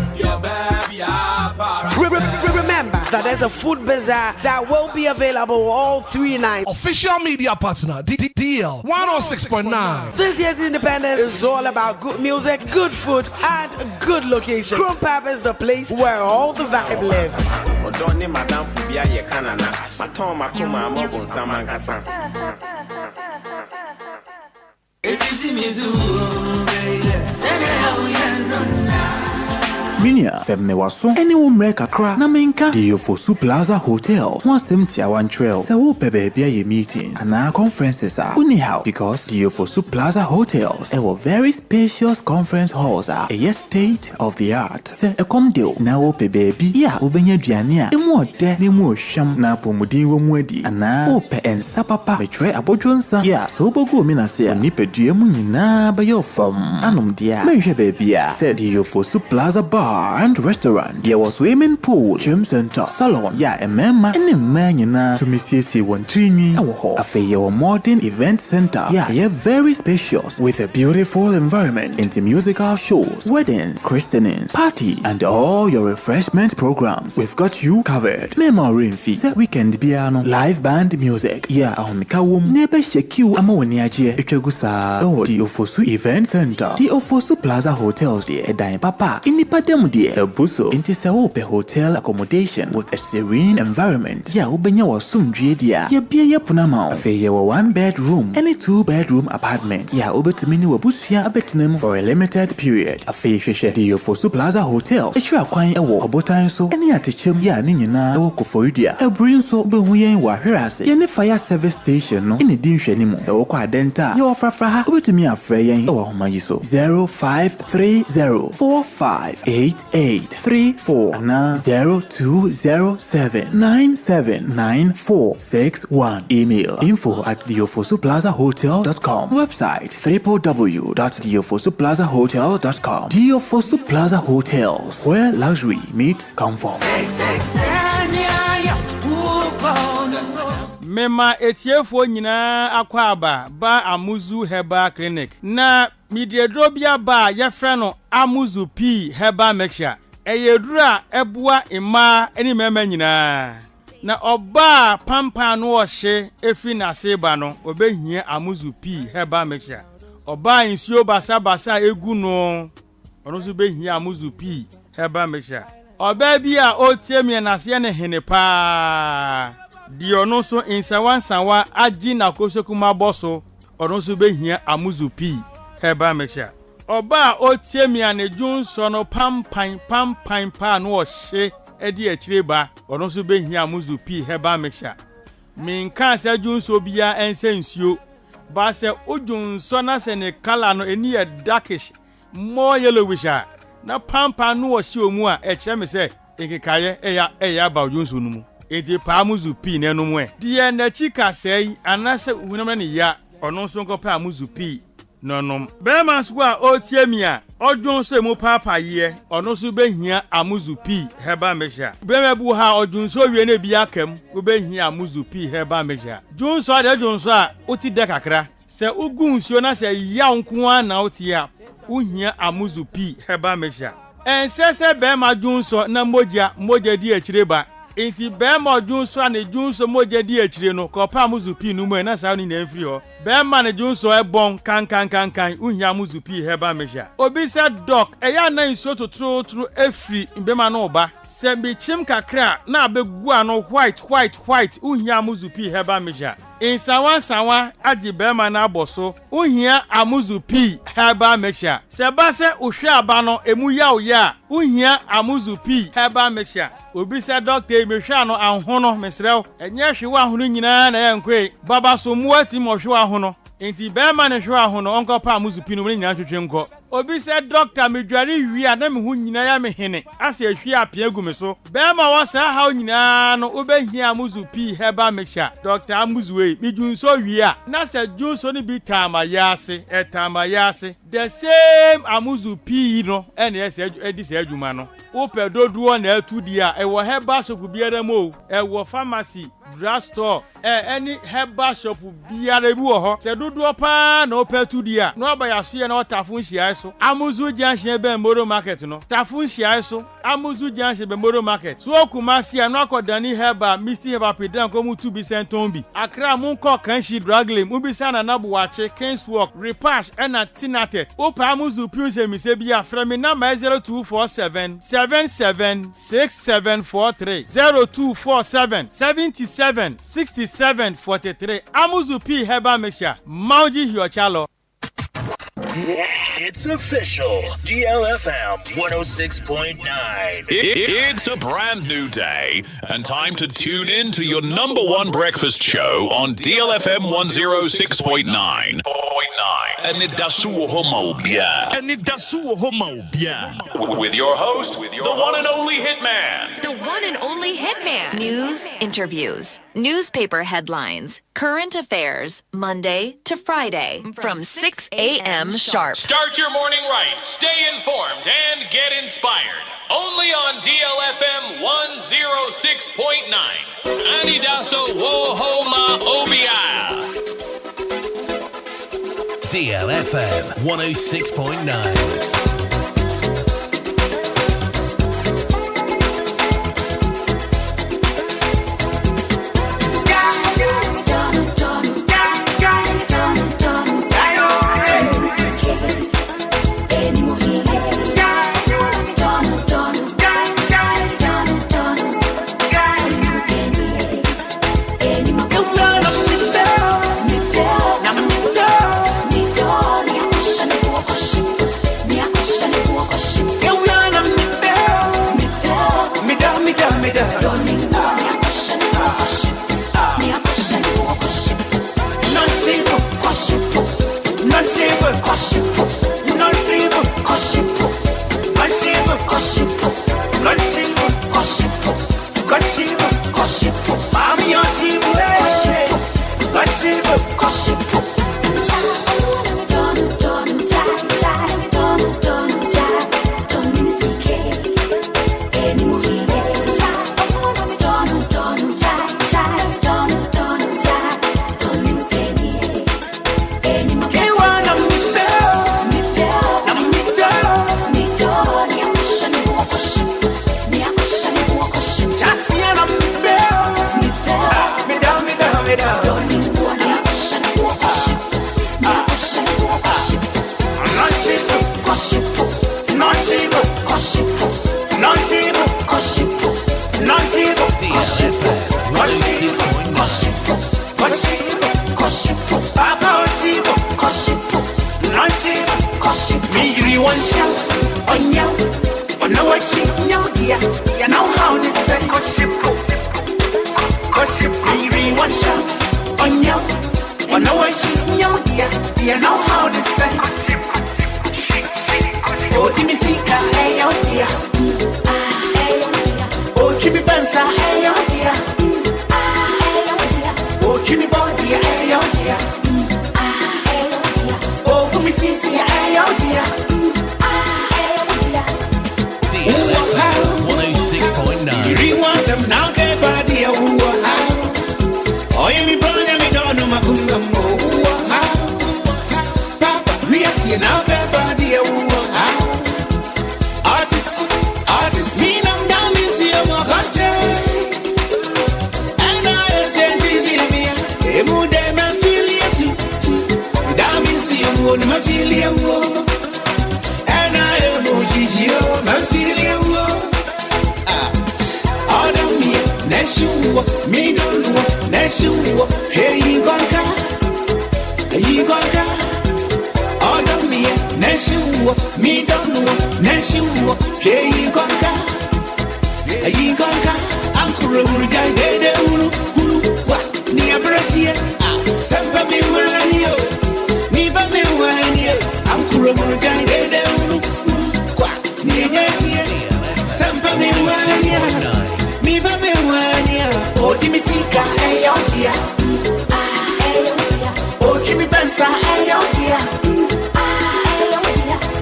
S22: Remember that there's a food bazaar that will be available all 3 nights.
S1: Official media partner DL 106.9.
S22: This year's Independence is all about good music, good food, and good location. Chrome Pub is the place where all the vibe lives.
S23: Minia femme waso ene wo mre kakra na menka Diofosu Plaza Hotels one semtia one trail se wo pebe bia ye meetings and conferences are anyhow because Diofosu Plaza Hotels a very spacious conference halls are a state of the art se e kom deal na wo pebe bi ya obenya duane a emu ode ne mu ohwam na pomudin wo mu adi ana wo pe ensa papa metre abodwonsa ya so bogu mi na se ni pedue mu nyina ba yo fam anom dia menhwe baby a se Diofosu Plaza Bar and restaurant. There was swimming pool, gym center, salon. Yeah, a member and a man to Mrs. Wantrini. A fair modern event center. Yeah, very spacious with a beautiful environment into musical shows, weddings, christenings, parties, and all your refreshment programs. We've got you covered. Memory fee, weekend piano, live band music. Yeah, Mikawum, nebe sheku amawaniaje, Echegusa, Diofosu Event Center, Diofosu Plaza Hotels, the Edai Papa, Independent Ebiam dear Ebuso into Saope hotel accommodation with a serene environment. Ya ubenya was some dreadia. Ya be ya punama. Afe ye 1 bedroom, any 2 bedroom apartment. Ya ubetumini wabusia abetinum for a limited period. Afe sheshe Diofosu Plaza Hotel. Etra kwine ewo obotan so any atechem ya ni nyina ewo koforidia. Ebrin so be huyen wa hwerase. Ye ne fire service station no ene di nhwani mu. Se wo kwa denta. Ye ofrafra ha ubetumi afre yen ewo homa yi so. 0530458834 na 0207979461. Email info@diofosuplazahotel.com. Website www.diofosuplazahotel.com. Diofosu Plaza Hotels, where luxury meets comfort.
S2: Mema etiefo nyina akwaba ba Amuzu Herbal Clinic na midiedrobia ba yefre no Amuzu P Herbal Mixture eyedura ebua ima eni mema nyina na oba pampa no ohye efi na seba no obehia Amuzu P Herbal Mixture oba insuo basa egu no ono so behia Amuzu P Herbal Mixture oba bi a otie na se ne hene pa di ono so insawansawa agi na kosokuma boso ono so behia Amuzu P Herbal Mixture oba otie mi anejun so no pampan pa no ohye edi akireba ono so behia Amuzu P Herbal Mixture minka se jun so bia ense nsuo ba se ojun so na se ne color no eni e darkish more yellowish na pampan no ohye omu a ekire me se ekikaye eya ba ojun so no mu enti pa Amuzu P na enum e die na chika sei anase hunam ne ya ono so nko pa Amuzu P nonom bema so a otie mi a odwon so mu papa ye ono so behia Amuzu P Herbal Mixture bema bu ha odwon so wie na bi akam wo behia Amuzu P Herbal Mixture dwon so ade dwon so a oti de kakra se ugun nsuo na se ya nko an na oti a uhia Amuzu P Herbal Mixture ensese bema dwon so na moja di akireba enti bema dwunso ane dwunso moja di akire no kopa Amuzu P no mu na sa ni na mfiri ho bema ne dwunso ebon kan uhia Amuzu P Herbal Mixture obi se doc eya na nso totro efri bema no oba se bi chim kakra na abegu ano white uhia Amuzu P Herbal Mixture insawa agi bema na aboso uhia Amuzu P Herbal Mixture se ba se uhwe aba no emu ya uhia Amuzu P Herbal Mixture obi se doctor mehwa no ahono mesrew enye hwe ahono nyina na yankwe baba so muati mo hwe ahono enti bema ne hwe ahono onko pa Amuzu P no nyina twetwe nko obi se doctor medware wi ana me hu nyina ya me hene ase ahwi apia gu me so bema wo sa ha nyina no obehia Amuzu P Herbal Mixture Dr. Amuzu we midunso wi a na se junso ni bi tamayase the same Amuzu P no ene ese edi se adwuma no ope doduo na atudi a ewo herbal shop biara mo ewo pharmacy drugstore any herbal shop biara bi wo ho se doduo pa na ope atudi a no ba yaso ye na otafun hia so Amuzu Junction be Mboro Market no tafun hia so Amuzu Junction be Mboro Market so Kumasi a no akodani herbal Mr. Herbal Pedan ko mu tu bi sentombi Accra mu ko kanshi draglem mu bi sana na buwache Kingswalk Repash na Tinatet opa Amuzu P se mi se bi afra mi na 0247 776743 0247 776743 Amuzu P Herbal Mixture Mauji Hiochalo.
S9: It's official. DLFM 106.9. It's a brand new day and time to tune in to your number one breakfast show on DLFM 106.9. Anidaso Wɔhɔ with your host, the one and only Hitman.
S5: The one and only Hitman. News, interviews, newspaper headlines, current affairs, Monday to Friday from 6 a.m. sharp.
S9: Start your morning right, stay informed, and get inspired. Only on DLFM 106.9. Anidaso Wɔhɔ Obia. DLFM 106.9.
S7: dear. You know how this say worship. Worship me one shot on you. On the way you dear. You know how this say. Oh, give me sika, hey, oh dear. Oh, Jimmy Bensa, hey, oh dear. Oh, Jimmy Body, hey, oh dear. Oh, give me Sisi, hey, oh dear.
S9: DLFM 106.9.
S7: You want some now, okay, body, oh, you me born, and me don't know my kumba, Papa, we are seeing now, okay, body, artist, me nam down in see my country. And I say she me, emu de me feel you down in see you, me feel you. And I emu she me feel you. All of me, next you, me don't know, next you, hey you gonka. All of me, next you, me don't know, next you, hey you gonka. Uncle Ruja, de ulu, what, near Bretia, Sampa me when you, me but me when you, Uncle Ruja, de ulu, what, near Bretia, Sampa me when you, me but me when you, oh, Jimmy Sika, hey, oh, dear, oh, Jimmy Bensa, hey, oh, dear,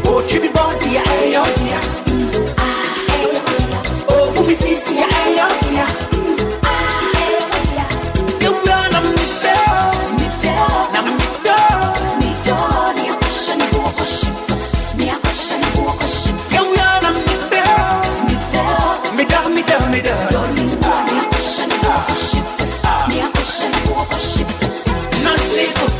S7: oh, Jimmy Body, hey, oh, dear. Sisi ayo dia you run on me na me ni akusha ni buokoshi you run on me da ni akusha ni buokoshi non sipo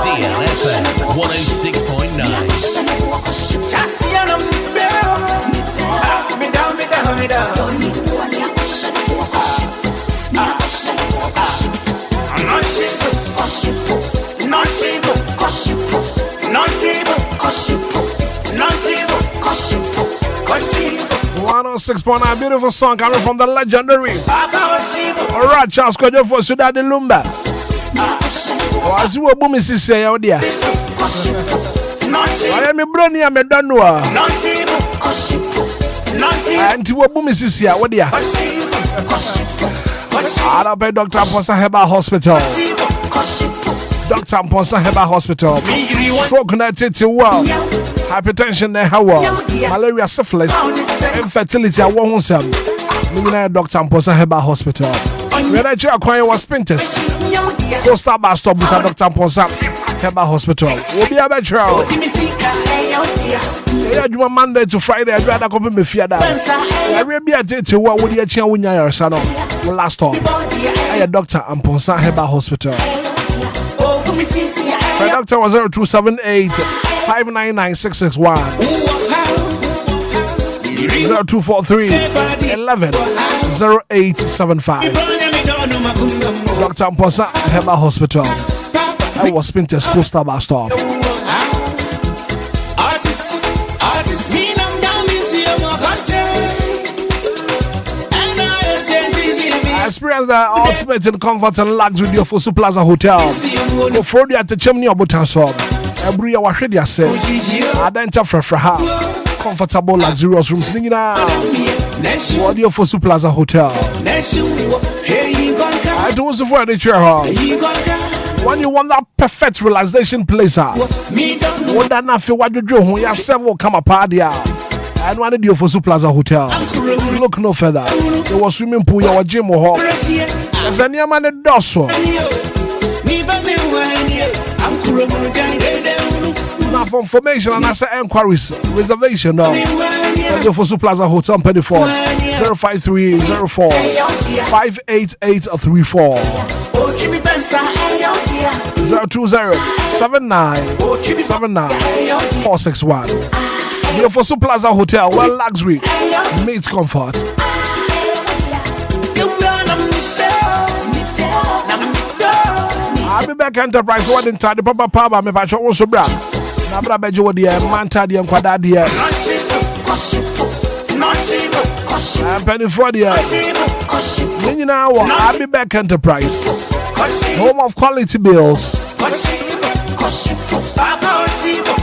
S9: DLFM 106.9.
S1: .9 beautiful song coming from the legendary alright, Charles Kojo for Suda de Lumba. As you were booming, say, oh dear. I am a brony, I'm a danua. And you were booming, sister, what dear? I'll pay Dr. Ponsa Heba Hospital. Dr. Ponsa Heba Hospital. Stroke connected to world. Hypertension, malaria, syphilis, infertility. I want some. Dr. Ponsa Heba Hospital. When I acquire was Spinters. Costa Bar Stop with Dr. Ponsa Heba Hospital. Obia Betro. Yeah, Monday to Friday. I'd rather come me fear that. I will be a day to what would you change when you're son of last time. I had Dr. Ponsa Heba Hospital. My doctor was 0278 599 661 0243 11 0875. Dr. Ponsa Heba Hospital. I was Spinters Costa Bar Stop. Experience the ultimate in comfort and luxury of Fosu Plaza Hotel. For Friday at the chimney of Butanso. Every hour, I say, I don't have comfortable, luxurious rooms. What your Fosu Plaza Hotel? I do also for the chair hall. When you want that perfect realization place, what that not feel what you do when you have several come apart here. And one of the Fosu Plaza Hotel. Look no further. There was swimming pool, your gym or hall. There's a near man at Dosso. Now for information and answer enquiries, reservation now. Go for Super Plaza Hotel Penny 4 05304 58834 020 79 461. Go for Super Plaza Hotel where luxury meets comfort. I'll be back Enterprise one in time. The Papa Papa me patch also bra. Na bra beje wo de manta de nkwada de. Penny for the I'll be back Enterprise. Home of quality bills.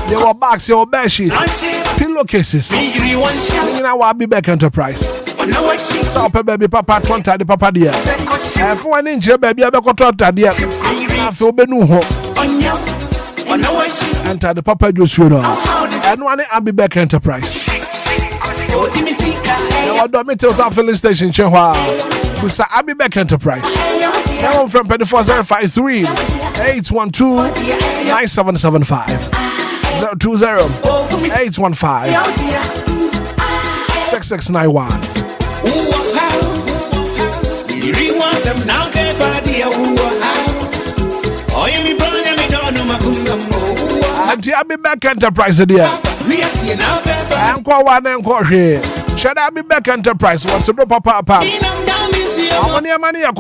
S1: They were bags, your bed sheet, pillowcases. I'll be back Enterprise. So baby papa 20 the papa dear. For one inch baby I got dear. I feel benu. Enter the papa Joshua. And one I'll be back Enterprise. Now do me tell filling station Chehwa. Mr. I'll be back Enterprise. Now from 24053 812 9775 020 815 6691. And I'll be back Enterprise dear. Encore one encore here. Should I be back Enterprise? What's the papa? Money, I'll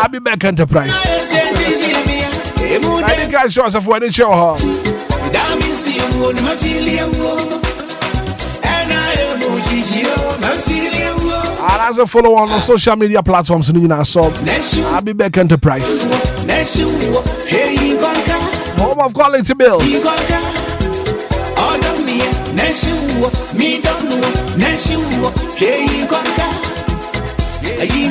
S1: be back Enterprise. I think I show us for the show. And as a follow on social media platforms, I'll be back Enterprise. Home of quality bills.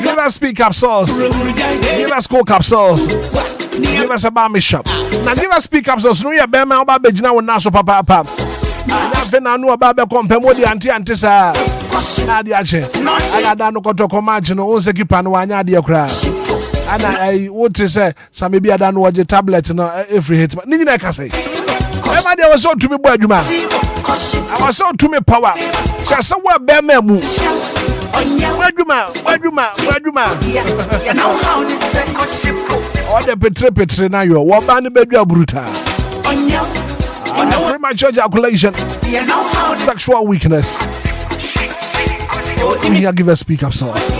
S1: Give us speak up sauce. Give us coke up sauce. Give us a bar shop. Now give us speak up sauce. No, you're Bema about Bejina with Naso Papa. Nothing I know about the company, Auntie Sa. Nadiache. I don't know what to imagine. Also, keep on one idea cry. And I would say, some maybe I don't watch the tablet every hit. But Nina can say, everybody was so to me, boy, you man. I was so to me power. Just somewhere Bema move. Where you man? All the petre now you what band bedroom brutal. Premature ejaculation. Sexual weakness. Here give us speak up sauce.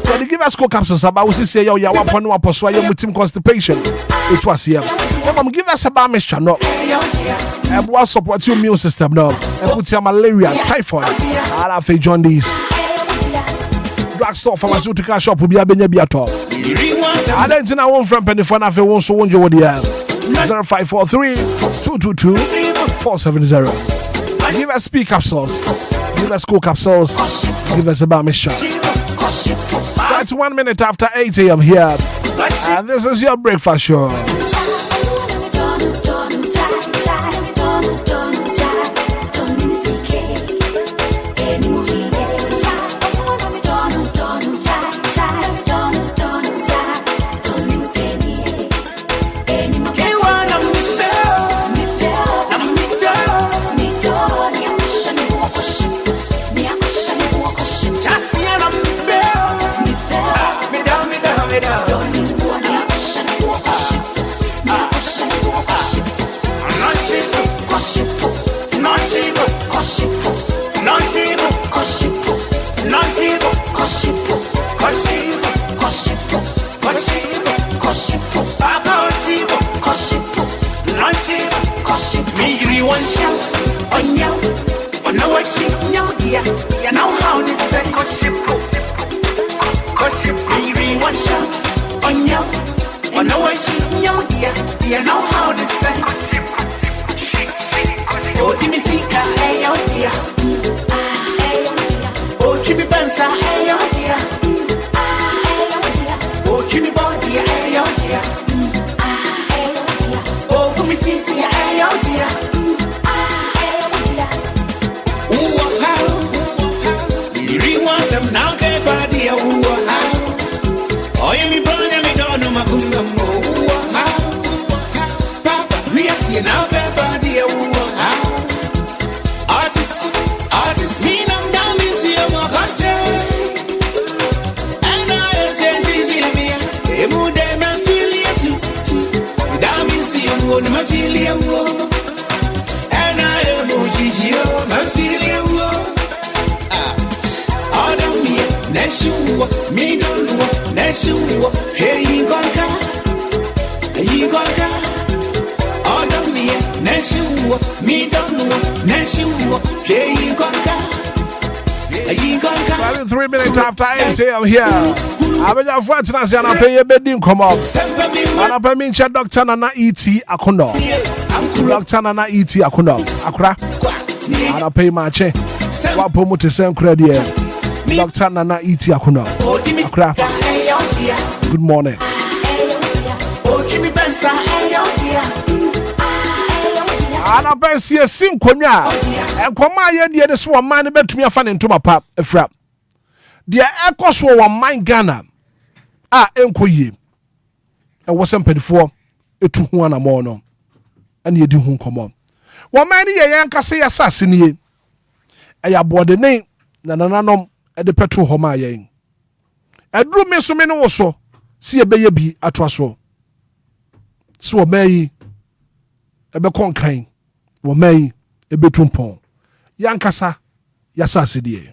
S1: When they give us coke capsules about we say yo ya one point one persuade your team constipation. It was here. Mom give us a bar mixture no. And what support your immune system now. And put your malaria, typhoid. I'll have John these. Drugstore pharmaceutical shop will be a top. I don't know from Penny for nothing. Won't so won't you 0543 222 470. Give us speak up sauce. Give us coke up sauce. Give us a bar mixture. 31 minutes after 8 a.m. here. And this is your breakfast show.
S7: You know how this say gossip. Me one shot on you. You know what you know how this say. Oh, give me sika, hey, oh dear. Oh, give me bansa, hey, oh dear. Oh, give me body, hey, oh dear. Oh, give me sisi, hey, oh dear. Now get body, oh, you me born and me don't know my kumba, Papa, we are seeing now get body. Me don't know. Neshuo.
S1: 3 minutes after 8 a.m. here. I beg your fortunes and I pay a bedding come up. And I pay me Dr. Nana E.T. Akundo. Dr. Nana E.T. Akundo. Akra. And I pay my check. What promote to send credit? Dr. Nana E.T. Akundo. Akra. Good morning. And I pay see a sim konya. And come my idea this one man bet me a fan into my pap. A frap. The echoes were one mind Ghana. Enquiries. I wasn't paid for a 200 more no. And you do whom come on. One man here, Yanka say assassin ye. I aboard the name, Nananum at the petrol homa yang. I drew me so many also. See a baby at Trasso. So a may a becon kind. Or may a betumpon. Yankasa, Yassassi.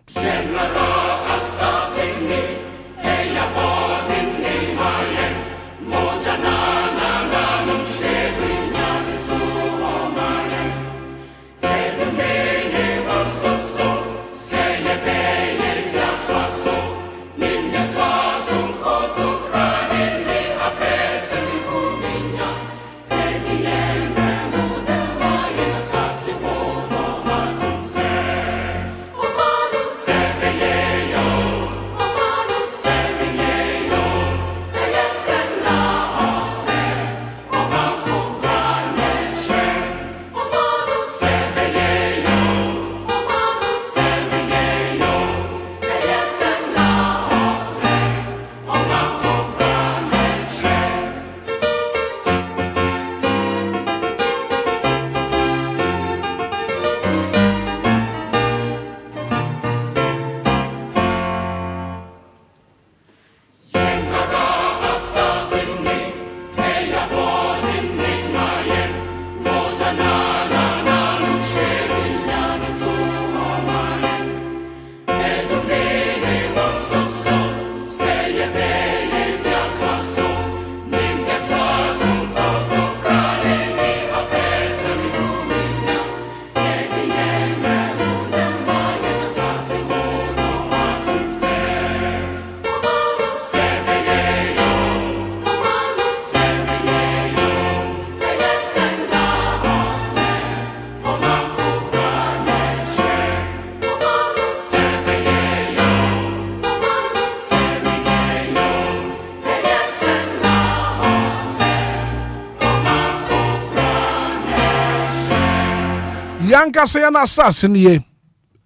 S1: Yanka say an assassin ye.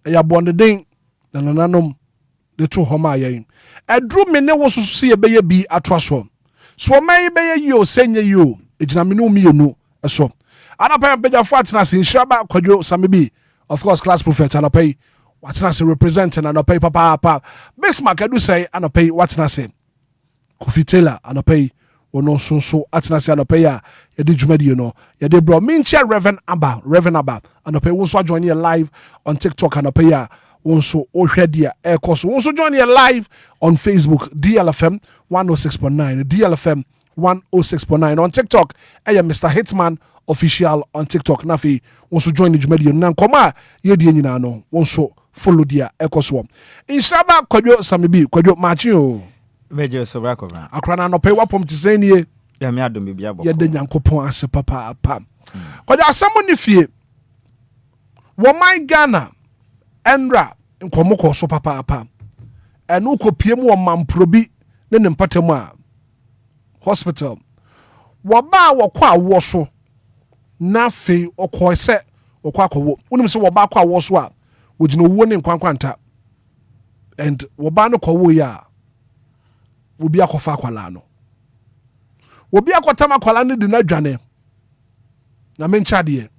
S1: Ya bonde ding. Nananum. The two homa ye. A drew me ne was to see a baby at Trasso. So may be you send you. It's na minu me no. So. And I pay a better fatness in Shaba Kodio Samibi. Of course, class prophet and I pay what's not representing and I pay papa. Bismarck I do say and I pay what's not say. Kofi Taylor and I pay. No so atenase anope ya yede dwumadi no yede bro minche Reverend Abba anope won so join here live on TikTok anope ya won so ohwe dia ekos won so join here live on Facebook DLFM 106.9 DLFM 106.9 on TikTok Mr. Hitman official on TikTok nafi won so join the dwumadi no nkoma yede nyina no won so follow dia ekos wo inshraba kwadwo samibi kwadwo machi
S20: Major Sobrakova.
S1: Akrana no pay wapom to say nie.
S20: Ya me adom bibia bo.
S1: Ye de Nyankopon ase papa pam. Kwa asamo ne fie. Wo man Ghana enra nkomoko so papa pam. Enu kopiem wo mamprobi ne ne mpatam a hospital. Wo ba wo kwa wo so na fe okọ se okọ akọwo. Unim se wo ba kwa wo so a wo gina wo ne nkwankwanta. And wo ba no kọwo ya Obia kofa akwala no. Obia kotama akwala ne de na dwane. Na mencha de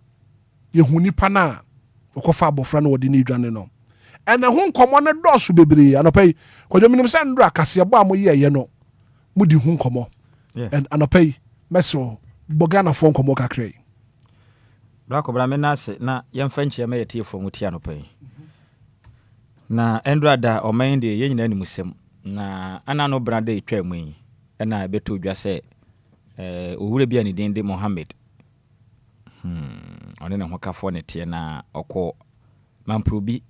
S1: ye hu nipa na okofa abofra na wodi ne dwane no. Ene hu nkomo ne dosu bebre anopai kwadwo minim se ndro akase bo amoye ye no. Mudi hu nkomo. And anopai meso bogana fo nkomo kakrai.
S20: Blako bra me na se na yemfa nchia me yetie fo muti anopai. Na endro ada o man de ye nyina animusem. Na ana no brade etwa mu yi na beto dwa se owure bia ne den de Mohammed ɔne ne ho kafo ne tie na ɔkɔ mamprobi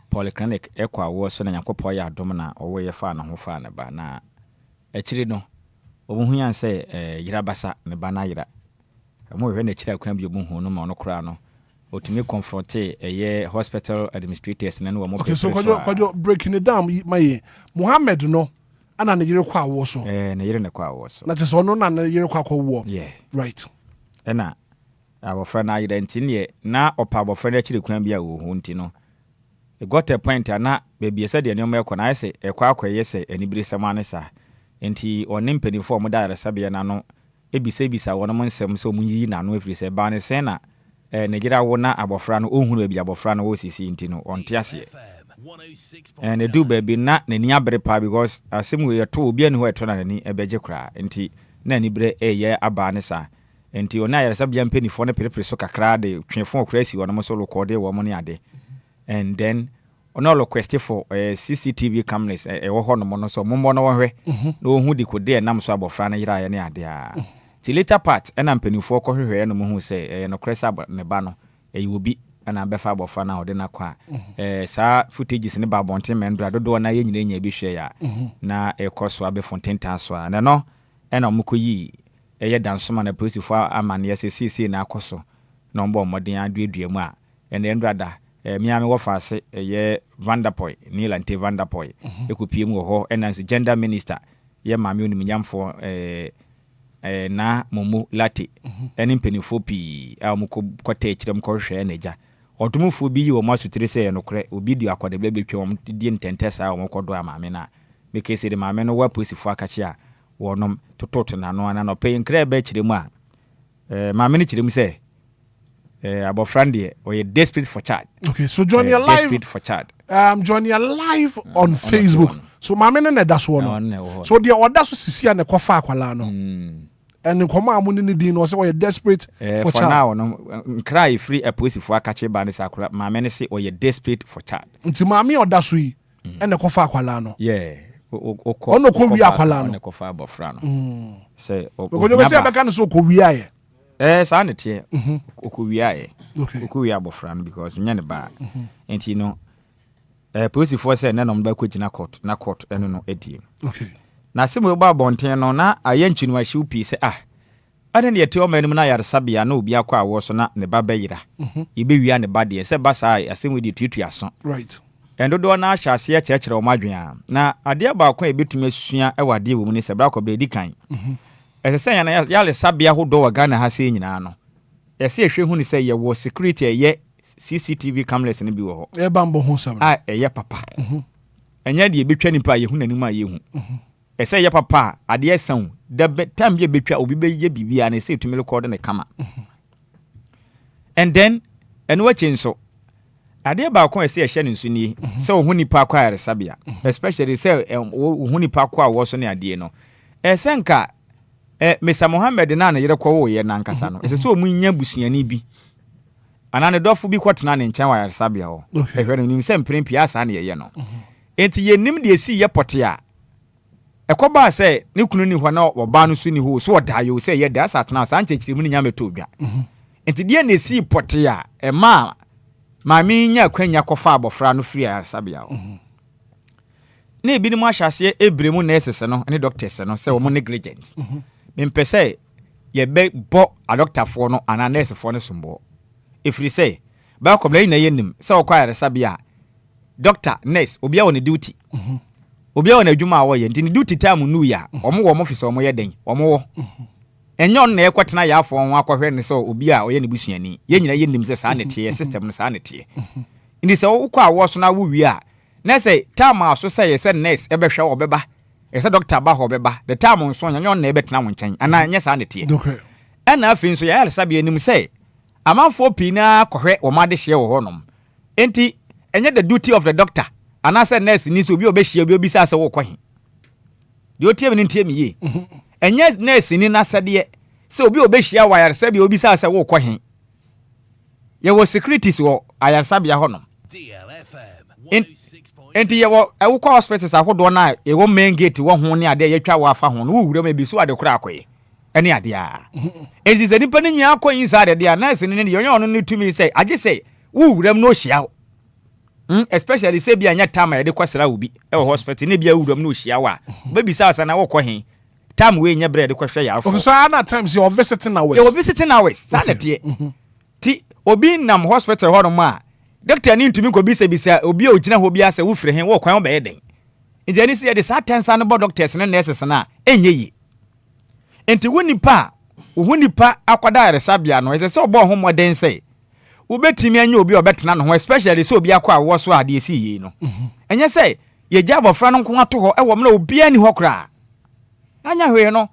S20: polyclinic ekɔ awo so na Nyankopɔ yɛ adom na ɔwɔ yɛ fa na ho fa na ba na akyiri no ɔmo hu yan sɛ yira basa ne ba na yira ɔmo hwɛ na akyiri akwan bi ɔmo hu no ma ɔno kora no otumi confronte hospital administrators na no ɔmo
S1: okay so kwajo breaking it down my Mohammed no ana ne yire kwa awo so
S20: ne yire ne kwa awo so
S1: na te so no na ne yire kwa wo
S20: yeah
S1: right
S20: ɛna abɔfra na yire nti na ɔpa abɔfra na akyiri kwan bi a wo hu nti no it got a point na baby said the nneɛma ɛkɔ na ayɛ sɛ ɛkɔ akɔyɛ sɛ anibire sɛm ane sa nti ɔne mpanimfoɔ ɔmo da yaresabea na no ebisa wɔn mo nsɛm sɛ ɔmo yiyi na no efiri sɛ ba ne sɛn na Nigeria wo na abɔfra no ohunu baabi abɔfra no wo sisi nti no ɔnte aseɛ ne do baabi na n'ani abere pa because asɛm we yɛto obi ani hɔ ɛto na n'ani ɛbɛgye koraa nti na anibire ɛyɛ aba ne sa nti ɔne ayaresabea mpanimfoɔ no perepere so kakra de twefo okra si wɔn mo so rekɔde wɔn mo ne ade and then ono request for CCTV cameras ɛwɔ hɔ no mo no so mombo no wɔhwɛ na ohun di kode nam so abɔfra no yira ya ne ade a ti later part ɛna mpanimfoɔ kɔhwehwɛ no mo hu sɛ no kresa ne ba no ɛyi obi ɛna bɛfa abɔfra na ɔde na kwa saa footages ne ba bonten mendra dodo na yɛ nyina bi hwɛ ya na ɛkɔ so abe fontenta so a na no ɛna mo kɔyi ɛyɛ dansoma na polisifoɔ amane yɛ sɛ na akɔ so na ɔmbɔ ɔmɔden aduadua mu a ɛna endrada miami wo fase ye Vanderpoy Nilante Vanderpoy ekopie mu ho enance gender minister ye maami oni minyamfo na momo lati eni mpenifo pi a mo kota ekirem ko hwe na ja otumfo bi yi wo masutire se no kre obi di akwade bla betwe wo di ntentesa wo kodo amaami na meke se de maami no wa posifo akachi a wonom tototo na no ana no pe nkre ba kiremu a maami ni kiremu se abofrande or desperate for child.
S1: Okay, so join your live.
S20: Desperate for child.
S1: Join your live on Facebook. So my men that's one. So the order so sisi and the kofa akwala no. And the koma amuni ni di no say we desperate for child.
S20: For now no cry free a police for akache ba ne sakura. My men say we desperate for child.
S1: Nti mami order so yi and the kofa akwala no.
S20: Yeah.
S1: Ono ko wi akwala no.
S20: Kofa abofra no. Say
S1: okojo say abeka no so ko wi aye.
S20: Saa ne tie okuwiae okuwia abofra no because nya ne ba enti no police force say na no mba kwagina court na court eno no edie
S1: okay
S20: na semo ba bonten no na ayanchi no ahye upi say ade ne yete o manim na yaresabia na obi akwa awo so na ne ba bayira ibewia ne ba de say ba sai asemu di tutua so
S1: right
S20: endodo na ahye ase akyerekere o madwen na ade ba akwa ebetumi asua ewade wo mu ne se bra kobra di kan ɛsɛ yana yale sabia hodo wa Ghana ha sɛ nyina no ɛsɛ ehwe hu ni sɛ yɛ wɔ security ɛyɛ CCTV cameras ne bi wɔ hɔ
S1: ɛba mbɔ hu sam
S20: ɛyɛ papa ɛnya de betwa nipa yɛ hu nanim a yɛ hu ɛsɛ yɛ papa ade ɛsan da time yɛ betwa obi be yɛ bibia na ɛsɛ tumi record ne kama and then ɛno wachi nso ade ba ko ɛsɛ ɛhye ne nso ni sɛ wo hu nipa akwa yare sabia especially sɛ wo hu nipa akwa wo so ne ade no ɛsɛ nka Mr. Mohammed na yere kwa wo ye na nkasa no ese so mu nya busuani bi ana ne dofo bi kwotena ne nkyɛn wa yaresabea ho ehwe no nim sɛ mprempia asa na ye no enti ye nim de esi ye pote a ekoba sɛ ne kunu ni hɔ na oba no so ni ho so oda yo sɛ ye da asa tena sa nkyekire mu ni nya meto odwa enti de na esi pote a ma mi nya kwanya kɔfa abofra no free yaresabea ho ne bi ni mo ahyase ebremu nurses no ne doctors no sɛ wo mo negligent mempese ye be bo a doctor for no ana nurse for no sombo ifri say ba ko bla na yenim se okwa yaresabia doctor nurse obia on duty obia on adwuma a wo ye nti duty time nu ya omo wo office omo ye den omo wo enyon na ekotena ya afọ ho akohwe ne se obia oye ne busuani ye nyina yenim se saa ne tie system no saa ne tie ndi se wo kwa wo so na wo wi a na say time aso say ye se nurse ebe hwe wo beba ese doctor ba ho beba the time nso nyanyo na ebetena wo nkyɛn ana nya saa ne tie
S1: okay
S20: ɛna afi nso ya yaresabia nim sɛ amanfo pina kɔhwɛ wo ma de hye wo honom enti enye the duty of the doctor ana sɛ nurse ni so obi obɛhye obi obisa sɛ wo kɔhe de otie me ntie me ye enye nurse ni na sɛde sɛ obi obɛhye wa yaresabia obisa sɛ wo kɔhe ye wo securities wo ayaresabia honom DLFM enti ye wo ewukwa hospitals ahodo na ye wo main gate wo ho ne ade ye twa wo afa ho no wo wura ma bi so ade kura akoye any idea. It is a depending yako inside the nice and any only to me say, I just say, woo, them no shout. Especially say be anya time the kwasra will be a hospital, maybe a wood no shower. Baby Sas and I walk on time we nya bread the question.
S1: So other times you're visiting hours.
S20: You're visiting hours. Sanity. Ti obi nam hospital hɔ no ma. Doctor ni ntumi ko bi se obi a ogina hɔ bi ase wo frɛ hen wo kwan ba yɛden. Nti ani se yɛ de saa tensa no doctors ne nurses na enye yi. Enti wonipa akwada resabia no ɛsɛ sɛ ɔbɔ ho modern sɛ wobetimi anya obi obetena no ho especially sɛ obi akɔ awo so ade esi yi no. Enye sɛ ye gya abofra no nko ato hɔ ɛwɔ mna obi ani hɔ kra. Anya hwe no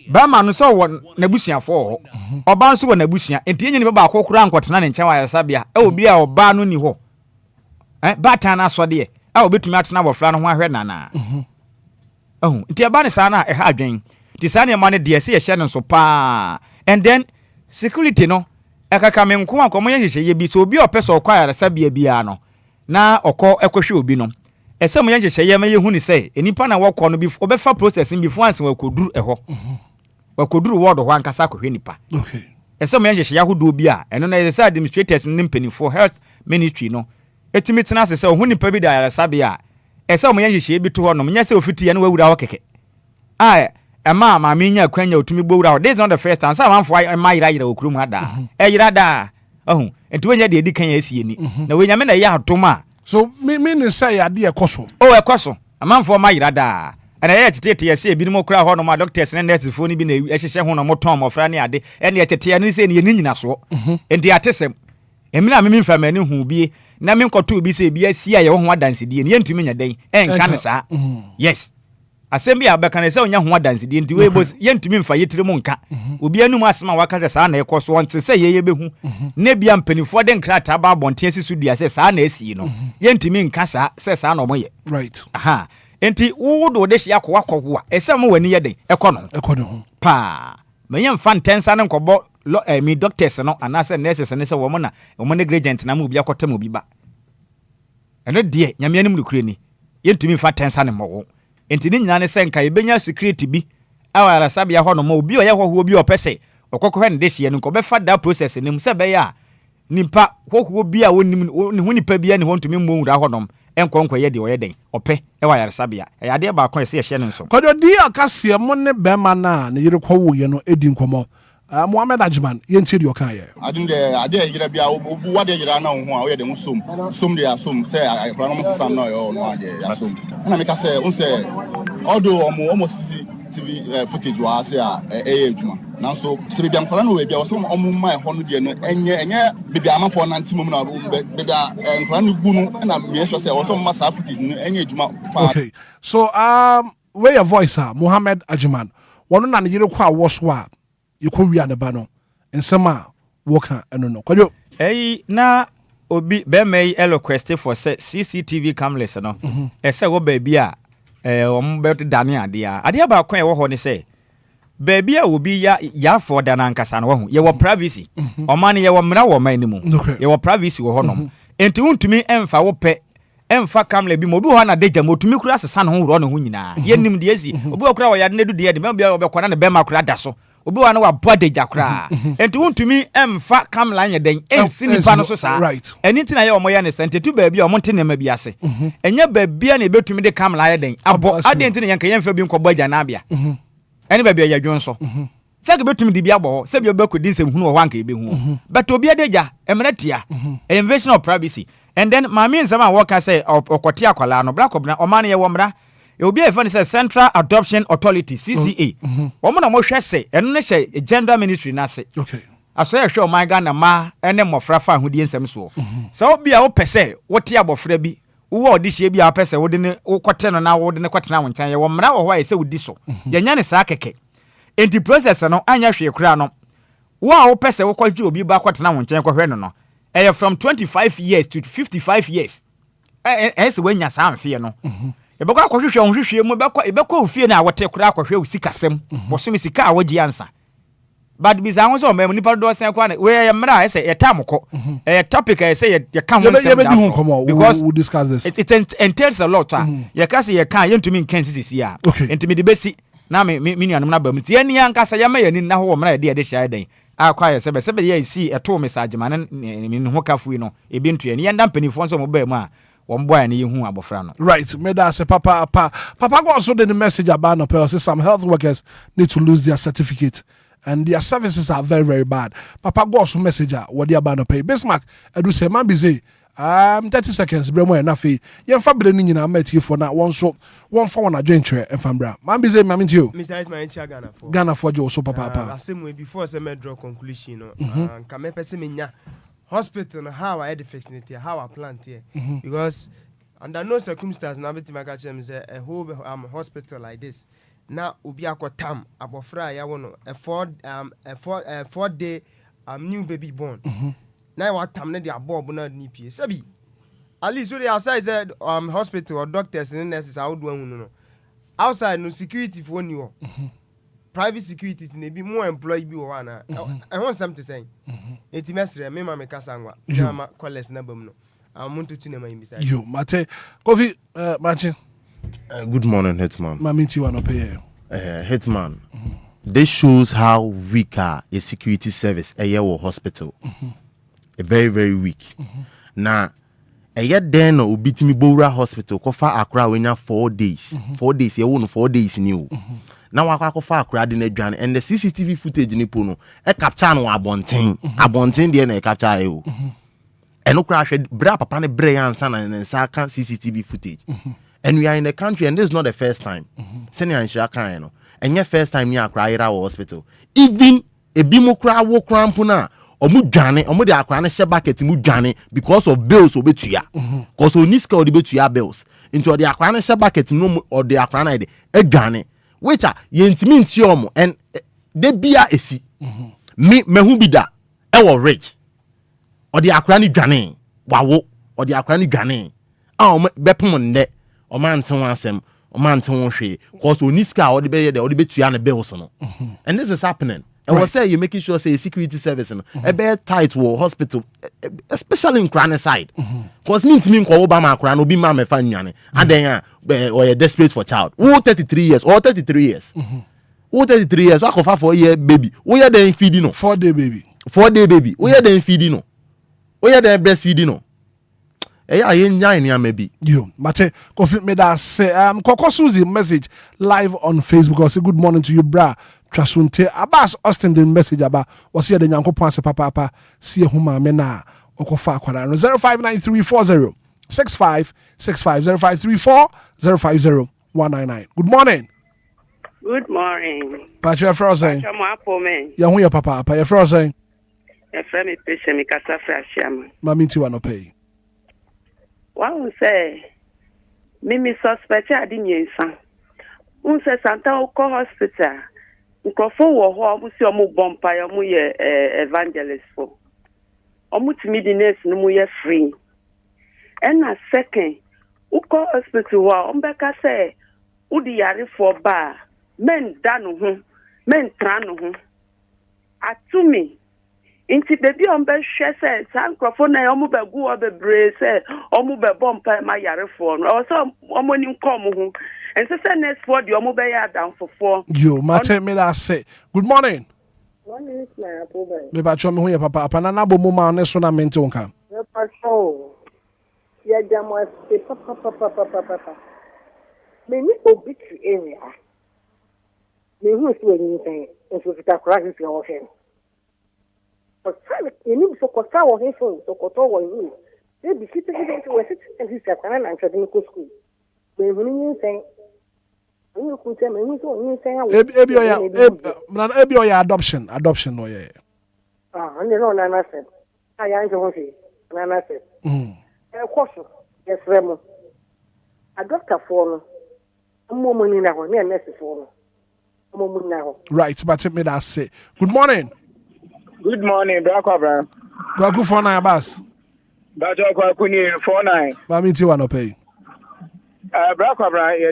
S20: Bama no so won nabusuafo ho. Oba nso won nabusua. Enti enye ne ba akokora nkotena ne nkyɛn wa yasabia. Obi a oba no ni ho. Bata na so de. Obetumi atena abofra no ho ahwɛ nana. Nti aba ne saa na ɛha adwen. Ti saa ne ma ne de se ye hye no so pa. And then security no ɛkaka me nko akomo ye hyehyɛ ye bi so obi opɛ so ɔkwa yasabia bia no. Na ɔkɔ ɛkɔhwɛ obi no. Ɛsɛ mo ye hyehyɛ ye ma ye hu ni sɛ enipa na wɔkɔ no bi obɛfa processing before anse wakoduru ɛhɔ. Wakoduru ward ho ankasa akɔhwɛ nipa.
S1: Okay.
S20: Ɛsɛ mo yɛhyehyɛ yahodo bi a ɛno na ɛsɛ administrators ne mpanimfo health ministry no etimi tena ase sɛ ohu nipa bi da ayasabe a ɛsɛ mo yɛhyehyɛ bi to hɔ no nyɛ sɛ ofiti yɛ no wawura hɔ kɛkɛ. Ɛma maame nya akwanya otumi bowura hɔ. This is not the first time. Sɛ amanfo ɛma yira okurum ada. Ɛyira da. Enti wenya de edi kan yɛ asie ni. Na wenya me na yɛ atoma.
S1: So me ne say ade ekoso.
S20: Ekoso. Amanfo ma yira da. And I tete yesi ebi no kra ho no ma doctors and nurses fo ni bi na ehyehyɛ ho no moton mofra ne ade ene tete ne se ne nyina so enti atesem emi na me mfa mani hu bi na me nkoto bi se bi asia ye ho adansedie ne yentumi nya den enka ne saa yes asem bi abeka ne se onya ho adansedie enti we bos yentumi mfa yetire mu nka obi anu mu asema waka saa na ekoso onte se ye behu ne bia mpanifo de nkrata ba bonte asisu dua se saa na asi no yentumi nka saa se saa na omoye
S1: right
S20: enti wo do de hia kwakwa esem wani yeden ekono pa menye mfa ntensa ne nkɔbɔ mi doctors no anase nurses ne se wo mo na wo mo negligent na mo bi akotem obi ba eno de nyame anim nukure ni yentumi mfa tensa ne mo enti ni nyina ne se nka ebenya security bi awara sabia hɔ no mo obi oyɛ hɔ obi opese okɔkɔhɛ ne de hia no nkɔbɛfa da process ne mu se be ya nipa hɔ obi a wonim ne ho nipa bi ne ho ntumi mo wura hɔ no enkonkɔ ye de oyɛ den opɛ e wa yaresabia e ade ba kon se ye no nso
S1: kodo di akase mo ne bema na ne yire kɔ wo ye no edi nkomo Mohammed Ajman yenti di okan ye
S3: adun de ade yire bia obu wade yire na ho a oyɛ de som de asom se akra no mo sam na oyɛ no ade asom na me ka se on se odo omo sisi TV footage wa se a ejuma nanso sire bia nkora no we bia wo so omo mai ho no de no enye bibia amafo na ntimum na bibia nkora no gu no na me so se wo so masa footage no enye ejuma.
S1: Okay, so where your voice Mohammed Ajman wono na yire kwa wo so a yiko wi ane ba no ensema woka eno no kwajo
S20: na obi be mai request for CCTV cameras no ese wo ba bia om be dane ade ba kwan e wo ho ne se baby a obi ya for da na nkasa no ho ye wo privacy omane ye wo mra wo man ni mu ye wo privacy wo ho no enti untumi emfa wo pe emfa kamle bi mo bi ho na deja mo tumi kura asesa no ho ro no ho nyina ye nim de asi obi okura wo ya de du de me bia obekwana ne be makura da so obi wa na wa bo deja kura enti untumi emfa kamla anya den ensi nipa no so sa eni ntina ye omo ya ne sente tu baby omo nte ne ma bi ase enya baby na ebetumi de kamla ya den abo ade ntina ye nka ye mfa bi nkɔbɔ agya na abia eni baby ya dwon so se ke betumi di bia bo se bia obekodi nsem hunu wo anka ebe hu but obi adeja emretia invasion of privacy and then mami nsem a wo ka say okɔte akwala no bra kɔbna omane ye wo mra obi e fan say Central Adoption Authority CCA omo na mo hwɛ se eno ne hye gender ministry na se
S1: okay
S20: aso ye hwɛ o my Ghana ma ene mofra fa ahudi nsem so so obi a wo pese wote abofra bi wo odi hye bi a pese wo de ne kote no na wo de ne kotena wo nkan ye wo mra wo hɔ a se wodi so ye nya ne saa keke enti process no anya hwe kura no wo a wo pese wo kwaji obi ba kotena wo nkan kɔhwɛ no no from 25 years to 55 years se wanya saa mfe no ebekɔ akɔhwehwɛ ohwehwɛ mu ebekɔ ofie na wote kura akɔhwɛ usikasem bosom sika a wogi ansa but bi za ho so mem nipa do sen kwa na we ye mra ese ye tamko topic ese ye ka ho sem
S1: because we discuss this
S20: it entails a lot ye ka se ye ka ye ntumi nkan sisi a ntumi de besi na me nuanom na ba mu tie ni ankasa ya ma yani na ho mra de hia den akwa sebe ye si eto message ma ne ho kafu no ebi ntua ni yenda mpanifo nso mo ba mu a won boy na yehu abofra no.
S1: Right, me da say papa go also the message about no say some health workers need to lose their certificate and their services are very, very bad. Papa go also message what they about no pay. Bismarck edu say man be say 30 seconds bremo enough yen fa bre ni nyina mati for na one for one adwentre enfambra man be say mama you
S14: Mr. Hitman
S1: Ghana for jo so papa
S14: asem before say me draw conclusion no ka me pese me nya hospital no how I had fixing it here how I plant here because under no circumstances na beti maka chem say a whole hospital like this na Obia tam abofra ya wono a 4 day new baby born na what time na dia bob na ni pie sabi at least so they outside said hospital or doctors and nurses how do no outside no security for you private security na be more employee bi wo na I want something to say enti mesre me ma me kasangwa na ma college na bam no amuntu tuna ma imisa
S1: yo mate coffee matching
S4: good morning Hitman
S1: mamiti wa no pay
S4: Hitman this shows how weak a security service a hospital a very, very weak. Now, a yet then obitimi Bora Hospital, Kofa Accra when 4 days. 4 days, you won 4 days new. Now I Kofa Accra in a jan and the CCTV footage in Ipuno, a capture no abontin the capture you. And no crash bra papa Brian Sana and Saka CCTV footage. And we are in the country, and this is not the first time. Senior and Shaka, and your first time near Accra Hospital. Even a bimokra wo crampuna. Omu dwane omu de akra na she bucket mu dwane because of bills obetua because oniska obetua bills into the akra na she bucket no or the akra na de dwane which are yentimi nti omo and de bia esi me mehu bi da e wo rich or the akra ni dwane wawo or the akra ni dwane omo bepom nde o man ten wansem o man ten wo hwe because oniska or the be de obetua na bills no and this is happening. And what say you're making sure say security service a bear tight war hospital, especially in Krane side. Because me to me Obama Kran will be mama fan and then or you're desperate for child. Who 33 years or 33 years? Who 33 years? What of 4 year baby? We are then feeding no
S1: 4 day baby.
S4: 4 day baby. We are then feeding no. We are then breastfeeding no. Maybe
S1: you mate coffee me that say Koko Susie message live on Facebook. I say good morning to you bra Trasunte Abbas Austin the message about was here the Yankopon se papa see huma me na okofa kwara 059340 6565 0534 Good morning.
S6: Good morning.
S1: Patrick Frozen. Ya hu ya papa ya Frozen.
S6: Ya frame pese mi kasa frasiam.
S1: Mami ti wa no pay.
S6: One say, Mimi suspect I didn't answer. Un say Santa Oko Hospital. Nkofo wo ho amusi omu bompa ya mu ye evangelist for. Omu timi di nurse no mu ye free. And a second, Oko Hospital wa ombeka say udi yare for ba men danu ho men tranu ho. Atumi inti baby on be hwe say san crofo na omu be gu obebre say omu be bompa ma yare for no so omu ni nkom ho and say next for the omu be ya down for
S1: yo mate me that say good morning.
S6: Morning my apple
S1: me ba cho me hu ya papa na na bo mu ma ne so na mente wonka
S6: me pa so ya jamo se papa me ni obitri area me hu so ni say so fita crisis ya wo he but you so kosta wo he so koto wo you they be sitting we sit and this akana na academic school me hu ni say you could tell me you say
S1: ebi oya adoption no yeah
S6: and no na said I am to say na said course yes remo a doctor for no mo money na ho na nurse for no mo money na ho
S1: right but me that say good morning.
S10: Good morning, Brakwa.
S1: Go for 9 bus.
S10: Brakwa kuni 49.
S1: Mami ti wa no pay.
S10: Brakwa ye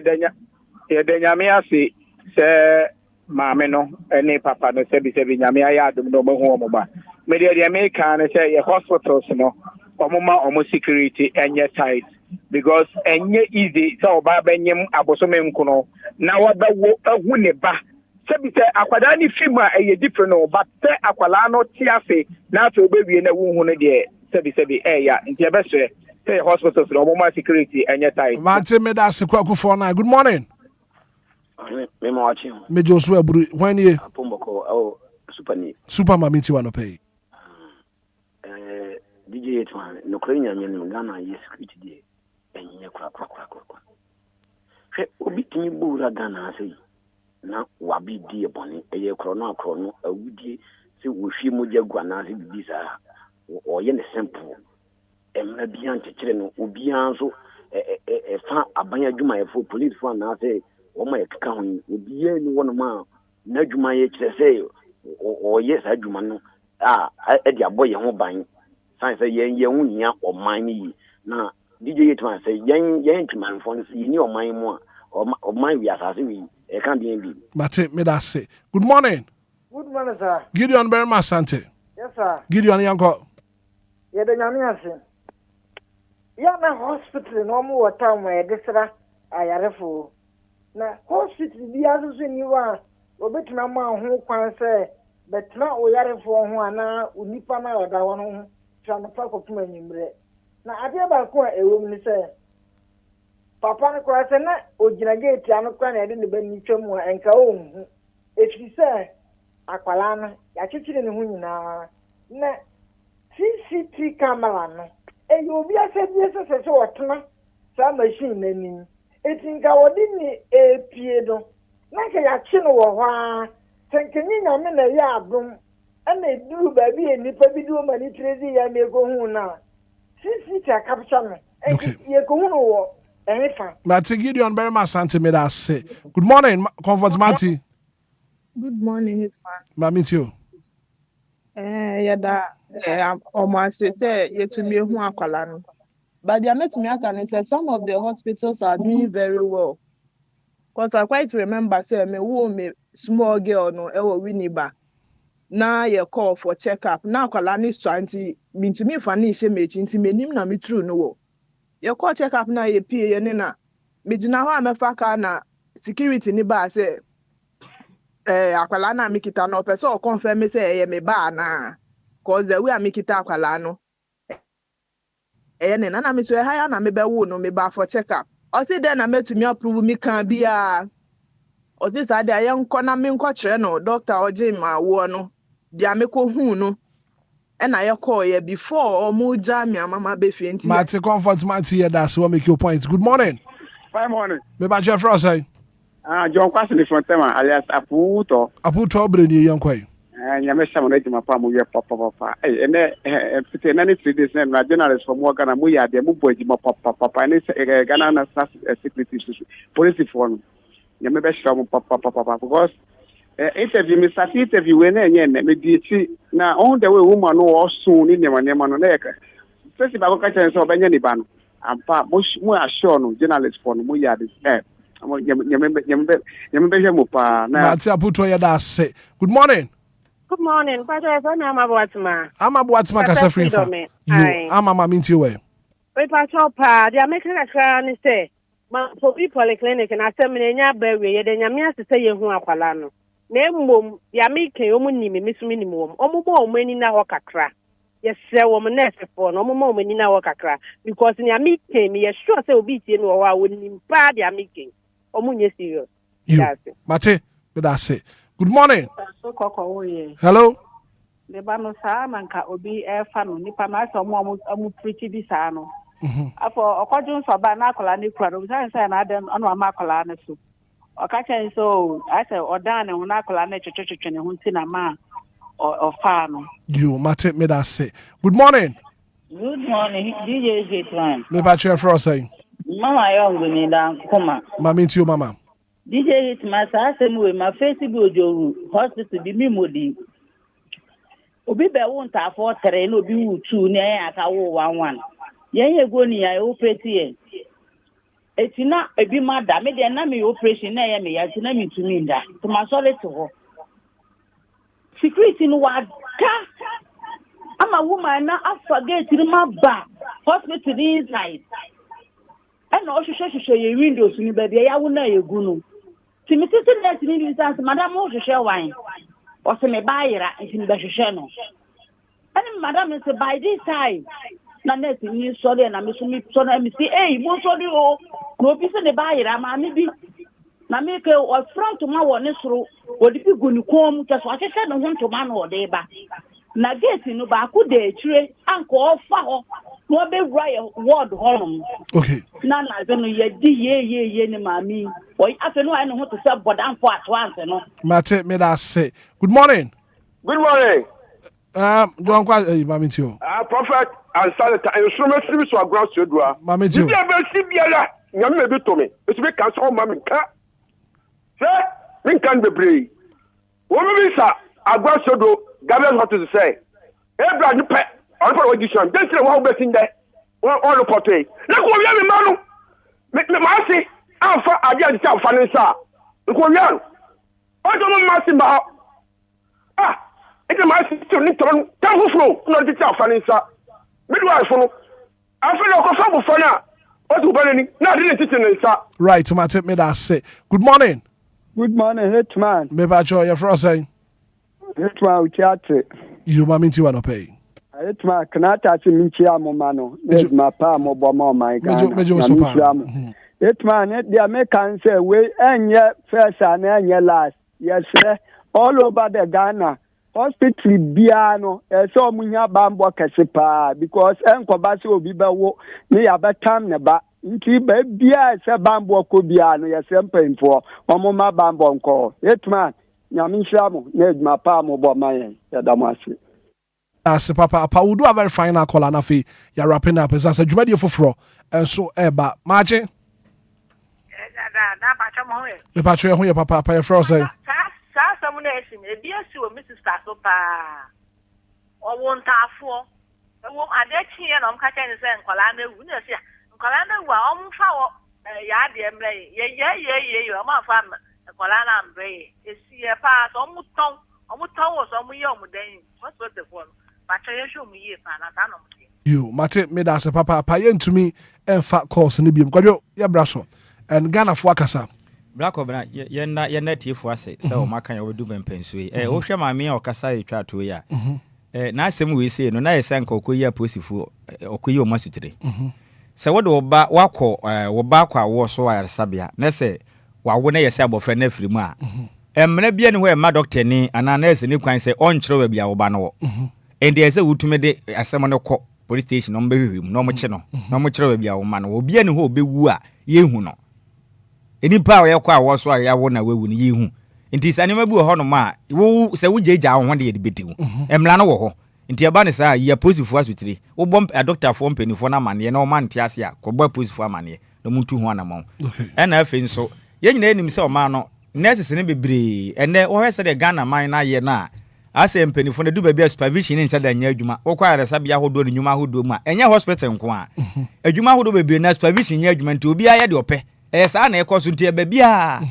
S10: denya me ase se maame no ene papa no se bi nyame aya adum no mo hu ba. Me de me kan se ye hospitals no omo security enye tight because enye easy so oba benyem abosome nkuno na wabawo ahu ne ba sebi se akwada ni film a eye different no but se akwala no ti afi na afi obewie na wo hu no de sebi ya nti ebese say hospitals no more security enye tight
S1: Mate me da se kwaku for na. Good morning.
S11: Me mo watching.
S1: Me Joshua Buru when ye
S11: Apomboko oh
S1: super mama ti wano pay.
S11: DJ Hitman no krenya nyame Ghana ye security de enye kra. Hwe obi timi bura Ghana sei na wabi die boni eye krono awudie se wohwie mogya gwana se bibisa oye ne simple emna bia nkyekere no obi anso fa abanya adwuma yefo police fo na se o ma yekeka ho obi ani wono ma na adwuma ye kire se oye sa adwuma no edi aboye ho ban san se yen hu nya oman ni na DJ Hitman se yen Hitman fo no ni oman mu a oman wi asase wi e kan bien bi
S1: Mate me da se. Good morning.
S12: Good morning, sir.
S1: Gideon Berma Sante.
S12: Yes, sir.
S1: Gideon yanko.
S12: Yeah, the Nyamiasi. Yeah, na hospital no more time where this ayarefo. Na hospital bi aso ni wa obetima ma ho kwan se betina oyarefo ho ana unipa na oda wono ho transfer ko tuma nyimre. Na ade ba ko ewom ni se papa no kwa se na ogina gate anu kwa na ade ne ba ni twam enka ohun. Efi se akwala no ya chichire ne hu nyina na CCTV camera no you be a said yes as what some machine name. It's in Gawadini a piedo. Like a chin or thinking in a minute yard room, and they do baby and if I do money crazy and they go home now. CCTV caption, and you go home.
S1: But to Gideon Berma Sante me da say. Good morning, Comfort Marty.
S13: Good morning, Hitman.
S1: Mammy too.
S13: Almost say you to me who are calling. But they are met me and said some of the hospitals are doing very well. Because I quite remember say me small girl no ewo winiba. Now you call for checkup. Now calling is 20 mean to me funny she me chinti me nim na me true no. You call checkup na ye pay ye na. Me dina ho amefaka na security ni ba say akwala na mikita no person o confirm me say me ba na. Cause the way I make it akwala no na na me so higher na me be wo no me ba for check up o say then na me to me approve me kan bia o say say dey enko na me nko kire no doctor oje ma wo no dia me ko hu no e na ye call ye before o mu ja me mama be fi enti
S1: Mate Comfort Marty here that's what make your point. Good morning.
S10: Fine morning.
S1: Me ba Jeff Ross say
S10: John Kwasi from Tema alias Aputo
S1: bre ni yankwai
S10: nyame shamo na jima pa mu ye papa ene fite na ni 3 days na journalist from Ghana mu ya de mu bo jima papa ni Ghana na security police for no nyame be shamo papa because interview me start interview we na enye me di chi na on the way woman no osun ni nema no na yeka sesi ba ko ka chen so benya ni ba no ampa mu assure no journalist for no mu ya de nyame be shamo pa na
S1: Mate Aputo ya da say. Good morning.
S24: Good morning. I'm
S1: Aboatima kasa free fa. You mama minti we.
S24: We pa chopa, they are making a cry and say, for people clinic and I say me nya ba we ye de nyame asese ye hu akwala no. Na mmom ya make omu ni me misu minimum. Omu mo omani na ho kakra. Yes sir, wo nurse for no omu mo omani na ho kakra because nyame ke me ye sure say obi tie no wo a woni pa dia make. Omu nye serious.
S1: Mate, that's it. Good morning. Hello.
S25: The bano sa manka obi fanu nipa na so mo preach bi sa no. Afọ okojun so ba na akola ni kura no say na dem onu ama akola na so. Okachen so I say odan ne na akola na twetwetwe ne hunti na ma o fa no.
S1: You Mate me that say. Good morning.
S26: Good morning. DJ Hitman.
S1: Me ba chair for say.
S26: Mama yongo ni dan kuma.
S1: Mama into mama.
S26: DJ Hitman sa asem we ma Facebook ojoru hospital bi mi modi. Obi be won ta for 3 no bi wu 2 ni aka wo 11. Yen ye go ni ya operate ye. Etina ebi ma da me de na me operation na ye me ya tina me tumi nda. To ma so let ho. Security no wa ka. Ama woman na afagate ni ma ba hospital inside. And no shosho ye windows ni be ya wo na ye gu no. Timothy nurse ni instance madam wo hwehwe wan. O se me ba yira nti me hwehwe no. Ani madam say by this time na nurse ni so dey na me so na me say mo so dey o. No bi se ne ba yira ma me bi. Na me ke o front ma wo ne soro o di bi gu ni kom ke so a hwehwe no ho ntoma na o dey ba. Na gate no ba ku de etire anko ofa ho no be right word home.
S1: Okay.
S26: Na no ye di ye ni mami. Oy afenu ai no ho to say bodan for at once no.
S1: Mate me da say. Good morning.
S8: Good morning.
S1: John kwa mami tio.
S8: Prophet and Salata instrument service to ground studio.
S1: Mami tio.
S8: Bi be si biala, nyame me bi to me. It be can so mami ka. Say, min kan be brei. Wo me bi sa agwa studio. Gabriel what to say. Ebra you pay on for audition. Then say what be in there. On report it. Na ko wi me manu. Me ma si amfa adia di sa fa ne sa. Ko wi an. O do mo ma si ba. It's my sister, Niton, Tafu, not the South Faninsa. Midwife, I feel like a family for now. What's happening? Not in the kitchen,
S1: Right, to my tip me that say. Good morning.
S15: Good morning, Hitman.
S1: Me ba cho your fro say.
S15: Hitman, we chat.
S1: You ma minti wanna pay.
S15: Hitman, can I touch me chia mo mano? There's my pa mo bomo my God.
S1: Mejo so pa.
S15: Hitman, the American say we enye first and enye last. Yes, sir. All over the Ghana. Hospital biano so munya bambo kese pa because enkoba se obi bewo ne ya betam ne ba nti ba bia se bambo ko biano ya sempemfo omoma bambo nko Hitman nyame nhyiamu na eduma pa mo bo mayen ya damase
S1: as papa we do a very final call na fi ya wrapping up as a dwumadi foforo enso eba maje
S24: da ba cha mo ho
S1: me pa cho ho ya papa pa ya fro say
S24: someone else ebi esi o Mrs. Taso pa o won tafo o ade tie na o ka chen se nkola na ewu na esi nkola na ewu a o mfa wo ya de emre ye o ma fa nkola na mbre esi e pa so o mu ton wo so mu ye o mu den what's what the phone ba cha ye show mu ye pa na ta no mu
S1: you mate me da se papa pa ye ntumi emfa course ne biem kwadwo ye bra so and Ghana fo akasa
S20: Black Obna, ye net if was it, so my kind of do ben pensue. Osha mammy or Casai chat to ya. Na some we say, no, na sank or queer pussy for or queer masutry. So what do Wako or Bakwa was so I sabia. Nesse, wa when I sab of friend every ma. Maybe anywhere my doctor ni, and I nurse and you can say on troll be our bano. And there's a wood to me as someone call police station on baby, no much no much be our man, will be any who be wooa, ye who no. Any power ya kwa was why I won away with you. It is animal ho no ma. Wo se wo jeja ho de beti wo. Emla no wo ho. Nti aba ne sa ya positive asutiri. Wo bom a doctor for mpanifo na mane na o man tiase a ko ba positive amane. No muntu ho anamon. Ena afi nso ye nyina enim se o ma no nurses ne bebre. Ene wo hwese de Ghana man na ye na. Ase mpanifo ne du ba bia supervision ni sada nya adwuma. Wo kwa aresa bia hodo ne nyuma hodo mu a. Enya hospital nko a. Adwuma hodo bebre na supervision nya adwuma nti obi aye de ope. Esa na ekoso ntia ba bia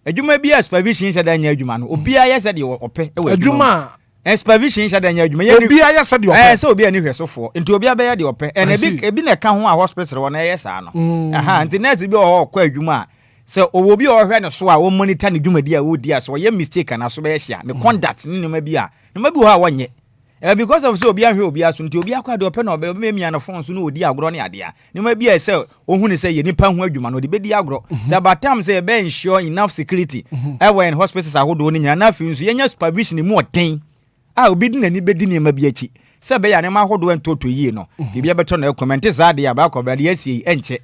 S20: adwuma bia supervision sha da nya adwuma no obi aye se de ope e wa adwuma supervision sha da nya adwuma ye obi aye se de ope se obi ani hwesofo nti obi abe de ope en ebi na ka ho a hospital wo na ye sa no aha nti net bi o kwa adwuma se obi o hwe ne so a wo monitor ne dwuma di a wo di a so ye mistake na so be hia ne conduct ne ne ma bi a ne ma bi ho a wonye because of so obi ahwe obi aso nti obi akwa de ope na obe memia no phone so no odi agro ne ade a ne ma bia se ohunu se ye nipa ho adwuma no de bedi agro the batam say be ensure enough security when hospitals ahodo ne nyina na fi nso yenya supervision mu oten a obi di nani bedi ne ma bia chi se be ya ne ma ahodo entoto yi no bibia beto na comment za de ya ba ko ba de asie enche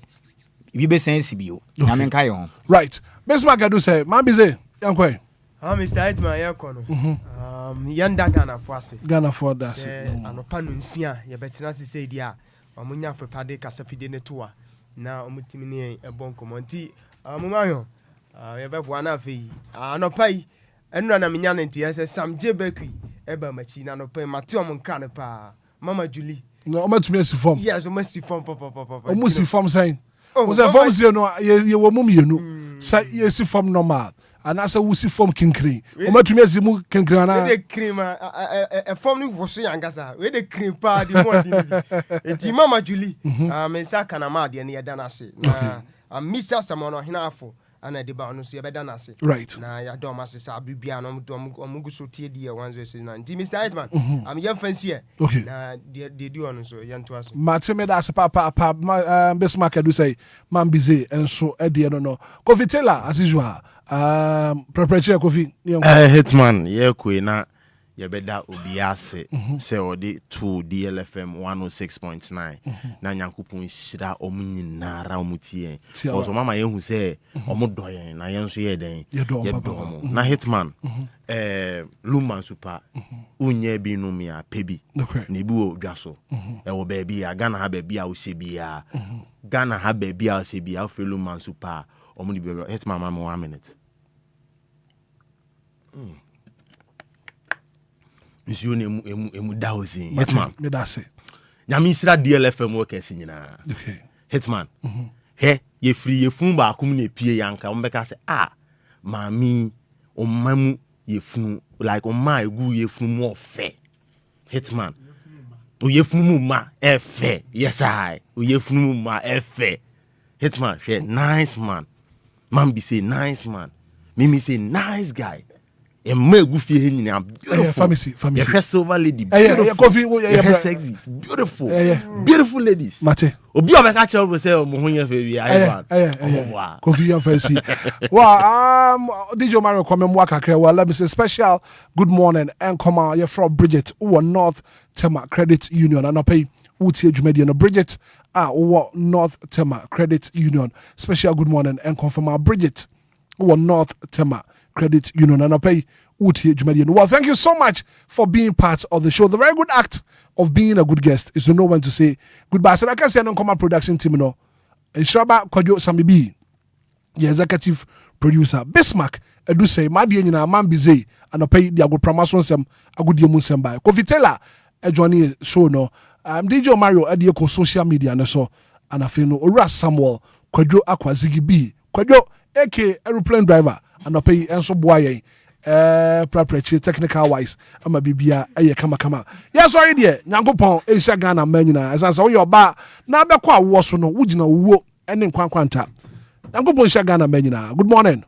S20: bi be sense bio na men kai ho
S1: right Besma Gadu say man be say yankoi
S14: Mr. Hitman yakono yanda Ghana for ase
S1: Ghana for that
S14: anopa no nsia ye betina se say dia omunya prepare kasafide ne toa na omutimi ne ebon komonti amumayo ye bebo na afei anopa yi enura na menya ne ntia se samje bakui eba machi na anopa mate om nkra ne pa mama Julie
S1: no omatumi asifom
S14: yes omasifom papa
S1: omusifom sai o se form se no ye wo mum yenu sai ye sifom normal anasa wusi form kinkri omatumi asimu kinkri ana
S14: we de cream form ni woso yangasa we de cream pa di mo di enti mama Julie me saka na ma de ne yeda na se na Mr. Samono Hinafo ana de ba no so yebeda na ase
S1: right
S14: na ya do ma se sa bibia no omugu so tie die 109 Mr. Hitman am yem fancy
S1: okay
S14: na de di ono so yanto aso
S1: mateme da ase papa Bismarck do say man busy enso e de no Kofi Taylor as usual prepare Kofi
S4: Hitman ye na yebeda Obia se odi to DLFM 106.9 na nyankopon hira omunyinara omutie also mama yehu se omudoyen na yenso ye den yedo na Hitman Lumba super unye bi no me a pebi na bi wo dwaso e wo ba bi a Ghana ha ba bi a wo se bi a Ghana ha ba bi a wo se bi a fe Lumba super omuni bi Hitman mama 1 minute Monsieur emu dawsin Hitman
S1: me da say
S4: nyame sira DLFM workers nyina
S1: okay
S4: Hitman he ye free ye fun ba akum na pie yanka o mbeka say mami o mamu ye fun like o ma egu ye fun mo fe Hitman o ye fun mu ma efe yes I o ye fun mu ma efe Hitman she nice man be say nice man mimi say nice guy a megu fie nyina beautiful
S1: pharmacy
S4: yeah silver lady beautiful yeah sexy beautiful ladies
S1: mate
S4: obi obeka che say mo ho nya fe wi ai
S1: Kofi fancy wow DJ Mario come mo kakra well let me say special good morning and come on you from Bridget who North Tema Credit Union and pay utie dwumadi no Bridget who North Tema Credit Union special good morning and confirm Bridget who North Tema Credit Union and pay utie dwumadi no. Well, thank you so much for being part of the show. The very good act of being a good guest is to know when to say goodbye. So I can say no come production team no Inshaba Kwadwo Samibi the executive producer Bismarck edu say madie nyina man busy and pay the good promotion sem agudie mu sem by Kofi Taylor joining show no DJ Mario ade ko social media no so and afi no Owura Samuel Kwadwo Akwazigi B Kwadwo AK aeroplane driver and pay enso boaye preparatory technical wise ama bibia eye kama yes sorry there nyankopon Asia Ghana man nyina as say your ba na be kwa wo so no wugina wuwo ene nkwankwanta nyankopon Asia Ghana man nyina good morning